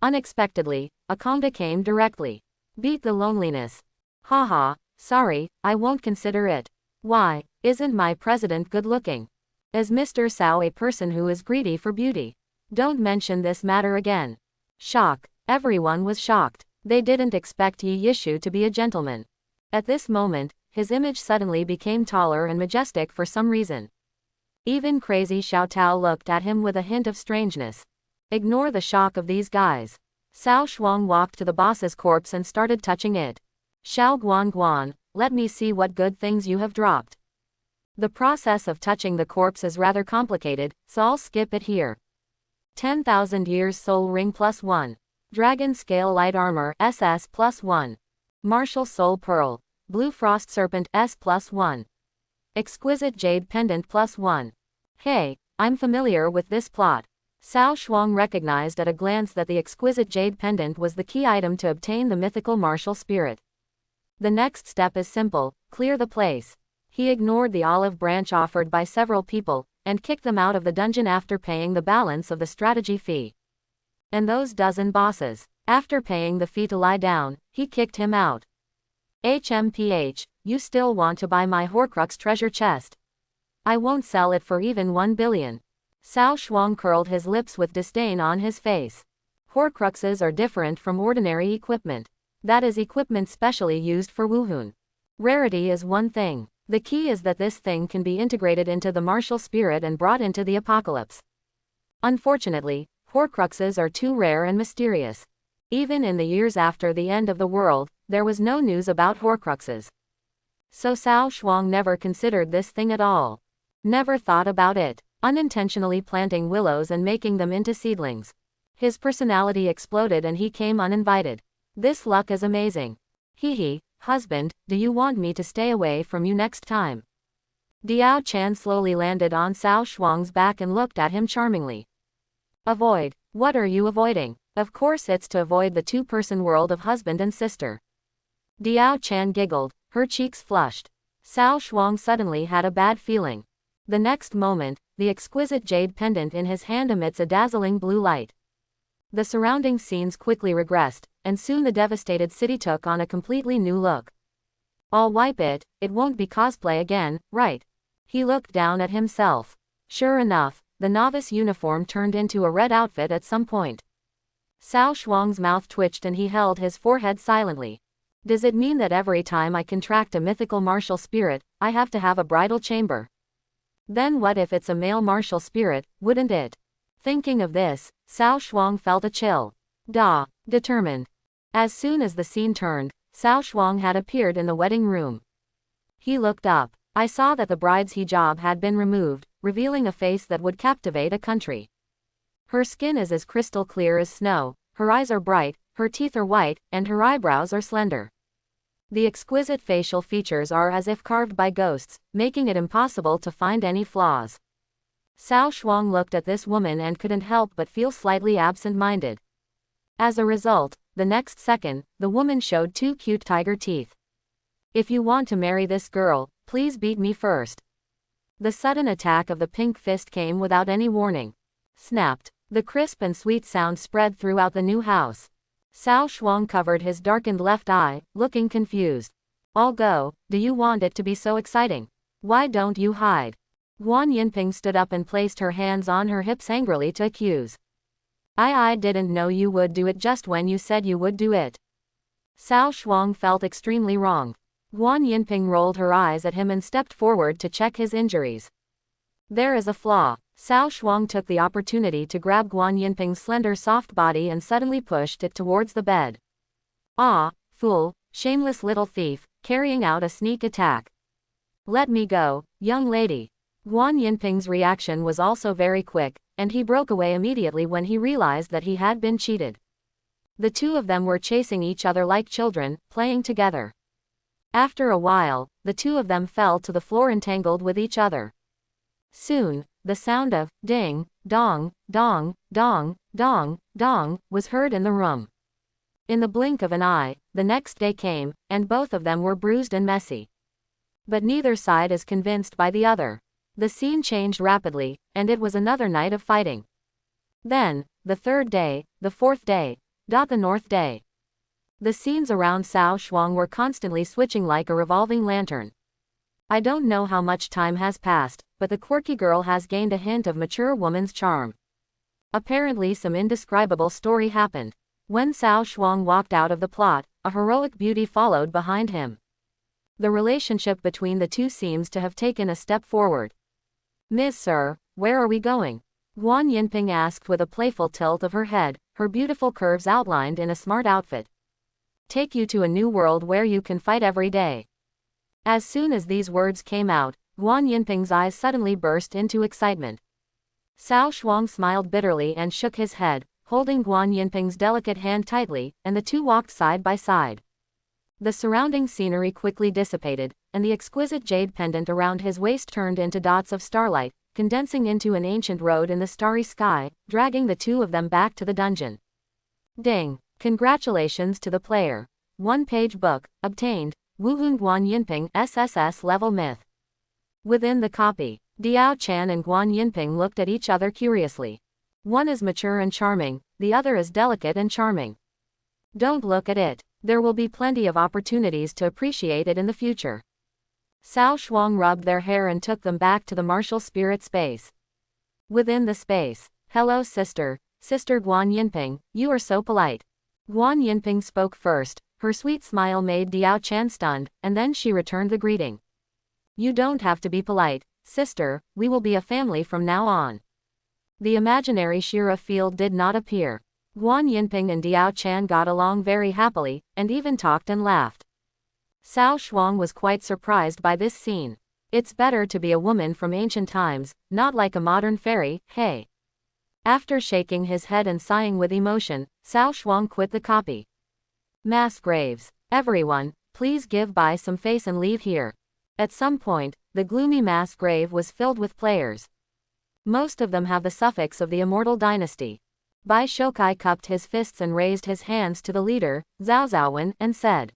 Unexpectedly, Akonda came directly. Beat the loneliness. Haha, sorry, I won't consider it. Why, isn't my president good looking? Is Mr. Cao a person who is greedy for beauty? Don't mention this matter again. Shock. Everyone was shocked. They didn't expect Yi Yishu to be a gentleman. At this moment, his image suddenly became taller and majestic for some reason. Even crazy Xiao Tao looked at him with a hint of strangeness. Ignore the shock of these guys. Cao Shuang walked to the boss's corpse and started touching it. Xiao Guan Guan, let me see what good things you have dropped. The process of touching the corpse is rather complicated, so I'll skip it here. 10,000 years soul ring +1. Dragon scale light armor SS +1. Martial soul pearl. Blue frost serpent S +1. Exquisite jade pendant +1. Hey, I'm familiar with this plot. Cao Shuang recognized at a glance that the exquisite jade pendant was the key item to obtain the mythical martial spirit. The next step is simple, clear the place. He ignored the olive branch offered by several people, and kicked them out of the dungeon after paying the balance of the strategy fee. And those dozen bosses, after paying the fee to lie down, he kicked him out. HMPH, you still want to buy my Horcrux treasure chest? I won't sell it for even 1 billion. Cao Shuang curled his lips with disdain on his face. Horcruxes are different from ordinary equipment. That is equipment specially used for Wuhun. Rarity is one thing. The key is that this thing can be integrated into the martial spirit and brought into the apocalypse. Unfortunately, Horcruxes are too rare and mysterious. Even in the years after the end of the world, there was no news about Horcruxes. So Cao Shuang never considered this thing at all. Never thought about it, unintentionally planting willows and making them into seedlings. His personality exploded and he came uninvited. This luck is amazing. Hee, husband, do you want me to stay away from you next time? Diao Chan slowly landed on Cao Shuang's back and looked at him charmingly. Avoid. What are you avoiding? Of course it's to avoid the two-person world of husband and sister. Diao Chan giggled, her cheeks flushed. Cao Shuang suddenly had a bad feeling. The next moment, the exquisite jade pendant in his hand emits a dazzling blue light. The surrounding scenes quickly regressed, and soon the devastated city took on a completely new look. I'll wipe it, it won't be cosplay again, right? He looked down at himself. Sure enough, the novice uniform turned into a red outfit at some point. Cao Shuang's mouth twitched and he held his forehead silently. Does it mean that every time I contract a mythical martial spirit, I have to have a bridal chamber? Then what if it's a male martial spirit, wouldn't it? Thinking of this, Cao Shuang felt a chill. Determined. As soon as the scene turned, Cao Shuang had appeared in the wedding room. He looked up. I saw that the bride's hijab had been removed, revealing a face that would captivate a country. Her skin is as crystal clear as snow, her eyes are bright, her teeth are white, and her eyebrows are slender. The exquisite facial features are as if carved by ghosts, making it impossible to find any flaws. Cao Shuang looked at this woman and couldn't help but feel slightly absent-minded. As a result, the next second, the woman showed two cute tiger teeth. If you want to marry this girl, Please beat me first. The sudden attack of the pink fist came without any warning. Snapped. The crisp and sweet sound spread throughout the new house. Cao Shuang covered his darkened left eye, looking confused. I'll go, do you want it to be so exciting? Why don't you hide? Guan Yinping stood up and placed her hands on her hips angrily to accuse. I didn't know you would do it just when you said you would do it. Cao Shuang felt extremely wrong. Guan Yinping rolled her eyes at him and stepped forward to check his injuries. There is a flaw. Cao Shuang took the opportunity to grab Guan Yinping's slender soft body and suddenly pushed it towards the bed. Ah, fool, shameless little thief, carrying out a sneak attack. Let me go, young lady. Guan Yinping's reaction was also very quick, and he broke away immediately when he realized that he had been cheated. The two of them were chasing each other like children, playing together. After a while, the two of them fell to the floor entangled with each other. Soon, the sound of ding, dong, dong, dong, dong, dong was heard in the room. In the blink of an eye, the next day came, and both of them were bruised and messy. But neither side is convinced by the other. The scene changed rapidly, and it was another night of fighting. Then, the third day, the fourth day, the north day. The scenes around Cao Shuang were constantly switching like a revolving lantern. I don't know how much time has passed, but the quirky girl has gained a hint of mature woman's charm. Apparently some indescribable story happened. When Cao Shuang walked out of the plot, a heroic beauty followed behind him. The relationship between the two seems to have taken a step forward. Ms. Sir, where are we going? Guan Yinping asked with a playful tilt of her head, her beautiful curves outlined in a smart outfit. Take you to a new world where you can fight every day. As soon as these words came out, Guan Yinping's eyes suddenly burst into excitement. Cao Shuang smiled bitterly and shook his head, holding Guan Yinping's delicate hand tightly, and the two walked side by side. The surrounding scenery quickly dissipated, and the exquisite jade pendant around his waist turned into dots of starlight, condensing into an ancient road in the starry sky, dragging the two of them back to the dungeon. Ding! Congratulations to the player. 1-page book, obtained, Wuhun Guan Yinping SSS level myth. Within the copy, Diao Chan and Guan Yinping looked at each other curiously. One is mature and charming, the other is delicate and charming. Don't look at it. There will be plenty of opportunities to appreciate it in the future. Cao Shuang rubbed their hair and took them back to the martial spirit space. Within the space, hello sister, Sister Guan Yinping, you are so polite. Guan Yinping spoke first, her sweet smile made Diao Chan stunned, and then she returned the greeting. You don't have to be polite, sister, we will be a family from now on. The imaginary Shira field did not appear. Guan Yinping and Diao Chan got along very happily, and even talked and laughed. Cao Shuang was quite surprised by this scene. It's better to be a woman from ancient times, not like a modern fairy, hey. After shaking his head and sighing with emotion, Cao Shuang quit the copy. Mass graves. Everyone, please give Bai some face and leave here. At some point, the gloomy mass grave was filled with players. Most of them have the suffix of the Immortal Dynasty. Bai Shokai cupped his fists and raised his hands to the leader, Zhao Zhaowen, and said.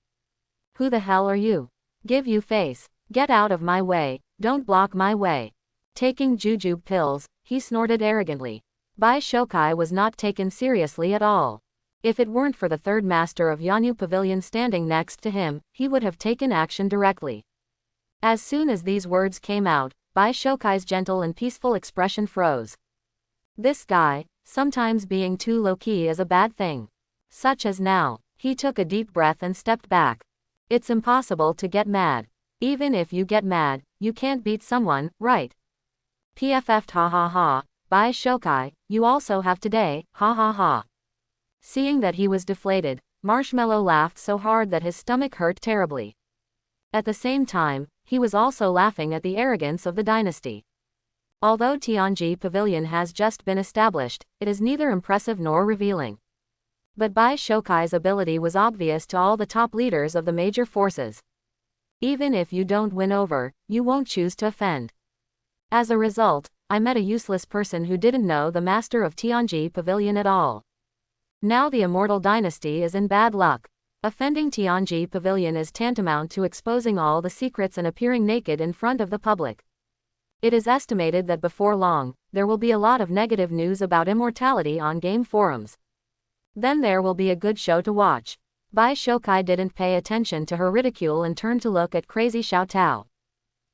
Who the hell are you? Give you face. Get out of my way, don't block my way. Taking jujube pills, he snorted arrogantly. Bai Shokai was not taken seriously at all. If it weren't for the third master of Yanyu Pavilion standing next to him, he would have taken action directly. As soon as these words came out, Bai Shokai's gentle and peaceful expression froze. This guy, sometimes being too low-key is a bad thing. Such as now, he took a deep breath and stepped back. It's impossible to get mad. Even if you get mad, you can't beat someone, right? PFF ha ha ha, Bai Shokai, you also have today, ha ha ha. Seeing that he was deflated, Marshmallow laughed so hard that his stomach hurt terribly. At the same time, he was also laughing at the arrogance of the dynasty. Although Tianji Pavilion has just been established, it is neither impressive nor revealing. But Bai Shokai's ability was obvious to all the top leaders of the major forces. Even if you don't win over, you won't choose to offend. As a result, I met a useless person who didn't know the master of Tianji Pavilion at all. Now the Immortal Dynasty is in bad luck. Offending Tianji Pavilion is tantamount to exposing all the secrets and appearing naked in front of the public. It is estimated that before long, there will be a lot of negative news about immortality on game forums. Then there will be a good show to watch. Bai Shoukai didn't pay attention to her ridicule and turned to look at crazy Xiao Tao.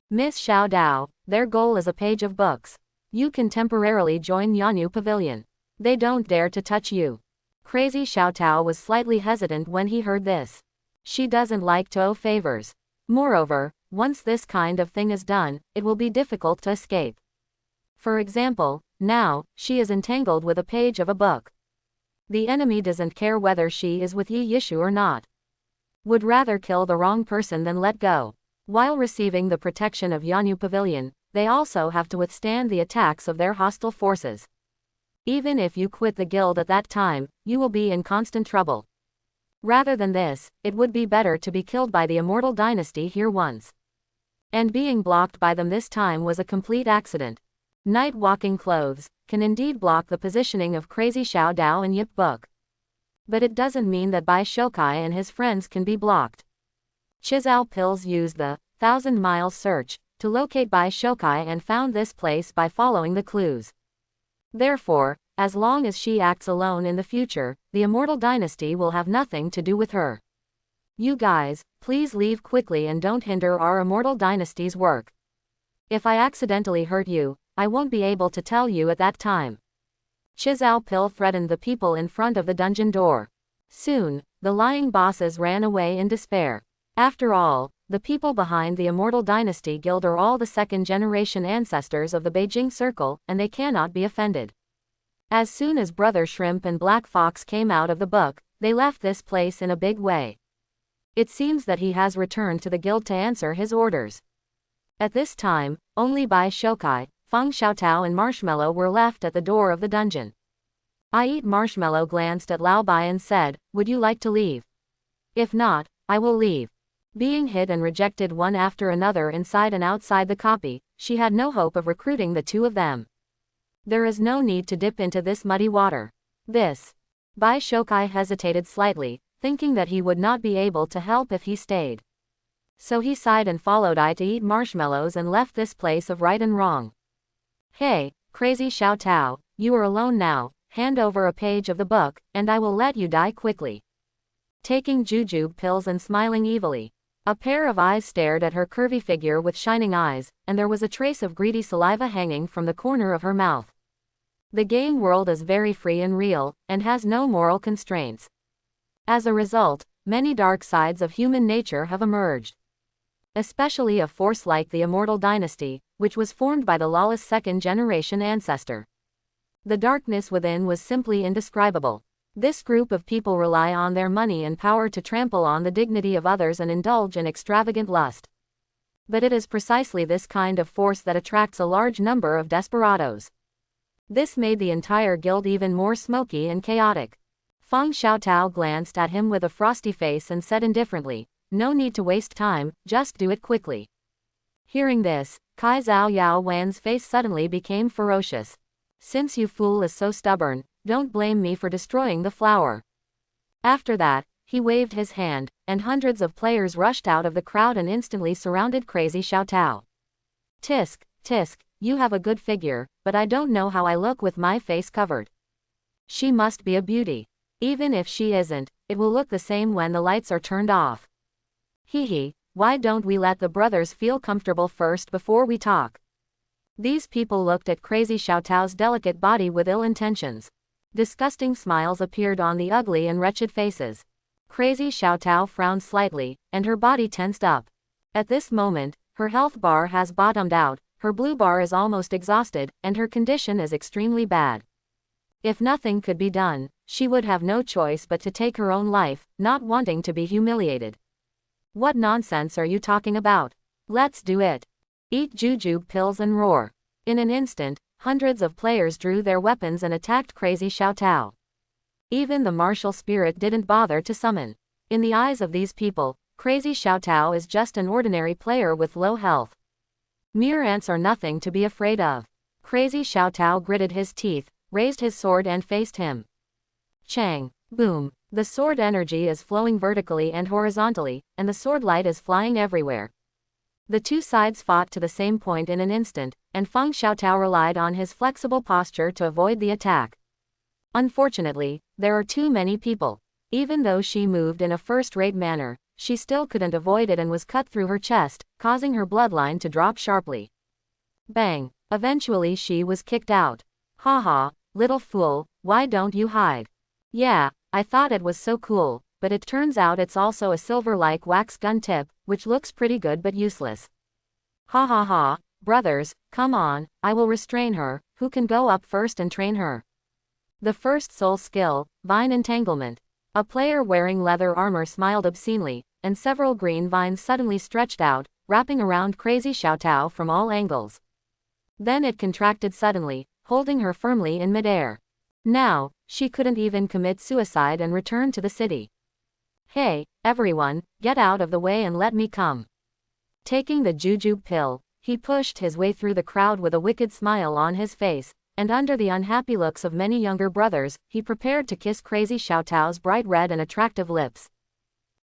Miss Xiao Dao, their goal is a page of books. You can temporarily join Yanyu Pavilion. They don't dare to touch you. Crazy Xiao Tao was slightly hesitant when he heard this. She doesn't like to owe favors. Moreover, once this kind of thing is done, it will be difficult to escape. For example, now, she is entangled with a page of a book. The enemy doesn't care whether she is with Yi Yishu or not. Would rather kill the wrong person than let go. While receiving the protection of Yanyu Pavilion, they also have to withstand the attacks of their hostile forces. Even if you quit the guild at that time, you will be in constant trouble. Rather than this, it would be better to be killed by the Immortal Dynasty here once. And being blocked by them this time was a complete accident. Night walking clothes can indeed block the positioning of crazy Xiao Dao and Yip Book. But it doesn't mean that Bai Shoukai and his friends can be blocked. Chizao Pills used the 1,000-mile search to locate Bai Shoukai and found this place by following the clues. Therefore, as long as she acts alone in the future, the Immortal Dynasty will have nothing to do with her. You guys, please leave quickly and don't hinder our Immortal Dynasty's work. If I accidentally hurt you, I won't be able to tell you at that time. Chizao Pill threatened the people in front of the dungeon door. Soon, the lying bosses ran away in despair. After all, the people behind the Immortal Dynasty Guild are all the second-generation ancestors of the Beijing Circle, and they cannot be offended. As soon as Brother Shrimp and Black Fox came out of the book, they left this place in a big way. It seems that he has returned to the guild to answer his orders. At this time, only Bai Shoukai, Feng Xiaotao and Marshmallow were left at the door of the dungeon. I Eat Marshmallow glanced at Lao Bai and said, "Would you like to leave? If not, I will leave." Being hit and rejected one after another inside and outside the copy, she had no hope of recruiting the two of them. There is no need to dip into this muddy water. Bai Shoukai hesitated slightly, thinking that he would not be able to help if he stayed. So he sighed and followed I to eat marshmallows and left this place of right and wrong. Hey, crazy Xiao Tao, you are alone now, hand over a page of the book, and I will let you die quickly. Taking jujube pills and smiling evilly. A pair of eyes stared at her curvy figure with shining eyes, and there was a trace of greedy saliva hanging from the corner of her mouth. The game world is very free and real, and has no moral constraints. As a result, many dark sides of human nature have emerged. Especially a force like the Immortal Dynasty, which was formed by the lawless second-generation ancestor. The darkness within was simply indescribable. This group of people rely on their money and power to trample on the dignity of others and indulge in extravagant lust. But it is precisely this kind of force that attracts a large number of desperados. This made the entire guild even more smoky and chaotic. Feng Xiaotao glanced at him with a frosty face and said indifferently, "No need to waste time, just do it quickly." Hearing this, Kai Zhao Yao Wan's face suddenly became ferocious. "Since you fool is so stubborn, don't blame me for destroying the flower." After that, he waved his hand, and hundreds of players rushed out of the crowd and instantly surrounded crazy Xiao Tao. "Tisk, tisk, you have a good figure, but I don't know how I look with my face covered. She must be a beauty. Even if she isn't, it will look the same when the lights are turned off. Hee, why don't we let the brothers feel comfortable first before we talk?" These people looked at crazy Xiao Tao's delicate body with ill intentions. Disgusting smiles appeared on the ugly and wretched faces. Crazy Xiao Tao frowned slightly, and her body tensed up. At this moment, her health bar has bottomed out, her blue bar is almost exhausted, and her condition is extremely bad. If nothing could be done, she would have no choice but to take her own life, not wanting to be humiliated. "What nonsense are you talking about? Let's do it. Eat jujube pills and roar." In an instant, hundreds of players drew their weapons and attacked crazy Xiao Tao. Even the martial spirit didn't bother to summon. In the eyes of these people, crazy Xiao Tao is just an ordinary player with low health. Mere ants are nothing to be afraid of. Crazy Xiao Tao gritted his teeth, raised his sword and faced him. Chang, boom, The sword energy is flowing vertically and horizontally, and the sword light is flying everywhere. The two sides fought to the same point in an instant, and Feng Xiaotao relied on his flexible posture to avoid the attack. Unfortunately, there are too many people. Even though she moved in a first-rate manner, she still couldn't avoid it and was cut through her chest, causing her bloodline to drop sharply. Bang! Eventually she was kicked out. Haha, little fool, why don't you hide? Yeah, I thought it was so cool, but it turns out it's also a silver-like wax gun tip, which looks pretty good but useless. Ha ha ha, brothers, come on, I will restrain her. Who can go up first and train her? The first soul skill, Vine Entanglement. A player wearing leather armor smiled obscenely, and several green vines suddenly stretched out, wrapping around Crazy Xiaotao from all angles. Then it contracted suddenly, holding her firmly in midair. Now, she couldn't even commit suicide and return to the city. Hey, everyone, get out of the way and let me come. Taking the jujube pill, he pushed his way through the crowd with a wicked smile on his face, and under the unhappy looks of many younger brothers, he prepared to kiss Crazy Xiaotao's bright red and attractive lips.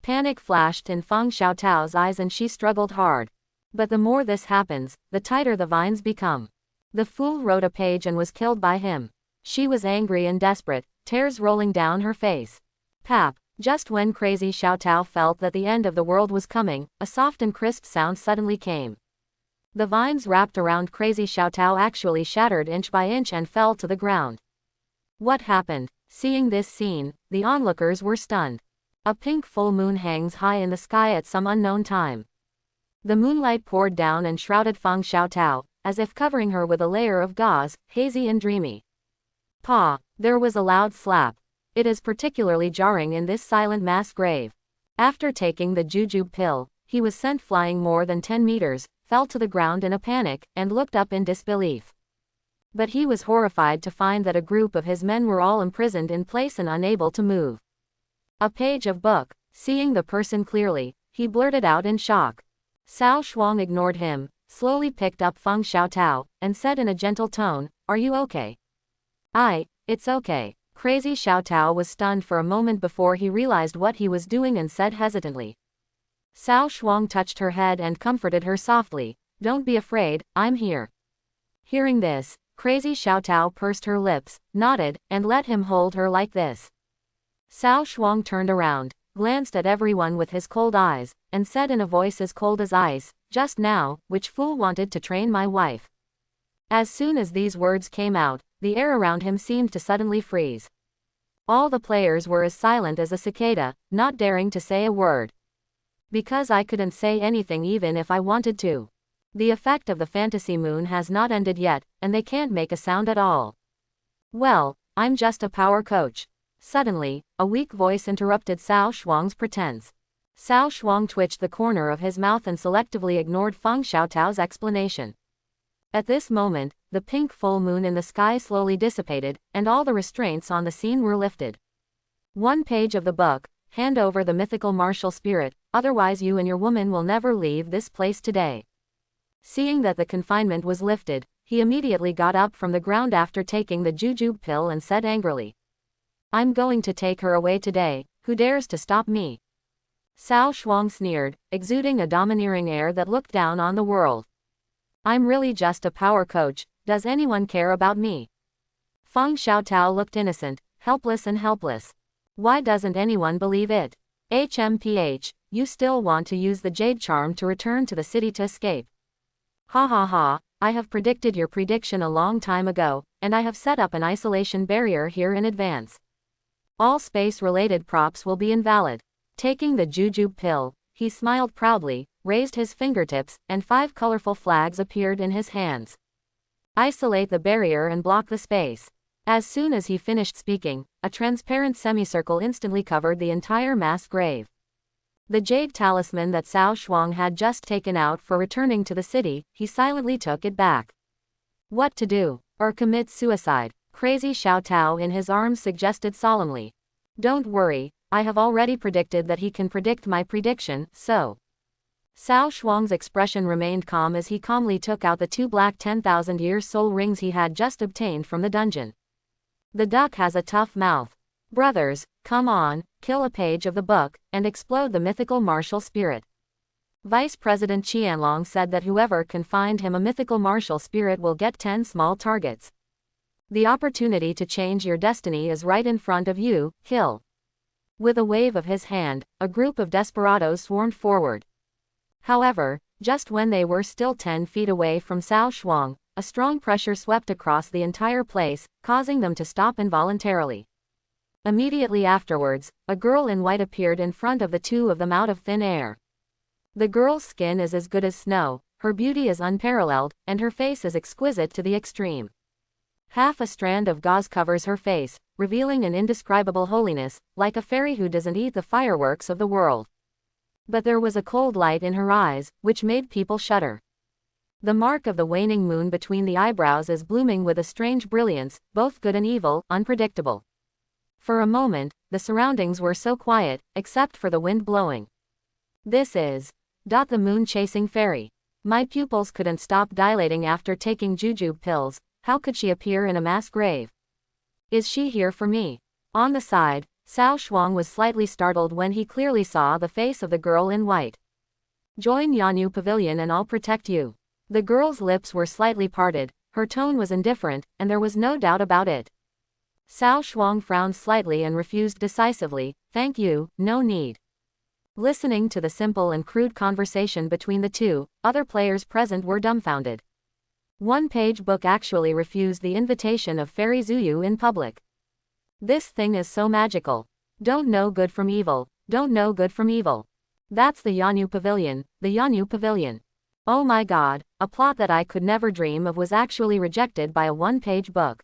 Panic flashed in Feng Xiaotao's eyes and she struggled hard. But the more this happens, the tighter the vines become. The fool wrote a page and was killed by him. She was angry and desperate, tears rolling down her face. Pap! Just when Crazy Xiaotao felt that the end of the world was coming, a soft and crisp sound suddenly came. The vines wrapped around Crazy Xiaotao actually shattered inch by inch and fell to the ground. What happened? Seeing this scene, the onlookers were stunned. A pink full moon hangs high in the sky at some unknown time. The moonlight poured down and shrouded Feng Xiaotao, as if covering her with a layer of gauze, hazy and dreamy. Pa! There was a loud slap. It is particularly jarring in this silent mass grave. After taking the jujube pill, he was sent flying more than 10 meters, fell to the ground in a panic, and looked up in disbelief. But he was horrified to find that a group of his men were all imprisoned in place and unable to move. A page of book. Seeing the person clearly, he blurted out in shock. Cao Shuang ignored him, slowly picked up Feng Xiaotao, and said in a gentle tone, "Are you okay?" It's okay." Crazy Xiaotao was stunned for a moment before he realized what he was doing and said hesitantly. Cao Shuang touched her head and comforted her softly, "Don't be afraid, I'm here." Hearing this, Crazy Xiaotao pursed her lips, nodded, and let him hold her like this. Cao Shuang turned around, glanced at everyone with his cold eyes, and said in a voice as cold as ice, "Just now, which fool wanted to train my wife?" As soon as these words came out, the air around him seemed to suddenly freeze. All the players were as silent as a cicada, not daring to say a word. Because I couldn't say anything even if I wanted to. The effect of the fantasy moon has not ended yet, and they can't make a sound at all. Well, I'm just a power coach. Suddenly, a weak voice interrupted Cao Shuang's pretense. Cao Shuang twitched the corner of his mouth and selectively ignored Feng Xiaotao's explanation. At this moment, the pink full moon in the sky slowly dissipated, and all the restraints on the scene were lifted. One page of the book, hand over the mythical martial spirit, otherwise you and your woman will never leave this place today. Seeing that the confinement was lifted, he immediately got up from the ground after taking the jujube pill and said angrily, "I'm going to take her away today, who dares to stop me?" Cao Shuang sneered, exuding a domineering air that looked down on the world. "I'm really just a power coach, does anyone care about me?" Feng Xiaotao looked innocent, helpless and helpless. Why doesn't anyone believe it? HMPH, you still want to use the jade charm to return to the city to escape. Ha ha ha, I have predicted your prediction a long time ago, and I have set up an isolation barrier here in advance. All space-related props will be invalid. Taking the jujube pill, he smiled proudly, raised his fingertips, and 5 colorful flags appeared in his hands. Isolate the barrier and block the space. As soon as he finished speaking, a transparent semicircle instantly covered the entire mass grave. The jade talisman that Cao Shuang had just taken out for returning to the city, he silently took it back. What to do? Or commit suicide? Crazy Xiaotao in his arms suggested solemnly. Don't worry, I have already predicted that he can predict my prediction, so. Cao Shuang's expression remained calm as he calmly took out the 2 black 10,000-year soul rings he had just obtained from the dungeon. The duck has a tough mouth. Brothers, come on, kill a page of the book, and explode the mythical martial spirit. Vice President Qianlong said that whoever can find him a mythical martial spirit will get 10 small targets. The opportunity to change your destiny is right in front of you, kill. With a wave of his hand, a group of desperados swarmed forward. However, just when they were still 10 feet away from Cao Shuang, a strong pressure swept across the entire place, causing them to stop involuntarily. Immediately afterwards, a girl in white appeared in front of the two of them out of thin air. The girl's skin is as good as snow, her beauty is unparalleled, and her face is exquisite to the extreme. Half a strand of gauze covers her face, revealing an indescribable holiness, like a fairy who doesn't eat the fireworks of the world. But there was a cold light in her eyes, which made people shudder. The mark of the waning moon between the eyebrows is blooming with a strange brilliance, both good and evil, unpredictable. For a moment, the surroundings were so quiet, except for the wind blowing. This is the moon-chasing fairy. My pupils couldn't stop dilating after taking jujube pills. How could she appear in a mass grave? Is she here for me? On the side, Cao Shuang was slightly startled when he clearly saw the face of the girl in white. Join Yanyu Pavilion and I'll protect you. The girl's lips were slightly parted, her tone was indifferent, and there was no doubt about it. Cao Shuang frowned slightly and refused decisively, thank you, no need. Listening to the simple and crude conversation between the two, other players present were dumbfounded. One-page book actually refused the invitation of Fairy Zuyu in public. This thing is so magical. Don't know good from evil, don't know good from evil. That's the Yanyu Pavilion, the Yanyu Pavilion. Oh my god, a plot that I could never dream of was actually rejected by a one-page book.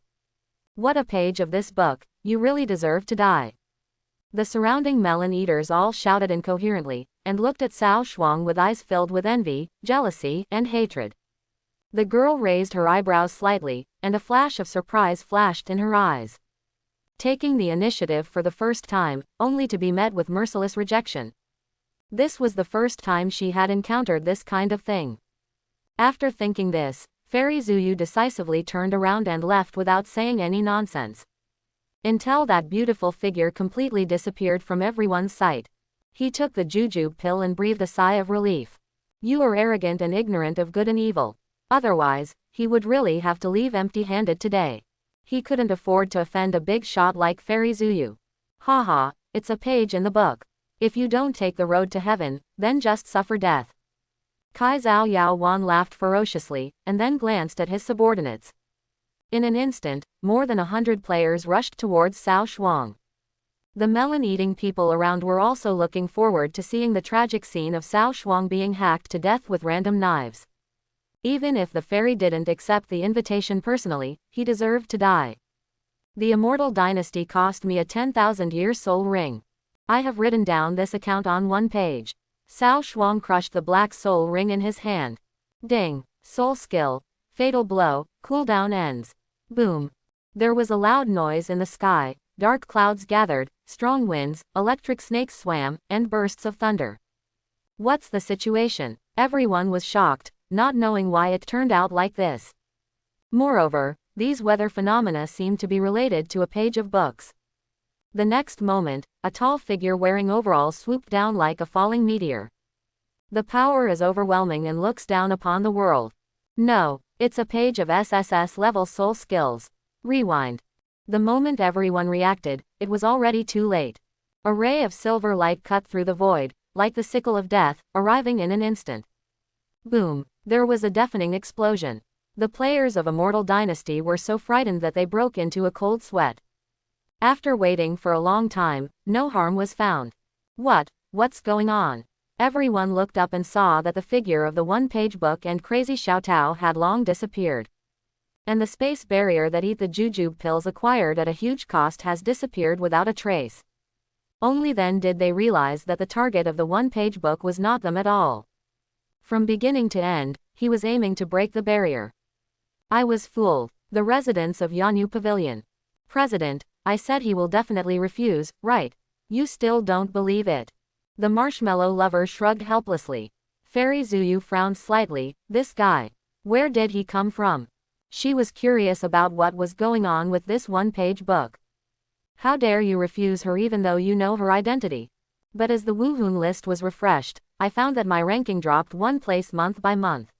What a page of this book, you really deserve to die. The surrounding melon eaters all shouted incoherently, and looked at Cao Shuang with eyes filled with envy, jealousy, and hatred. The girl raised her eyebrows slightly, and a flash of surprise flashed in her eyes. Taking the initiative for the first time, only to be met with merciless rejection. This was the first time she had encountered this kind of thing. After thinking this, Fairy Zuyu decisively turned around and left without saying any nonsense. Until that beautiful figure completely disappeared from everyone's sight. He took the jujube pill and breathed a sigh of relief. You are arrogant and ignorant of good and evil. Otherwise, he would really have to leave empty-handed today. He couldn't afford to offend a big shot like Fairy Zuyu. Haha, it's a page in the book. If you don't take the road to heaven, then just suffer death. Kai Zhao Yao Wan laughed ferociously, and then glanced at his subordinates. In an instant, more than 100 players rushed towards Cao Shuang. The melon-eating people around were also looking forward to seeing the tragic scene of Cao Shuang being hacked to death with random knives. Even if the fairy didn't accept the invitation personally, he deserved to die. The Immortal Dynasty cost me a 10,000-year soul ring. I have written down this account on one page. Cao Shuang crushed the black soul ring in his hand. Ding, soul skill, fatal blow, cooldown ends. Boom. There was a loud noise in the sky, dark clouds gathered, strong winds, electric snakes swam, and bursts of thunder. What's the situation? Everyone was shocked, not knowing why it turned out like this. Moreover, these weather phenomena seemed to be related to a page of books. The next moment, a tall figure wearing overalls swooped down like a falling meteor. The power is overwhelming and looks down upon the world. No, it's a page of SSS level soul skills. Rewind. The moment everyone reacted, it was already too late. A ray of silver light cut through the void, like the sickle of death, arriving in an instant. Boom. There was a deafening explosion. The players of Immortal Dynasty were so frightened that they broke into a cold sweat. After waiting for a long time, no harm was found. What's going on? Everyone looked up and saw that the figure of the one-page book and crazy Xiao Tao had long disappeared. And the space barrier that eat the jujube pills acquired at a huge cost has disappeared without a trace. Only then did they realize that the target of the one-page book was not them at all. From beginning to end, he was aiming to break the barrier. I was fooled. The residents of Yanyu Pavilion. President, I said he will definitely refuse, right? You still don't believe it. The marshmallow lover shrugged helplessly. Fairy Zuyu frowned slightly. This guy. Where did he come from? She was curious about what was going on with this one-page book. How dare you refuse her even though you know her identity? But as the Wuhun list was refreshed, I found that my ranking dropped one place month by month.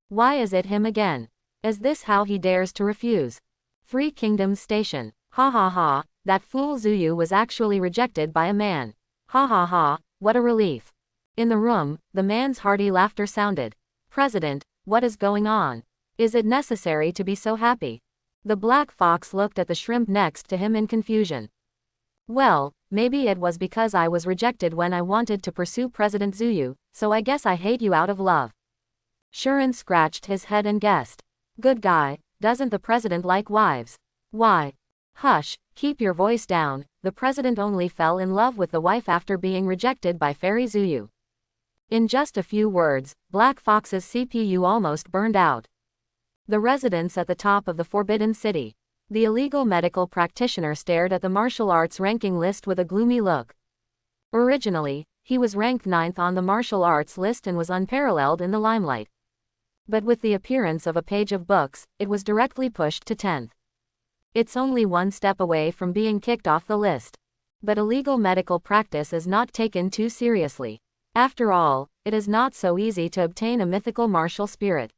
Why is it him again? Is this how he dares to refuse? Three Kingdoms Station. Ha ha ha, that fool Zuyu was actually rejected by a man. Ha ha ha, what a relief. In the room, the man's hearty laughter sounded. President, what is going on? Is it necessary to be so happy? The black fox looked at the shrimp next to him in confusion. Well, maybe it was because I was rejected when I wanted to pursue President Zuyu, so I guess I hate you out of love. Shuren scratched his head and guessed. Good guy, doesn't the president like wives? Why? Hush, keep your voice down, the president only fell in love with the wife after being rejected by Fairy Zuyu. In just a few words, Black Fox's CPU almost burned out. The residents at the top of the Forbidden City. The illegal medical practitioner stared at the martial arts ranking list with a gloomy look. Originally, he was ranked 9th on the martial arts list and was unparalleled in the limelight. But with the appearance of a page of books, it was directly pushed to 10th. It's only one step away from being kicked off the list. But illegal medical practice is not taken too seriously. After all, it is not so easy to obtain a mythical martial spirit.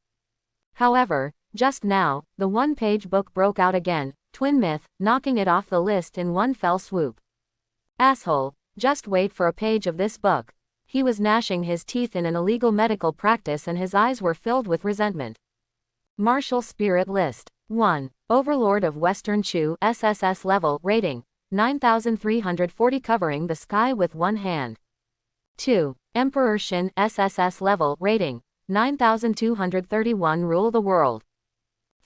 However, just now, the one-page book broke out again, Twin Myth, knocking it off the list in one fell swoop. Asshole, just wait for a page of this book. He was gnashing his teeth in an illegal medical practice and his eyes were filled with resentment. Martial Spirit List. 1. Overlord of Western Chu, SSS level, rating, 9340, covering the sky with one hand. 2. Emperor Shin, SSS level, rating, 9231, rule the world.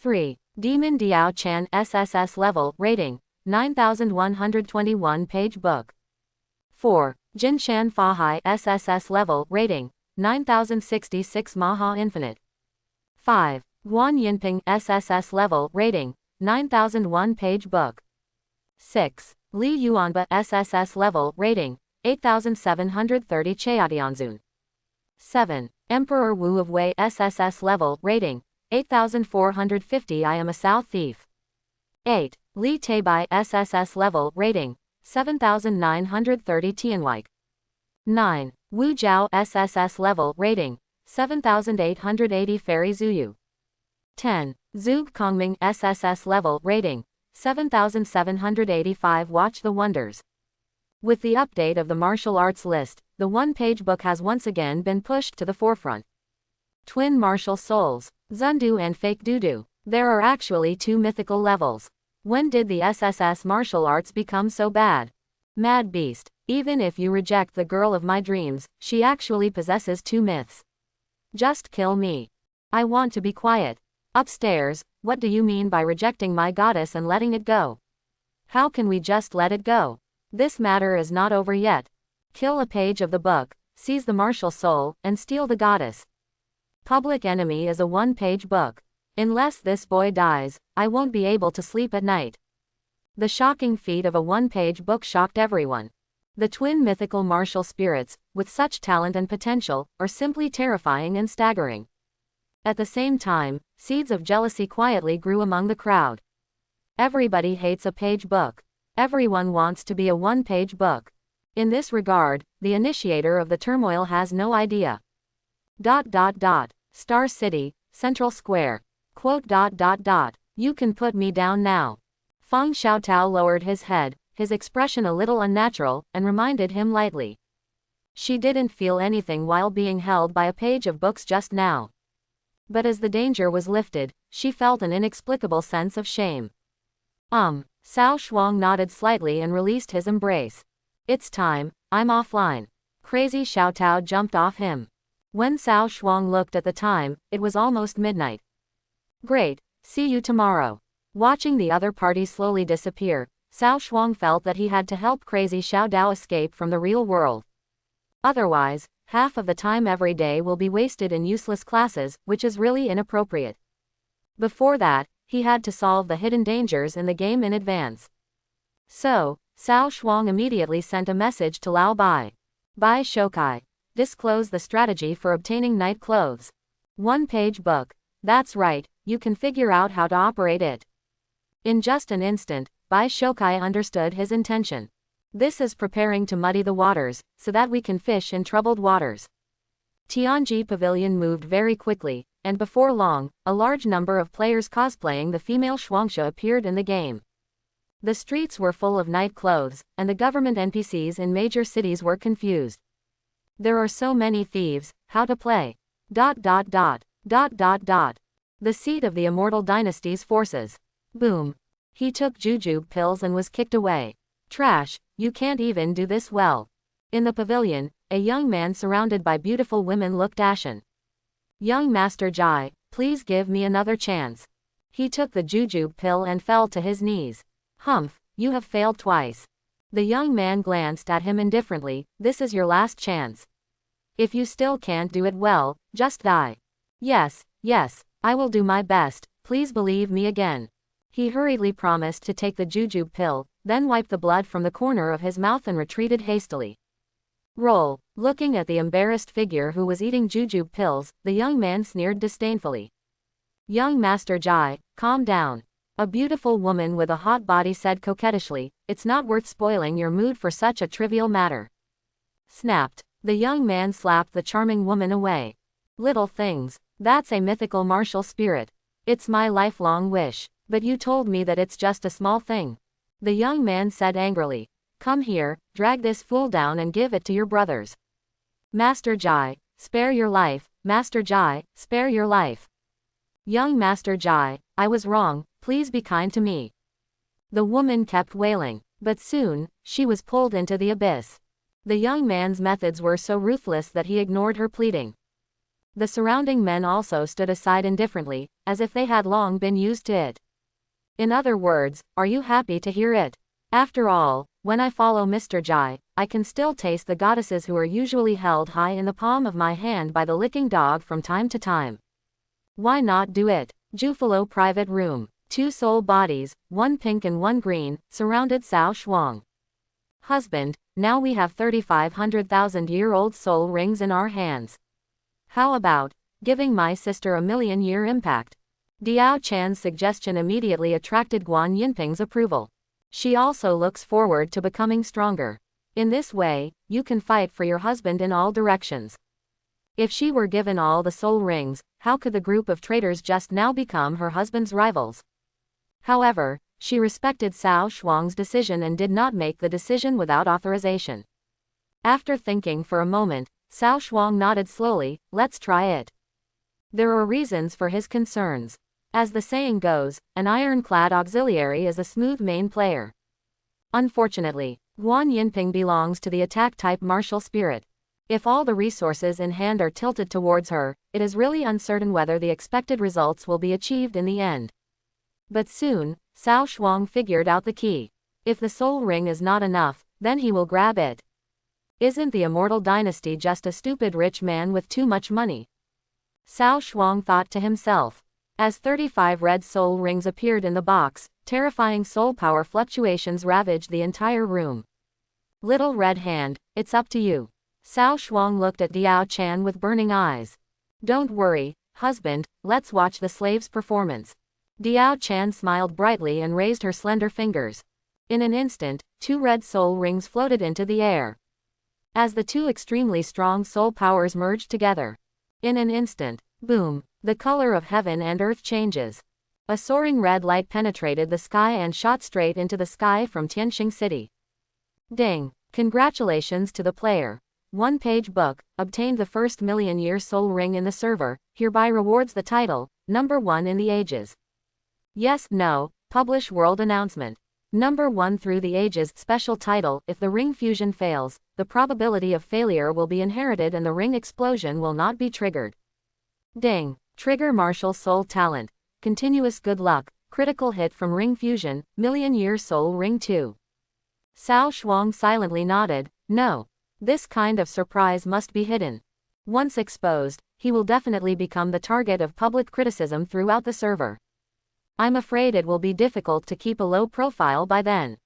3. Demon Diao Chan, SSS level, rating, 9121, page book. 4. Jin Shan Fahai, SSS level, rating, 9066, Maha Infinite. 5. Guan Yinping, SSS level, rating, 9001, page book. 6. Li Yuanba, SSS level, rating, 8730, Cheatianzun. 7. Emperor Wu of Wei, SSS level, rating, 8450, I am a South thief. 8. Li Teibai, SSS level, rating, 7930, Tianwike. 9. Wu Zhao, SSS level, rating, 7880, Fairy Zuyu. 10. Zhuge Kongming, SSS level, rating, 7785, Watch the Wonders. With the update of the martial arts list, the one-page book has once again been pushed to the forefront. Twin Martial Souls, Zundu and Fake Dudu. There are actually two mythical levels. When did the SSS martial arts become so bad? Mad Beast. Even if you reject the girl of my dreams, she actually possesses two myths. Just kill me. I want to be quiet. Upstairs, what do you mean by rejecting my goddess and letting it go? How can we just let it go? This matter is not over yet. Kill a page of the book, seize the martial soul, and steal the goddess. Public Enemy is a one-page book. Unless this boy dies, I won't be able to sleep at night. The shocking feat of a one-page book shocked everyone. The twin mythical martial spirits, with such talent and potential, are simply terrifying and staggering. At the same time, seeds of jealousy quietly grew among the crowd. Everybody hates a page book. Everyone wants to be a one-page book. In this regard, the initiator of the turmoil has no idea. Star City, Central Square. Quote. You can put me down now. Feng Xiaotao lowered his head, his expression a little unnatural, and reminded him lightly. She didn't feel anything while being held by a page of books just now. But as the danger was lifted, she felt an inexplicable sense of shame. Cao Shuang nodded slightly and released his embrace. It's time, I'm offline. Crazy Xiaotao jumped off him. When Cao Shuang looked at the time, it was almost midnight. Great, see you tomorrow. Watching the other party slowly disappear, Cao Shuang felt that he had to help Crazy Xiaodao escape from the real world. Otherwise, half of the time every day will be wasted in useless classes, which is really inappropriate. Before that, he had to solve the hidden dangers in the game in advance. So, Cao Shuang immediately sent a message to Lao Bai. Bai Shokai. Disclose the strategy for obtaining night clothes. One-page book. That's right, you can figure out how to operate it. In just an instant, Bai Shokai understood his intention. This is preparing to muddy the waters, so that we can fish in troubled waters. Tianji Pavilion moved very quickly, and before long, a large number of players cosplaying the female Shuangsha appeared in the game. The streets were full of night clothes, and the government NPCs in major cities were confused. There are so many thieves, how to play? ... The seat of the Immortal Dynasty's forces. Boom. He took jujube pills and was kicked away. Trash, you can't even do this well. In the pavilion, a young man surrounded by beautiful women looked ashen. Young Master Jai, please give me another chance. He took the jujube pill and fell to his knees. Humph, you have failed twice. The young man glanced at him indifferently. This is your last chance. If you still can't do it well, just die. Yes, I will do my best, please believe me again. He hurriedly promised to take the jujube pill, then wiped the blood from the corner of his mouth and retreated hastily. Roll. Looking at the embarrassed figure who was eating jujube pills, the young man sneered disdainfully. Young Master Jai, calm down. A beautiful woman with a hot body said coquettishly, it's not worth spoiling your mood for such a trivial matter. Snapped. The young man slapped the charming woman away. Little things. That's a mythical martial spirit. It's my lifelong wish. But you told me that it's just a small thing. The young man said angrily. Come here, drag this fool down and give it to your brothers. Master Jai, spare your life. Master Jai, spare your life. Young Master Jai, I was wrong, please be kind to me. The woman kept wailing, but soon, she was pulled into the abyss. The young man's methods were so ruthless that he ignored her pleading. The surrounding men also stood aside indifferently, as if they had long been used to it. In other words, are you happy to hear it? After all, when I follow Mr. Jai, I can still taste the goddesses who are usually held high in the palm of my hand by the licking dog from time to time. Why not do it? Jufalo private room. 2 soul bodies, 1 pink and 1 green, surrounded Cao Shuang. Husband, now we have 3,500,000-year-old soul rings in our hands. How about giving my sister a 1,000,000-year impact? Diao Chan's suggestion immediately attracted Guan Yinping's approval. She also looks forward to becoming stronger. In this way, you can fight for your husband in all directions. If she were given all the soul rings, how could the group of traitors just now become her husband's rivals? However, she respected Cao Shuang's decision and did not make the decision without authorization. After thinking for a moment, Cao Shuang nodded slowly, let's try it. There are reasons for his concerns. As the saying goes, an ironclad auxiliary is a smooth main player. Unfortunately, Guan Yinping belongs to the attack-type martial spirit. If all the resources in hand are tilted towards her, it is really uncertain whether the expected results will be achieved in the end. But soon, Cao Shuang figured out the key. If the soul ring is not enough, then he will grab it. Isn't the Immortal Dynasty just a stupid rich man with too much money? Cao Shuang thought to himself. As 35 red soul rings appeared in the box, terrifying soul power fluctuations ravaged the entire room. Little red hand, it's up to you. Cao Shuang looked at Diao Chan with burning eyes. Don't worry, husband, let's watch the slave's performance. Diao Chan smiled brightly and raised her slender fingers. In an instant, 2 red soul rings floated into the air. As the 2 extremely strong soul powers merged together. In an instant, boom, the color of heaven and earth changes. A soaring red light penetrated the sky and shot straight into the sky from Tianxing City. Ding! Congratulations to the player. 1-page book, obtained the first 1,000,000-year soul ring in the server, hereby rewards the title, number 1 in the ages. Yes, no, publish world announcement. Number 1 through the ages special title, if the ring fusion fails, the probability of failure will be inherited and the ring explosion will not be triggered. Ding! Trigger martial soul talent. Continuous good luck, critical hit from ring fusion, 1,000,000-year soul ring 2. Cao Shuang silently nodded, no. This kind of surprise must be hidden. Once exposed, he will definitely become the target of public criticism throughout the server. I'm afraid it will be difficult to keep a low profile by then.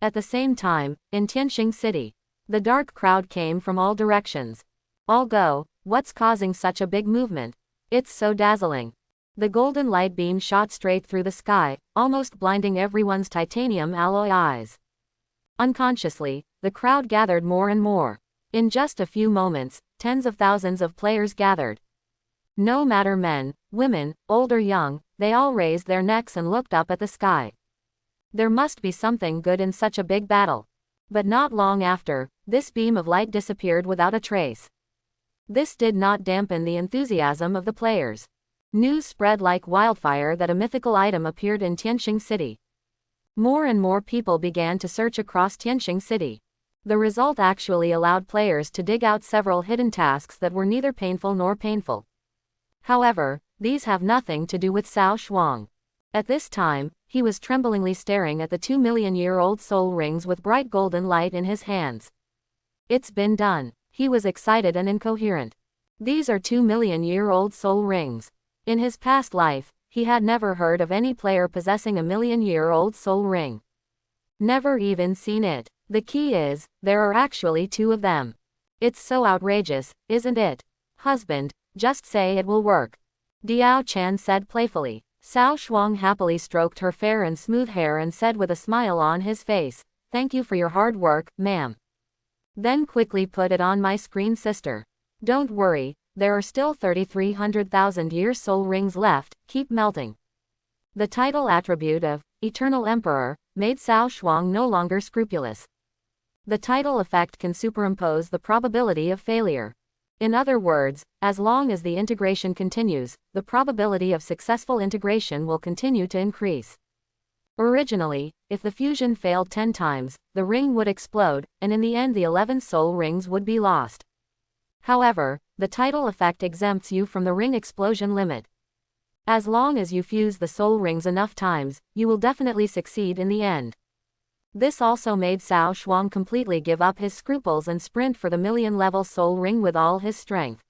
At the same time, in Tianxing City, the dark crowd came from all directions. All go, what's causing such a big movement? It's so dazzling. The golden light beam shot straight through the sky, almost blinding everyone's titanium alloy eyes. Unconsciously, the crowd gathered more and more. In just a few moments, tens of thousands of players gathered. No matter men, women, old or young, they all raised their necks and looked up at the sky. There must be something good in such a big battle. But not long after, this beam of light disappeared without a trace. This did not dampen the enthusiasm of the players. News spread like wildfire that a mythical item appeared in Tianxing City. More and more people began to search across Tianxing City. The result actually allowed players to dig out several hidden tasks that were neither painful nor painful. However, these have nothing to do with Cao Shuang. At this time, he was tremblingly staring at the 2 million-year-old soul rings with bright golden light in his hands. It's been done. He was excited and incoherent. These are 2 million-year-old soul rings. In his past life, he had never heard of any player possessing a million-year-old soul ring. Never even seen it. The key is, there are actually 2 of them. It's so outrageous, isn't it? Husband, just say it will work. Diao Chan said playfully. Cao Shuang happily stroked her fair and smooth hair and said with a smile on his face, "Thank you for your hard work, ma'am." Then quickly put it on my screen, sister. Don't worry, there are still 3,300,000 year soul rings left, keep melting. The title attribute of Eternal Emperor made Cao Shuang no longer scrupulous. The title effect can superimpose the probability of failure. In other words, as long as the integration continues, the probability of successful integration will continue to increase. Originally, if the fusion failed 10 times, the ring would explode, and in the end the 11 soul rings would be lost. However, the title effect exempts you from the ring explosion limit. As long as you fuse the soul rings enough times, you will definitely succeed in the end. This also made Cao Shuang completely give up his scruples and sprint for the million-level soul ring with all his strength.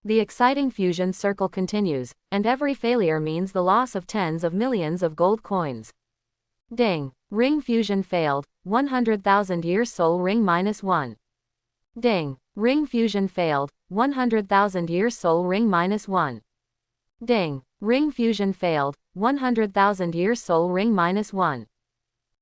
The exciting fusion circle continues, and every failure means the loss of tens of millions of gold coins. Ding! Ring fusion failed, 100,000 year soul ring -1. Ding! Ring fusion failed, 100,000 year soul ring -1. Ding! Ring fusion failed, 100,000 year soul ring -1.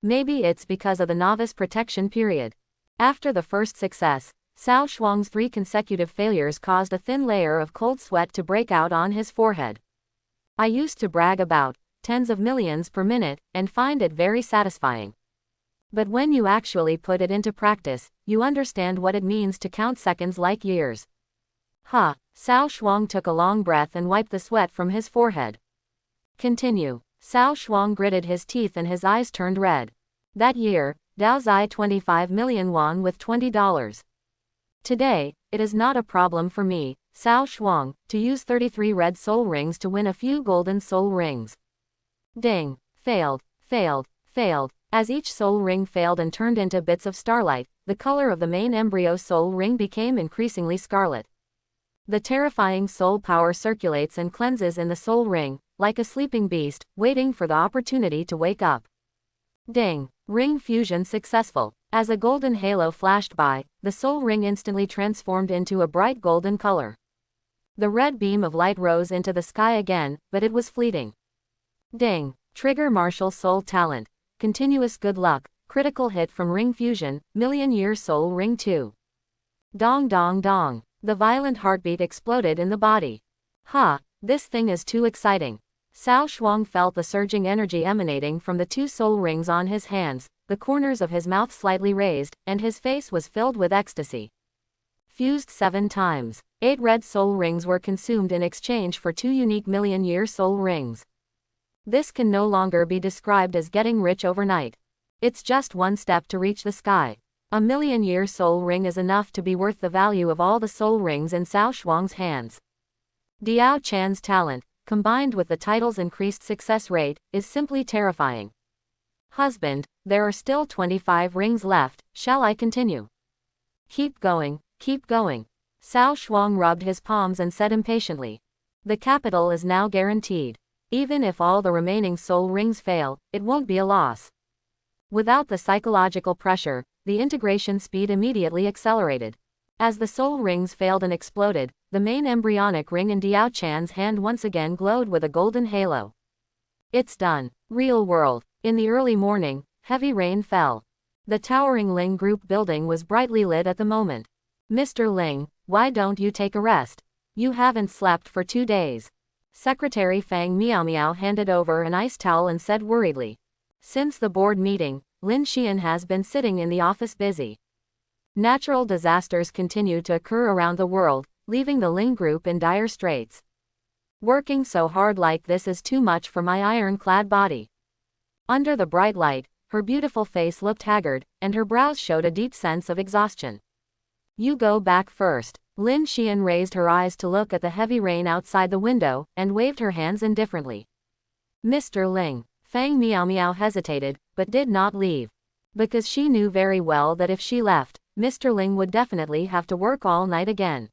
Maybe it's because of the novice protection period. After the first success, Cao Shuang's 3 consecutive failures caused a thin layer of cold sweat to break out on his forehead. I used to brag about tens of millions per minute and find it very satisfying. But when you actually put it into practice, you understand what it means to count seconds like years. Ha! Cao Shuang took a long breath and wiped the sweat from his forehead. Continue. Cao Shuang gritted his teeth and his eyes turned red. That year, Dao Zai 25 million won with $20. Today, it is not a problem for me, Cao Shuang, to use 33 red soul rings to win a few golden soul rings. Ding! Failed, failed, failed. As each soul ring failed and turned into bits of starlight, the color of the main embryo soul ring became increasingly scarlet. The terrifying soul power circulates and cleanses in the soul ring, like a sleeping beast, waiting for the opportunity to wake up. Ding! Ring fusion successful. As a golden halo flashed by, the soul ring instantly transformed into a bright golden color. The red beam of light rose into the sky again, but it was fleeting. Ding! Trigger martial soul talent. Continuous good luck. Critical hit from ring fusion, million-year soul ring 2. Dong dong dong. The violent heartbeat exploded in the body. Ha! This thing is too exciting. Cao Shuang felt the surging energy emanating from the 2 soul rings on his hands, the corners of his mouth slightly raised, and his face was filled with ecstasy. Fused 7 times. 8 red soul rings were consumed in exchange for 2 unique million-year soul rings. This can no longer be described as getting rich overnight. It's just one step to reach the sky. A million-year soul ring is enough to be worth the value of all the soul rings in Cao Shuang's hands. Diao Chan's talent, combined with the title's increased success rate, is simply terrifying. Husband, there are still 25 rings left, shall I continue? Keep going, keep going. Cao Shuang rubbed his palms and said impatiently. The capital is now guaranteed. Even if all the remaining soul rings fail, it won't be a loss. Without the psychological pressure, the integration speed immediately accelerated. As the soul rings failed and exploded, the main embryonic ring in Diao Chan's hand once again glowed with a golden halo. It's done. Real world. In the early morning, heavy rain fell. The towering Ling Group building was brightly lit at the moment. Mr. Ling, why don't you take a rest? You haven't slept for 2 days. Secretary Fang Miao Miao handed over an ice towel and said worriedly. Since the board meeting, Ling Xien has been sitting in the office busy. Natural disasters continue to occur around the world, leaving the Ling Group in dire straits. Working so hard like this is too much for my iron-clad body. Under the bright light, her beautiful face looked haggard, and her brows showed a deep sense of exhaustion. You go back first. Ling Xien raised her eyes to look at the heavy rain outside the window, and waved her hands indifferently. Mr. Ling. Fang Miao Miao hesitated, but did not leave. Because she knew very well that if she left, Mr. Ling would definitely have to work all night again.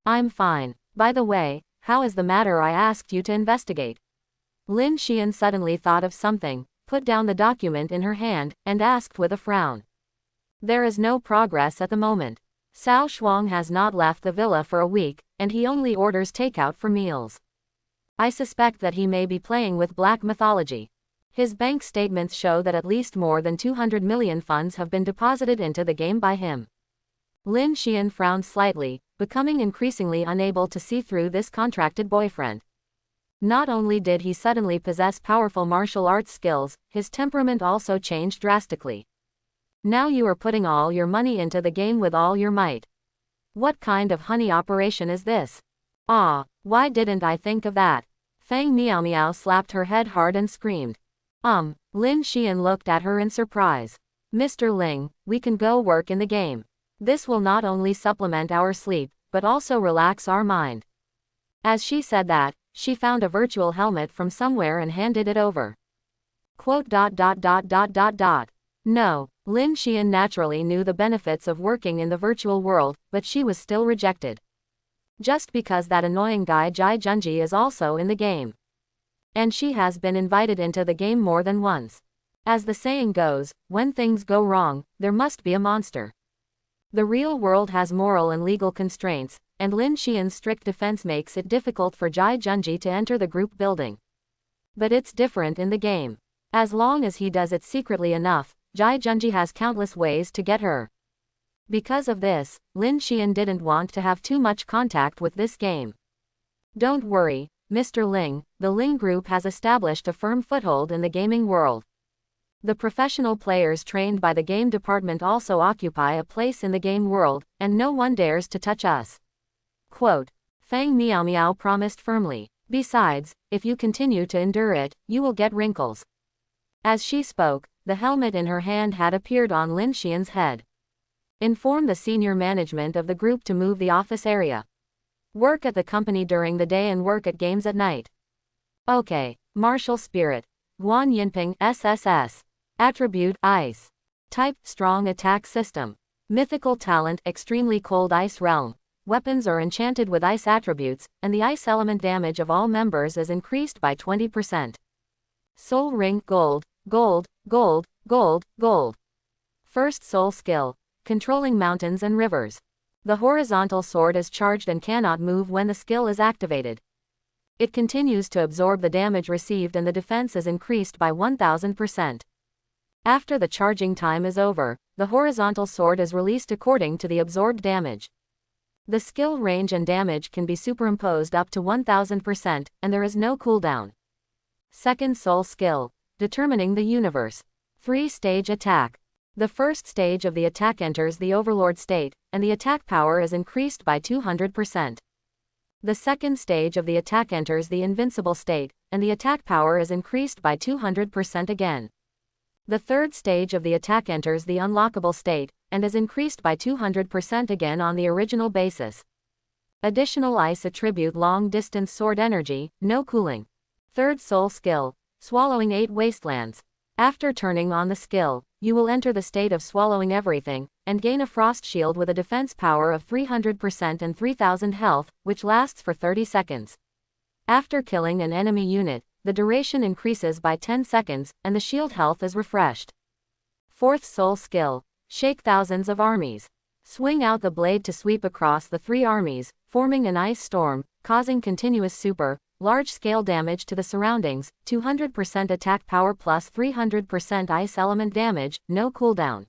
I'm fine. By the way, how is the matter I asked you to investigate? Ling Xien suddenly thought of something, put down the document in her hand, and asked with a frown. There is no progress at the moment. Cao Shuang has not left the villa for a week, and he only orders takeout for meals. I suspect that he may be playing with black mythology. His bank statements show that at least more than 200 million funds have been deposited into the game by him. Ling Xien frowned slightly, becoming increasingly unable to see through this contracted boyfriend. Not only did he suddenly possess powerful martial arts skills, his temperament also changed drastically. Now you are putting all your money into the game with all your might. What kind of honey operation is this? Ah, why didn't I think of that? Fang Miao Miao slapped her head hard and screamed. Ling Xien looked at her in surprise. Mr. Ling, we can go work in the game. This will not only supplement our sleep, but also relax our mind. As she said that, she found a virtual helmet from somewhere and handed it over. No, Ling Xien naturally knew the benefits of working in the virtual world, but she was still rejected. Just because that annoying guy Jai Junji is also in the game. And she has been invited into the game more than once. As the saying goes, when things go wrong, there must be a monster. The real world has moral and legal constraints, and Ling Xien's strict defense makes it difficult for Jai Junji to enter the group building. But it's different in the game. As long as he does it secretly enough, Jai Junji has countless ways to get her. Because of this, Ling Xien didn't want to have too much contact with this game. Don't worry, Mr. Ling, the Ling Group has established a firm foothold in the gaming world. The professional players trained by the game department also occupy a place in the game world, and no one dares to touch us. Quote. Fang Miao Miao promised firmly. Besides, if you continue to endure it, you will get wrinkles. As she spoke, the helmet in her hand had appeared on Ling Xien's head. Inform the senior management of the group to move the office area. Work at the company during the day and work at games at night. Okay. Martial Spirit. Guan Yinping SSS. Attribute Ice. Type Strong Attack System. Mythical Talent Extremely Cold Ice Realm. Weapons are enchanted with ice attributes, and the ice element damage of all members is increased by 20%. Soul Ring Gold, Gold, Gold, Gold, Gold. First Soul Skill. Controlling Mountains and Rivers. The horizontal sword is charged and cannot move when the skill is activated. It continues to absorb the damage received and the defense is increased by 1000%. After the charging time is over, the horizontal sword is released according to the absorbed damage. The skill range and damage can be superimposed up to 1000%, and there is no cooldown. Second Soul Skill. Determining the Universe. 3-stage attack. The first stage of the attack enters the Overlord state, and the attack power is increased by 200%. The second stage of the attack enters the Invincible state, and the attack power is increased by 200% again. The third stage of the attack enters the Unlockable state, and is increased by 200% again on the original basis. Additional Ice Attribute Long Distance Sword Energy, no cooling. Third Soul Skill. Swallowing 8 Wastelands. After turning on the skill, you will enter the state of swallowing everything, and gain a frost shield with a defense power of 300% and 3000 health, which lasts for 30 seconds. After killing an enemy unit, the duration increases by 10 seconds, and the shield health is refreshed. Fourth Soul Skill. Shake Thousands of Armies. Swing out the blade to sweep across the three armies, forming an ice storm, causing continuous super, large-scale damage to the surroundings, 200% attack power plus 300% ice element damage, no cooldown.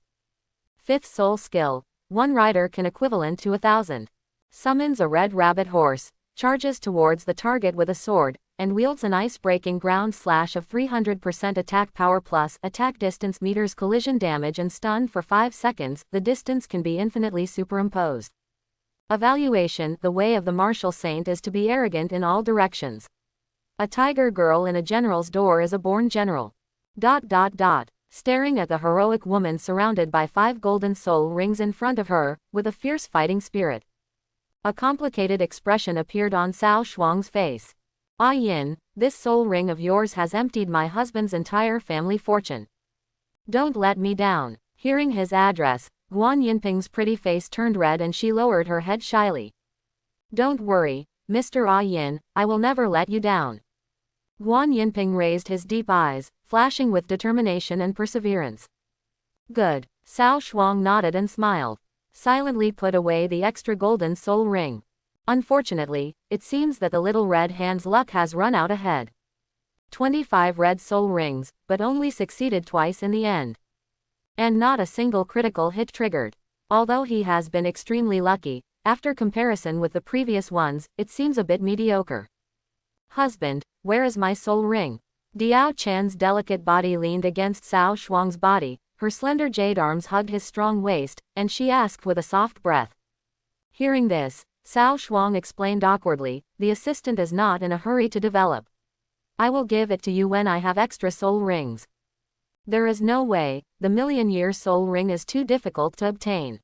5th soul skill. One rider can equivalent to 1,000. Summons a red rabbit horse, charges towards the target with a sword, and wields an ice-breaking ground slash of 300% attack power plus attack distance meters collision damage and stun for 5 seconds. The distance can be infinitely superimposed. Evaluation. The way of the martial saint is to be arrogant in all directions. A tiger girl in a general's door is a born general. Staring at the heroic woman surrounded by 5 golden soul rings in front of her, with a fierce fighting spirit. A complicated expression appeared on Cao Shuang's face. Ah Yin, this soul ring of yours has emptied my husband's entire family fortune. Don't let me down. Hearing his address, Guan Yinping's pretty face turned red and she lowered her head shyly. Don't worry, Mr. Ah Yin, I will never let you down. Guan Yinping raised his deep eyes, flashing with determination and perseverance. Good. Cao Shuang nodded and smiled. Silently put away the extra golden soul ring. Unfortunately, it seems that the little red hand's luck has run out ahead. 25 red soul rings, but only succeeded twice in the end. And not a single critical hit triggered. Although he has been extremely lucky, after comparison with the previous ones, it seems a bit mediocre. Husband, where is my soul ring? Diao Chan's delicate body leaned against Cao Shuang's body, her slender jade arms hugged his strong waist, and she asked with a soft breath. Hearing this, Cao Shuang explained awkwardly, the assistant is not in a hurry to develop. I will give it to you when I have extra soul rings. There is no way, the million-year soul ring is too difficult to obtain.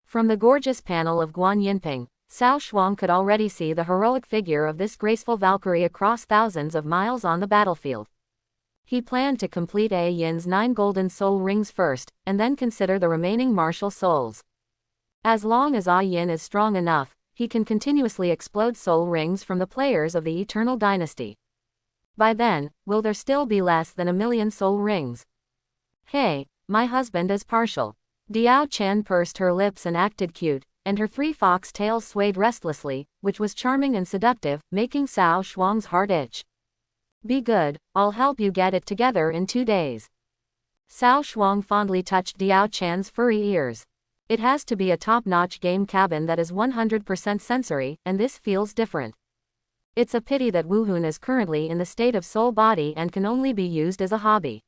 From the gorgeous panel of Guan Yinping, Cao Shuang could already see the heroic figure of this graceful Valkyrie across thousands of miles on the battlefield. He planned to complete A Yin's 9 golden soul rings first, and then consider the remaining martial souls. As long as Ah Yin is strong enough, he can continuously explode soul rings from the players of the Eternal Dynasty. By then, will there still be less than 1,000,000 soul rings? Hey, my husband is partial. Diao Chan pursed her lips and acted cute, and her 3 fox tails swayed restlessly, which was charming and seductive, making Cao Shuang's heart itch. Be good, I'll help you get it together in 2 days. Cao Shuang fondly touched Diao Chan's furry ears. It has to be a top-notch game cabin that is 100% sensory, and this feels different. It's a pity that Wuhun is currently in the state of soul body and can only be used as a hobby.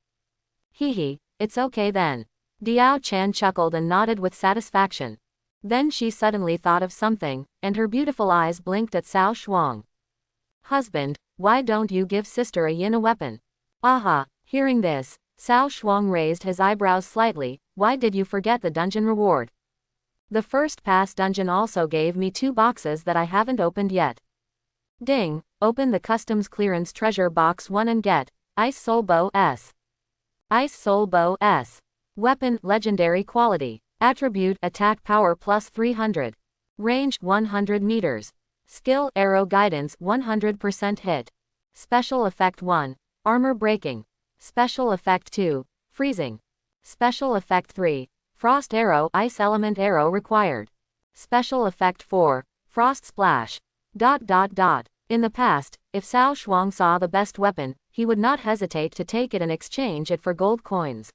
Hee, it's okay then. Diao Chan chuckled and nodded with satisfaction. Then she suddenly thought of something, and her beautiful eyes blinked at Cao Shuang. Husband, why don't you give Sister A Yin a weapon? Aha, hearing this, Cao Shuang raised his eyebrows slightly. Why did you forget the dungeon reward? The first pass dungeon also gave me 2 boxes that I haven't opened yet. Ding, open the customs clearance treasure box 1 and get Ice Soul Bow S. Ice Soul Bow S. Weapon, legendary quality. Attribute, attack power plus 300. Range, 100 meters. Skill, arrow guidance, 100% hit. Special effect 1. Armor breaking. Special effect 2. Freezing. Special effect 3. Frost arrow, ice element arrow required. Special effect 4. Frost splash. In the past, if Cao Shuang saw the best weapon, he would not hesitate to take it and exchange it for gold coins.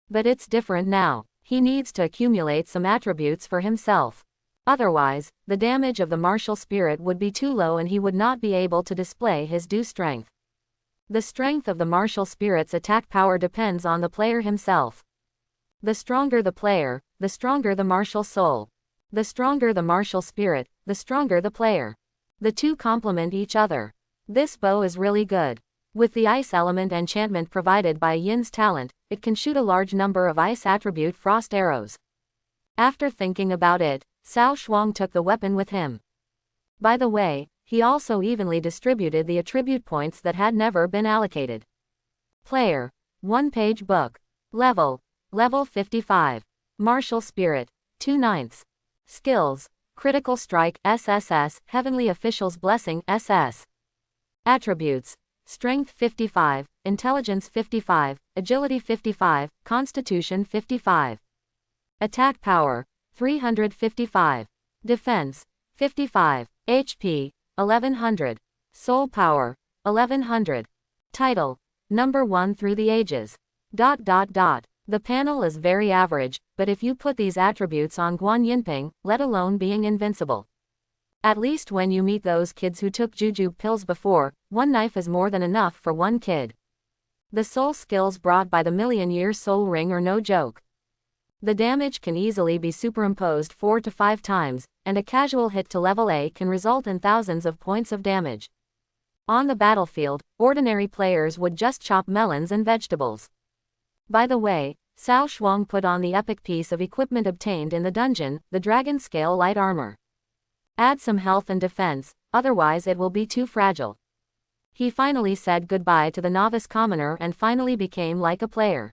But it's different now. He needs to accumulate some attributes for himself. Otherwise, the damage of the martial spirit would be too low and he would not be able to display his due strength. The strength of the martial spirit's attack power depends on the player himself. The stronger the player, the stronger the martial soul. The stronger the martial spirit, the stronger the player. The two complement each other. This bow is really good. With the ice element enchantment provided by Yin's talent, it can shoot a large number of ice attribute frost arrows. After thinking about it, Cao Shuang took the weapon with him. By the way, he also evenly distributed the attribute points that had never been allocated. Player. 1-page book. Level 55. Martial Spirit. 2/9. Skills. Critical Strike, SSS, Heavenly Official's Blessing, SS. Attributes. Strength 55, Intelligence 55, Agility 55, Constitution 55. Attack Power. 355. Defense, 55. HP, 1100. Soul power, 1100. Title, number 1 through the ages. The panel is very average, but if you put these attributes on Guan Yinping, let alone being invincible. At least when you meet those kids who took juju pills before, one knife is more than enough for one kid. The soul skills brought by the million-year soul ring are no joke. The damage can easily be superimposed 4 to 5 times, and a casual hit to level A can result in thousands of points of damage. On the battlefield, ordinary players would just chop melons and vegetables. By the way, Cao Shuang put on the epic piece of equipment obtained in the dungeon, the dragon scale light armor. Add some health and defense, otherwise it will be too fragile. He finally said goodbye to the novice commoner and finally became like a player.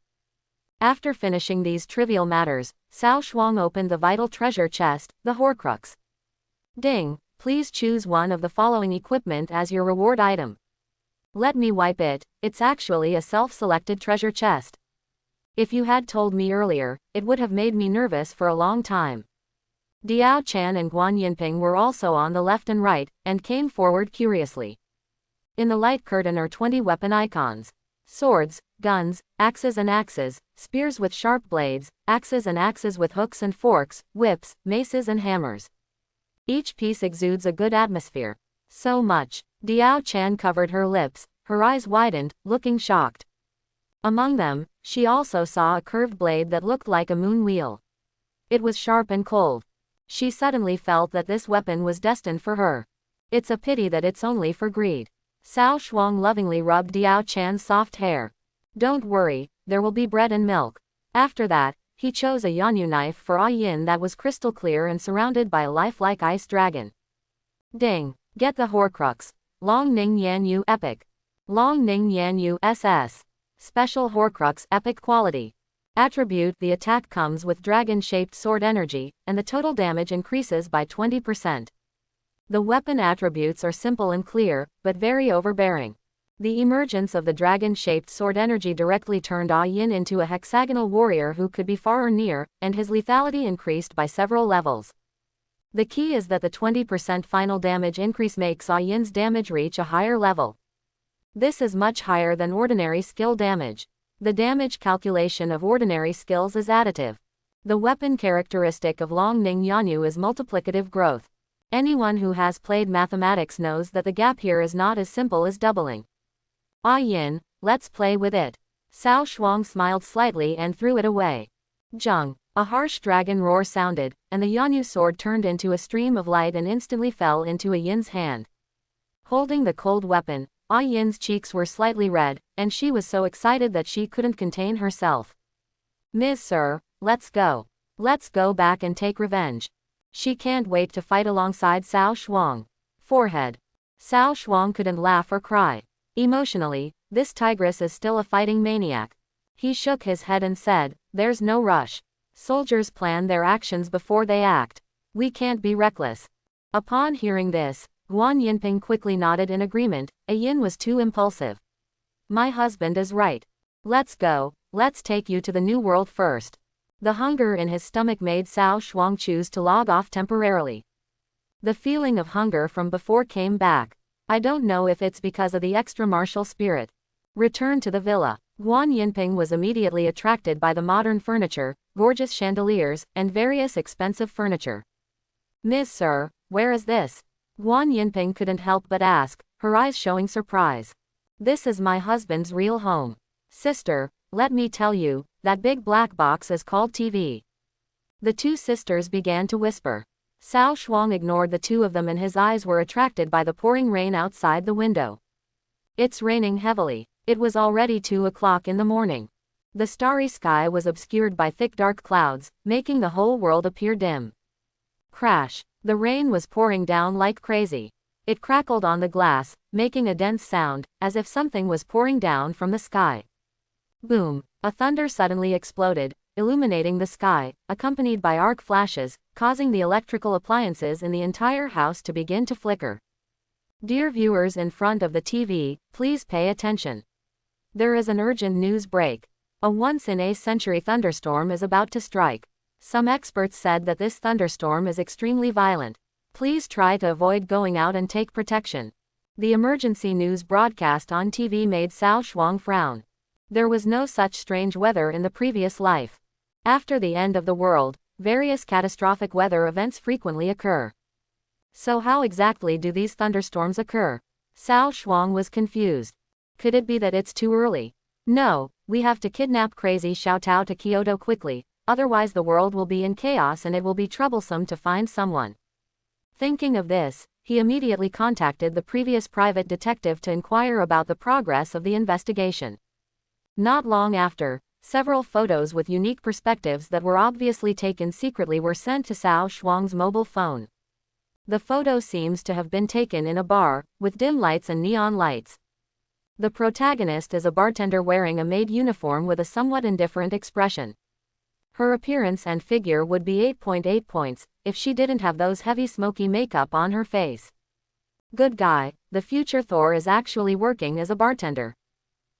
After finishing these trivial matters, Cao Shuang opened the vital treasure chest, the Horcrux. Ding, please choose one of the following equipment as your reward item. Let me wipe it, it's actually a self-selected treasure chest. If you had told me earlier, it would have made me nervous for a long time. Diao Chan and Guan Yinping were also on the left and right, and came forward curiously. In the light curtain are 20 weapon icons. Swords, guns, axes and axes, spears with sharp blades, axes and axes with hooks and forks, whips, maces and hammers. Each piece exudes a good atmosphere. So much. Diao Chan covered her lips, her eyes widened, looking shocked. Among them, she also saw a curved blade that looked like a moon wheel. It was sharp and cold. She suddenly felt that this weapon was destined for her. It's a pity that it's only for greed. Cao Shuang lovingly rubbed Diao Chan's soft hair. Don't worry, there will be bread and milk. After that, he chose a Yanyu knife for Ah Yin that was crystal clear and surrounded by a lifelike ice dragon. Ding, get the Horcrux. Long Ning Yanyu Epic. Long Ning Yanyu SS. Special Horcrux Epic Quality. Attribute: the attack comes with dragon-shaped sword energy, and the total damage increases by 20%. The weapon attributes are simple and clear, but very overbearing. The emergence of the dragon-shaped sword energy directly turned Ah Yin into a hexagonal warrior who could be far or near, and his lethality increased by several levels. The key is that the 20% final damage increase makes Ah Yin's damage reach a higher level. This is much higher than ordinary skill damage. The damage calculation of ordinary skills is additive. The weapon characteristic of Long Ning Yanyu is multiplicative growth. Anyone who has played mathematics knows that the gap here is not as simple as doubling. Ah Yin, let's play with it. Cao Shuang smiled slightly and threw it away. Zheng, a harsh dragon roar sounded, and the Yanyu sword turned into a stream of light and instantly fell into Ah Yin's hand. Holding the cold weapon, Ah Yin's cheeks were slightly red, and she was so excited that she couldn't contain herself. Ms. Sir, let's go. Let's go back and take revenge. She can't wait to fight alongside Cao Shuang. Forehead. Cao Shuang couldn't laugh or cry. Emotionally, this tigress is still a fighting maniac. He shook his head and said, there's no rush. Soldiers plan their actions before they act. We can't be reckless. Upon hearing this, Guan Yinping quickly nodded in agreement. Ah Yin was too impulsive. My husband is right. Let's go, let's take you to the new world first. The hunger in his stomach made Cao Shuang choose to log off temporarily. The feeling of hunger from before came back. I don't know if it's because of the extra martial spirit. Return to the villa. Guan Yinping was immediately attracted by the modern furniture, gorgeous chandeliers, and various expensive furniture. Ms. Sir, where is this? Guan Yinping couldn't help but ask, her eyes showing surprise. This is my husband's real home. Sister, let me tell you, that big black box is called TV. The two sisters began to whisper. Cao Shuang ignored the two of them and his eyes were attracted by the pouring rain outside the window. It's raining heavily. It was already 2 o'clock in the morning. The starry sky was obscured by thick dark clouds, making the whole world appear dim. Crash. The rain was pouring down like crazy. It crackled on the glass, making a dense sound, as if something was pouring down from the sky. Boom. A thunder suddenly exploded, illuminating the sky, accompanied by arc flashes, causing the electrical appliances in the entire house to begin to flicker. Dear viewers in front of the TV, please pay attention. There is an urgent news break. A once-in-a-century thunderstorm is about to strike. Some experts said that this thunderstorm is extremely violent. Please try to avoid going out and take protection. The emergency news broadcast on TV made Cao Shuang frown. There was no such strange weather in the previous life. After the end of the world, various catastrophic weather events frequently occur. So how exactly do these thunderstorms occur? Cao Shuang was confused. Could it be that it's too early? No, we have to kidnap crazy Xiao Tao to Kyoto quickly, otherwise the world will be in chaos and it will be troublesome to find someone. Thinking of this, he immediately contacted the previous private detective to inquire about the progress of the investigation. Not long after, several photos with unique perspectives that were obviously taken secretly were sent to Cao Shuang's mobile phone. The photo seems to have been taken in a bar, with dim lights and neon lights. The protagonist is a bartender wearing a maid uniform with a somewhat indifferent expression. Her appearance and figure would be 8.8 points, if she didn't have those heavy smoky makeup on her face. Good guy, the future Thor is actually working as a bartender.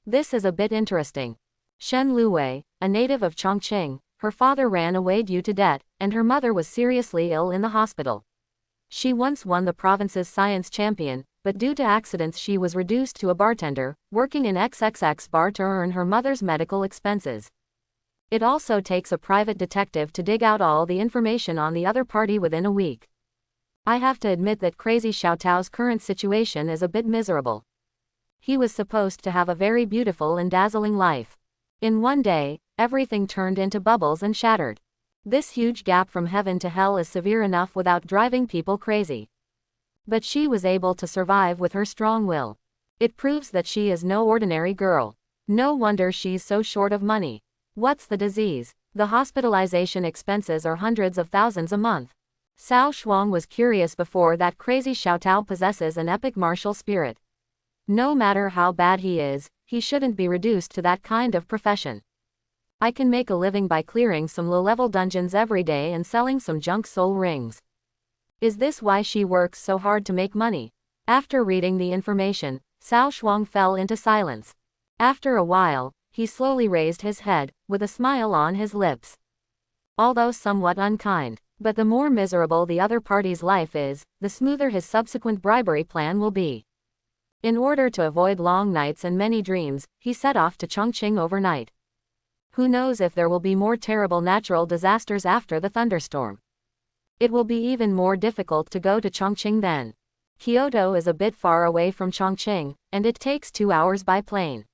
This is a bit interesting. Shen Luwei, a native of Chongqing, her father ran away due to debt, and her mother was seriously ill in the hospital. She once won the province's science champion, but due to accidents she was reduced to a bartender, working in XXX bar to earn her mother's medical expenses. It also takes a private detective to dig out all the information on the other party within a week. I have to admit that crazy Xiao Tao's current situation is a bit miserable. He was supposed to have a very beautiful and dazzling life. In one day, everything turned into bubbles and shattered. This huge gap from heaven to hell is severe enough without driving people crazy. But she was able to survive with her strong will. It proves that she is no ordinary girl. No wonder she's so short of money. What's the disease? The hospitalization expenses are hundreds of thousands a month. Cao Shuang was curious before that crazy Xiao Tao possesses an epic martial spirit. No matter how bad he is, he shouldn't be reduced to that kind of profession. I can make a living by clearing some low-level dungeons every day and selling some junk soul rings. Is this why she works so hard to make money? After reading the information, Cao Shuang fell into silence. After a while, he slowly raised his head, with a smile on his lips. Although somewhat unkind, but the more miserable the other party's life is, the smoother his subsequent bribery plan will be. In order to avoid long nights and many dreams, he set off to Chongqing overnight. Who knows if there will be more terrible natural disasters after the thunderstorm. It will be even more difficult to go to Chongqing then. Kyoto is a bit far away from Chongqing, and it takes 2 hours by plane.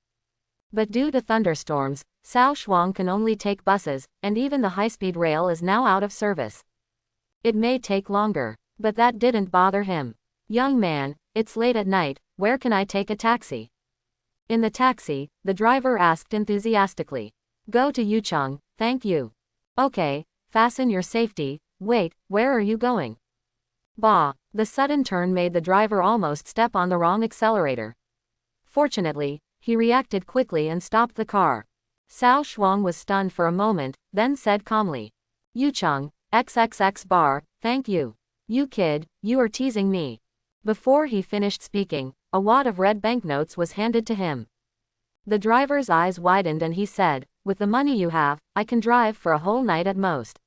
But due to thunderstorms, Cao Shuang can only take buses, and even the high-speed rail is now out of service. It may take longer, but that didn't bother him. Young man, it's late at night, where can I take a taxi? In the taxi, the driver asked enthusiastically. Go to Yucheng, thank you. Okay, fasten your safety. Wait, where are you going? Bah, the sudden turn made the driver almost step on the wrong accelerator. Fortunately, he reacted quickly and stopped the car. Cao Shuang was stunned for a moment, then said calmly. Yucheng, XXX bar, thank you. You kid, you are teasing me. Before he finished speaking, a wad of red banknotes was handed to him. The driver's eyes widened and he said, with the money you have, I can drive for a whole night at most.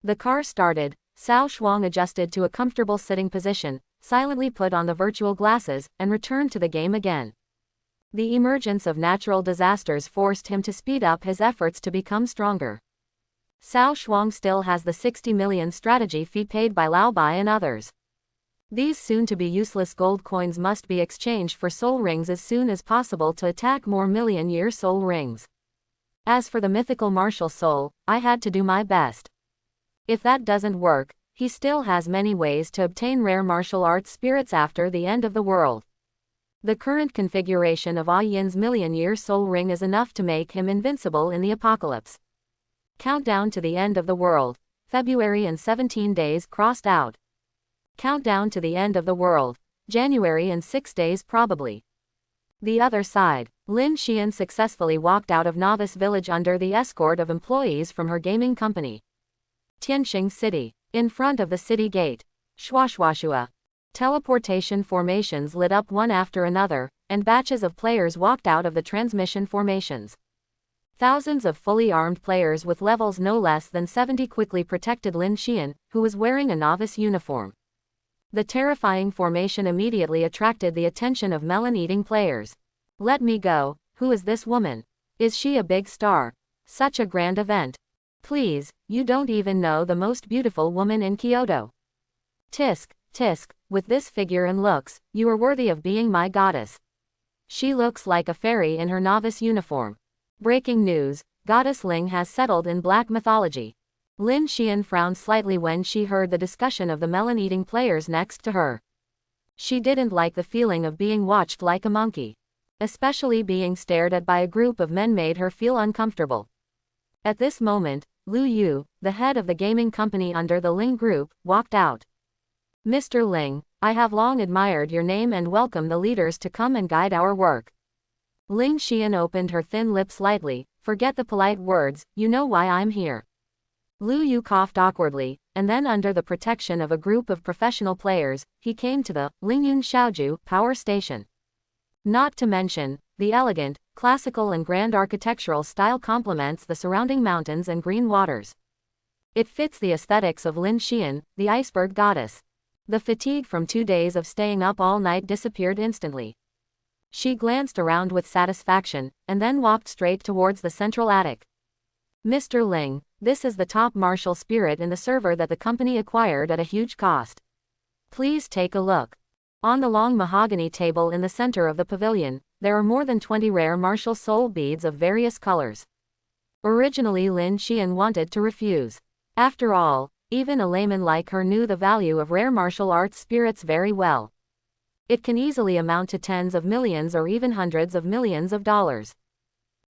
The car started, Cao Shuang adjusted to a comfortable sitting position, silently put on the virtual glasses, and returned to the game again. The emergence of natural disasters forced him to speed up his efforts to become stronger. Cao Shuang still has the 60 million strategy fee paid by Lao Bai and others. These soon-to-be useless gold coins must be exchanged for soul rings as soon as possible to attack more million-year soul rings. As for the mythical martial soul, I had to do my best. If that doesn't work, he still has many ways to obtain rare martial arts spirits after the end of the world. The current configuration of Ah Yin's million-year soul ring is enough to make him invincible in the apocalypse. Countdown to the end of the world. February and 17 days crossed out. Countdown to the end of the world. January and 6 days probably. The other side. Ling Xien successfully walked out of Novice Village under the escort of employees from her gaming company. Tianxing City. In front of the city gate. Shuashua. Teleportation formations lit up one after another, and batches of players walked out of the transmission formations. Thousands of fully armed players with levels no less than 70 quickly protected Ling Xien, who was wearing a novice uniform. The terrifying formation immediately attracted the attention of melon-eating players. Let me go, who is this woman? Is she a big star? Such a grand event. Please, you don't even know the most beautiful woman in Kyoto. Tisk, tisk, with this figure and looks, you are worthy of being my goddess. She looks like a fairy in her novice uniform. Breaking news, Goddess Ling has settled in black mythology. Ling Xien frowned slightly when she heard the discussion of the melon-eating players next to her. She didn't like the feeling of being watched like a monkey. Especially being stared at by a group of men made her feel uncomfortable. At this moment, Lu Yu, the head of the gaming company under the Ling Group, walked out. Mr. Ling, I have long admired your name and welcome the leaders to come and guide our work. Ling Xien opened her thin lips slightly. Forget the polite words, you know why I'm here. Lu Yu coughed awkwardly, and then under the protection of a group of professional players, he came to the Lingyun Xiaoju power station. Not to mention, the elegant, classical and grand architectural style complements the surrounding mountains and green waters. It fits the aesthetics of Ling Xien, the iceberg goddess. The fatigue from 2 days of staying up all night disappeared instantly. She glanced around with satisfaction, and then walked straight towards the central attic. Mr. Ling, this is the top martial spirit in the server that the company acquired at a huge cost. Please take a look. On the long mahogany table in the center of the pavilion, there are more than 20 rare martial soul beads of various colors. Originally Ling Xien wanted to refuse. After all, even a layman like her knew the value of rare martial arts spirits very well. It can easily amount to tens of millions or even hundreds of millions of dollars.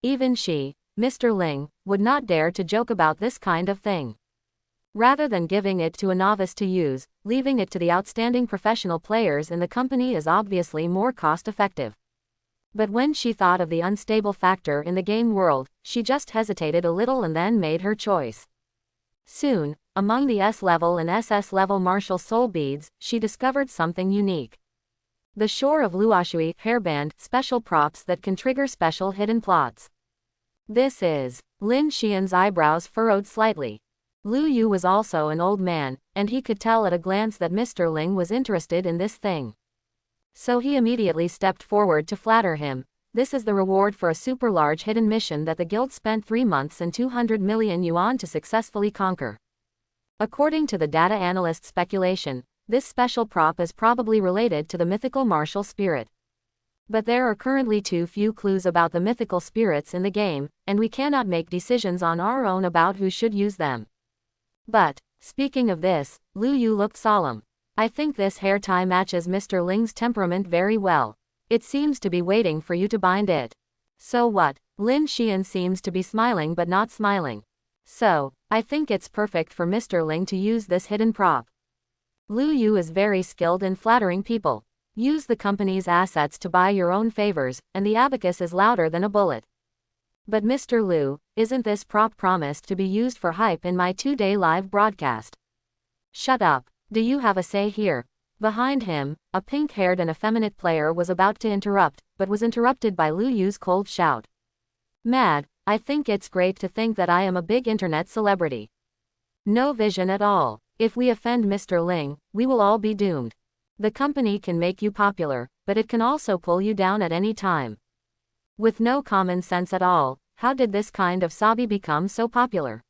Even she, Mr. Ling, would not dare to joke about this kind of thing. Rather than giving it to a novice to use, leaving it to the outstanding professional players in the company is obviously more cost-effective. But when she thought of the unstable factor in the game world, she just hesitated a little and then made her choice. Soon, among the S-level and SS-level martial soul beads, she discovered something unique. The Shore of Luoshui hairband special props that can trigger special hidden plots. This is. Ling Xien's eyebrows furrowed slightly. Lu Yu was also an old man, and he could tell at a glance that Mr. Ling was interested in this thing. So he immediately stepped forward to flatter him. This is the reward for a super large hidden mission that the guild spent 3 months and 200 million yuan to successfully conquer. According to the data analyst's speculation, this special prop is probably related to the mythical martial spirit. But there are currently too few clues about the mythical spirits in the game, and we cannot make decisions on our own about who should use them. But, speaking of this, Lu Yu looked solemn. I think this hair tie matches Mr. Ling's temperament very well. It seems to be waiting for you to bind it. So what? Ling Xien seems to be smiling but not smiling. So, I think it's perfect for Mr. Ling to use this hidden prop. Lu Yu is very skilled in flattering people. Use the company's assets to buy your own favors, and the abacus is louder than a bullet. But Mr. Lu, isn't this prop promised to be used for hype in my 2-day live broadcast? Shut up. Do you have a say here? Behind him, a pink-haired and effeminate player was about to interrupt, but was interrupted by Lu Yu's cold shout. Mad, I think it's great to think that I am a big internet celebrity. No vision at all. If we offend Mr. Ling, we will all be doomed. The company can make you popular, but it can also pull you down at any time. With no common sense at all, how did this kind of sabi become so popular?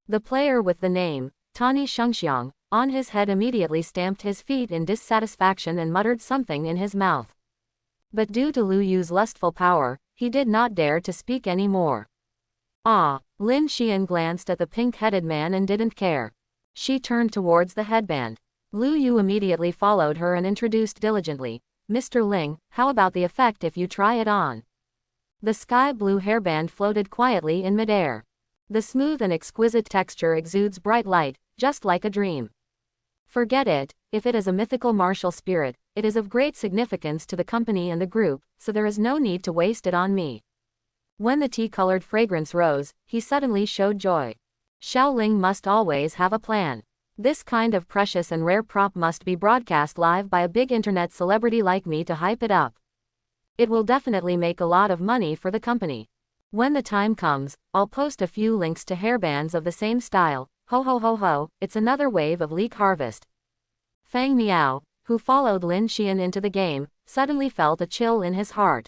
The player with the name, Tani Shengxiang, on his head immediately stamped his feet in dissatisfaction and muttered something in his mouth. But due to Lu Yu's lustful power, he did not dare to speak any more. Ah, Ling Xien glanced at the pink-headed man and didn't care. She turned towards the headband. Lu Yu immediately followed her and introduced diligently, Mr. Ling, how about the effect if you try it on? The sky-blue hairband floated quietly in midair. The smooth and exquisite texture exudes bright light, just like a dream. Forget it, if it is a mythical martial spirit, it is of great significance to the company and the group, so there is no need to waste it on me. When the tea-colored fragrance rose, he suddenly showed joy. Xiao Ling must always have a plan. This kind of precious and rare prop must be broadcast live by a big internet celebrity like me to hype it up. It will definitely make a lot of money for the company. When the time comes, I'll post a few links to hairbands of the same style. Ho ho ho ho, it's another wave of leak harvest. Fang Miao, who followed Ling Xien into the game, suddenly felt a chill in his heart.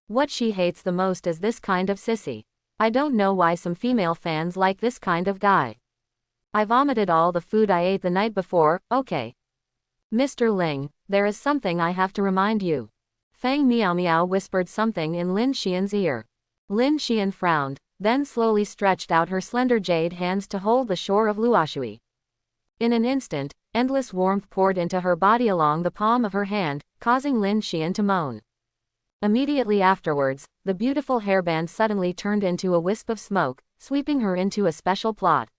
What she hates the most is this kind of sissy. I don't know why some female fans like this kind of guy. I vomited all the food I ate the night before, okay. Mr. Ling, there is something I have to remind you. Fang Miao Miao whispered something in Ling Xien's ear. Ling Xien frowned, then slowly stretched out her slender jade hands to hold the shore of Luoshui. In an instant, endless warmth poured into her body along the palm of her hand, causing Ling Xien to moan. Immediately afterwards, the beautiful hairband suddenly turned into a wisp of smoke, sweeping her into a special plot.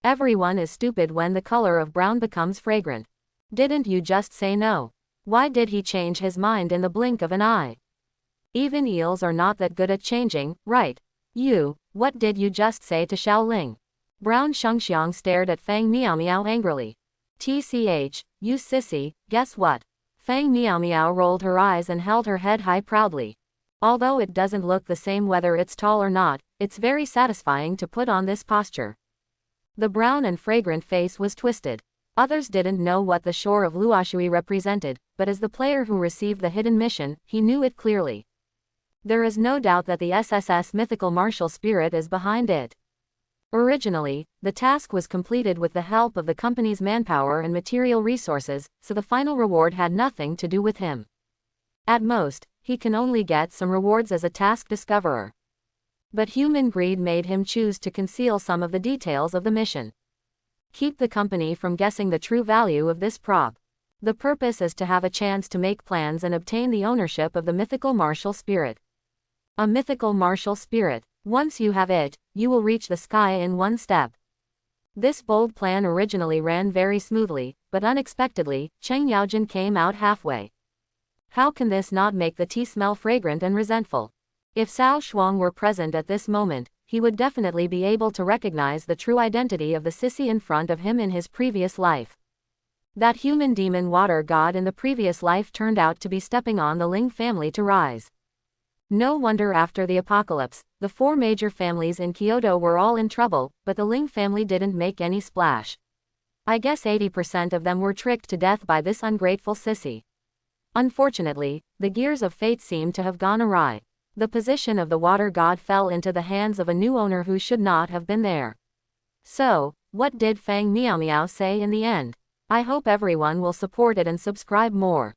Everyone is stupid when the color of brown becomes fragrant. Didn't you just say no? Why did he change his mind in the blink of an eye? Even eels are not that good at changing, right? What did you just say to Xiaoling? Brown Shengxiang stared at Fang Miao Miao angrily. TCH, you sissy, guess what? Fang Miao Miao rolled her eyes and held her head high proudly. Although it doesn't look the same whether it's tall or not, it's very satisfying to put on this posture. The brown and fragrant face was twisted. Others didn't know what the shore of Luoshui represented, but as the player who received the hidden mission, he knew it clearly. There is no doubt that the SSS mythical martial spirit is behind it. Originally, the task was completed with the help of the company's manpower and material resources, so the final reward had nothing to do with him. At most, he can only get some rewards as a task discoverer. But human greed made him choose to conceal some of the details of the mission. Keep the company from guessing the true value of this prop. The purpose is to have a chance to make plans and obtain the ownership of the mythical martial spirit. A mythical martial spirit. Once you have it, you will reach the sky in one step. This bold plan originally ran very smoothly, but unexpectedly, Cheng Yaojin came out halfway. How can this not make the tea smell fragrant and resentful? If Cao Shuang were present at this moment, he would definitely be able to recognize the true identity of the sissy in front of him in his previous life. That human demon water god in the previous life turned out to be stepping on the Ling family to rise. No wonder after the apocalypse, the four major families in Kyoto were all in trouble, but the Ling family didn't make any splash. I guess 80% of them were tricked to death by this ungrateful sissy. Unfortunately, the gears of fate seemed to have gone awry. The position of the water god fell into the hands of a new owner who should not have been there. So, what did Fang Miao Miao say in the end? I hope everyone will support it and subscribe more.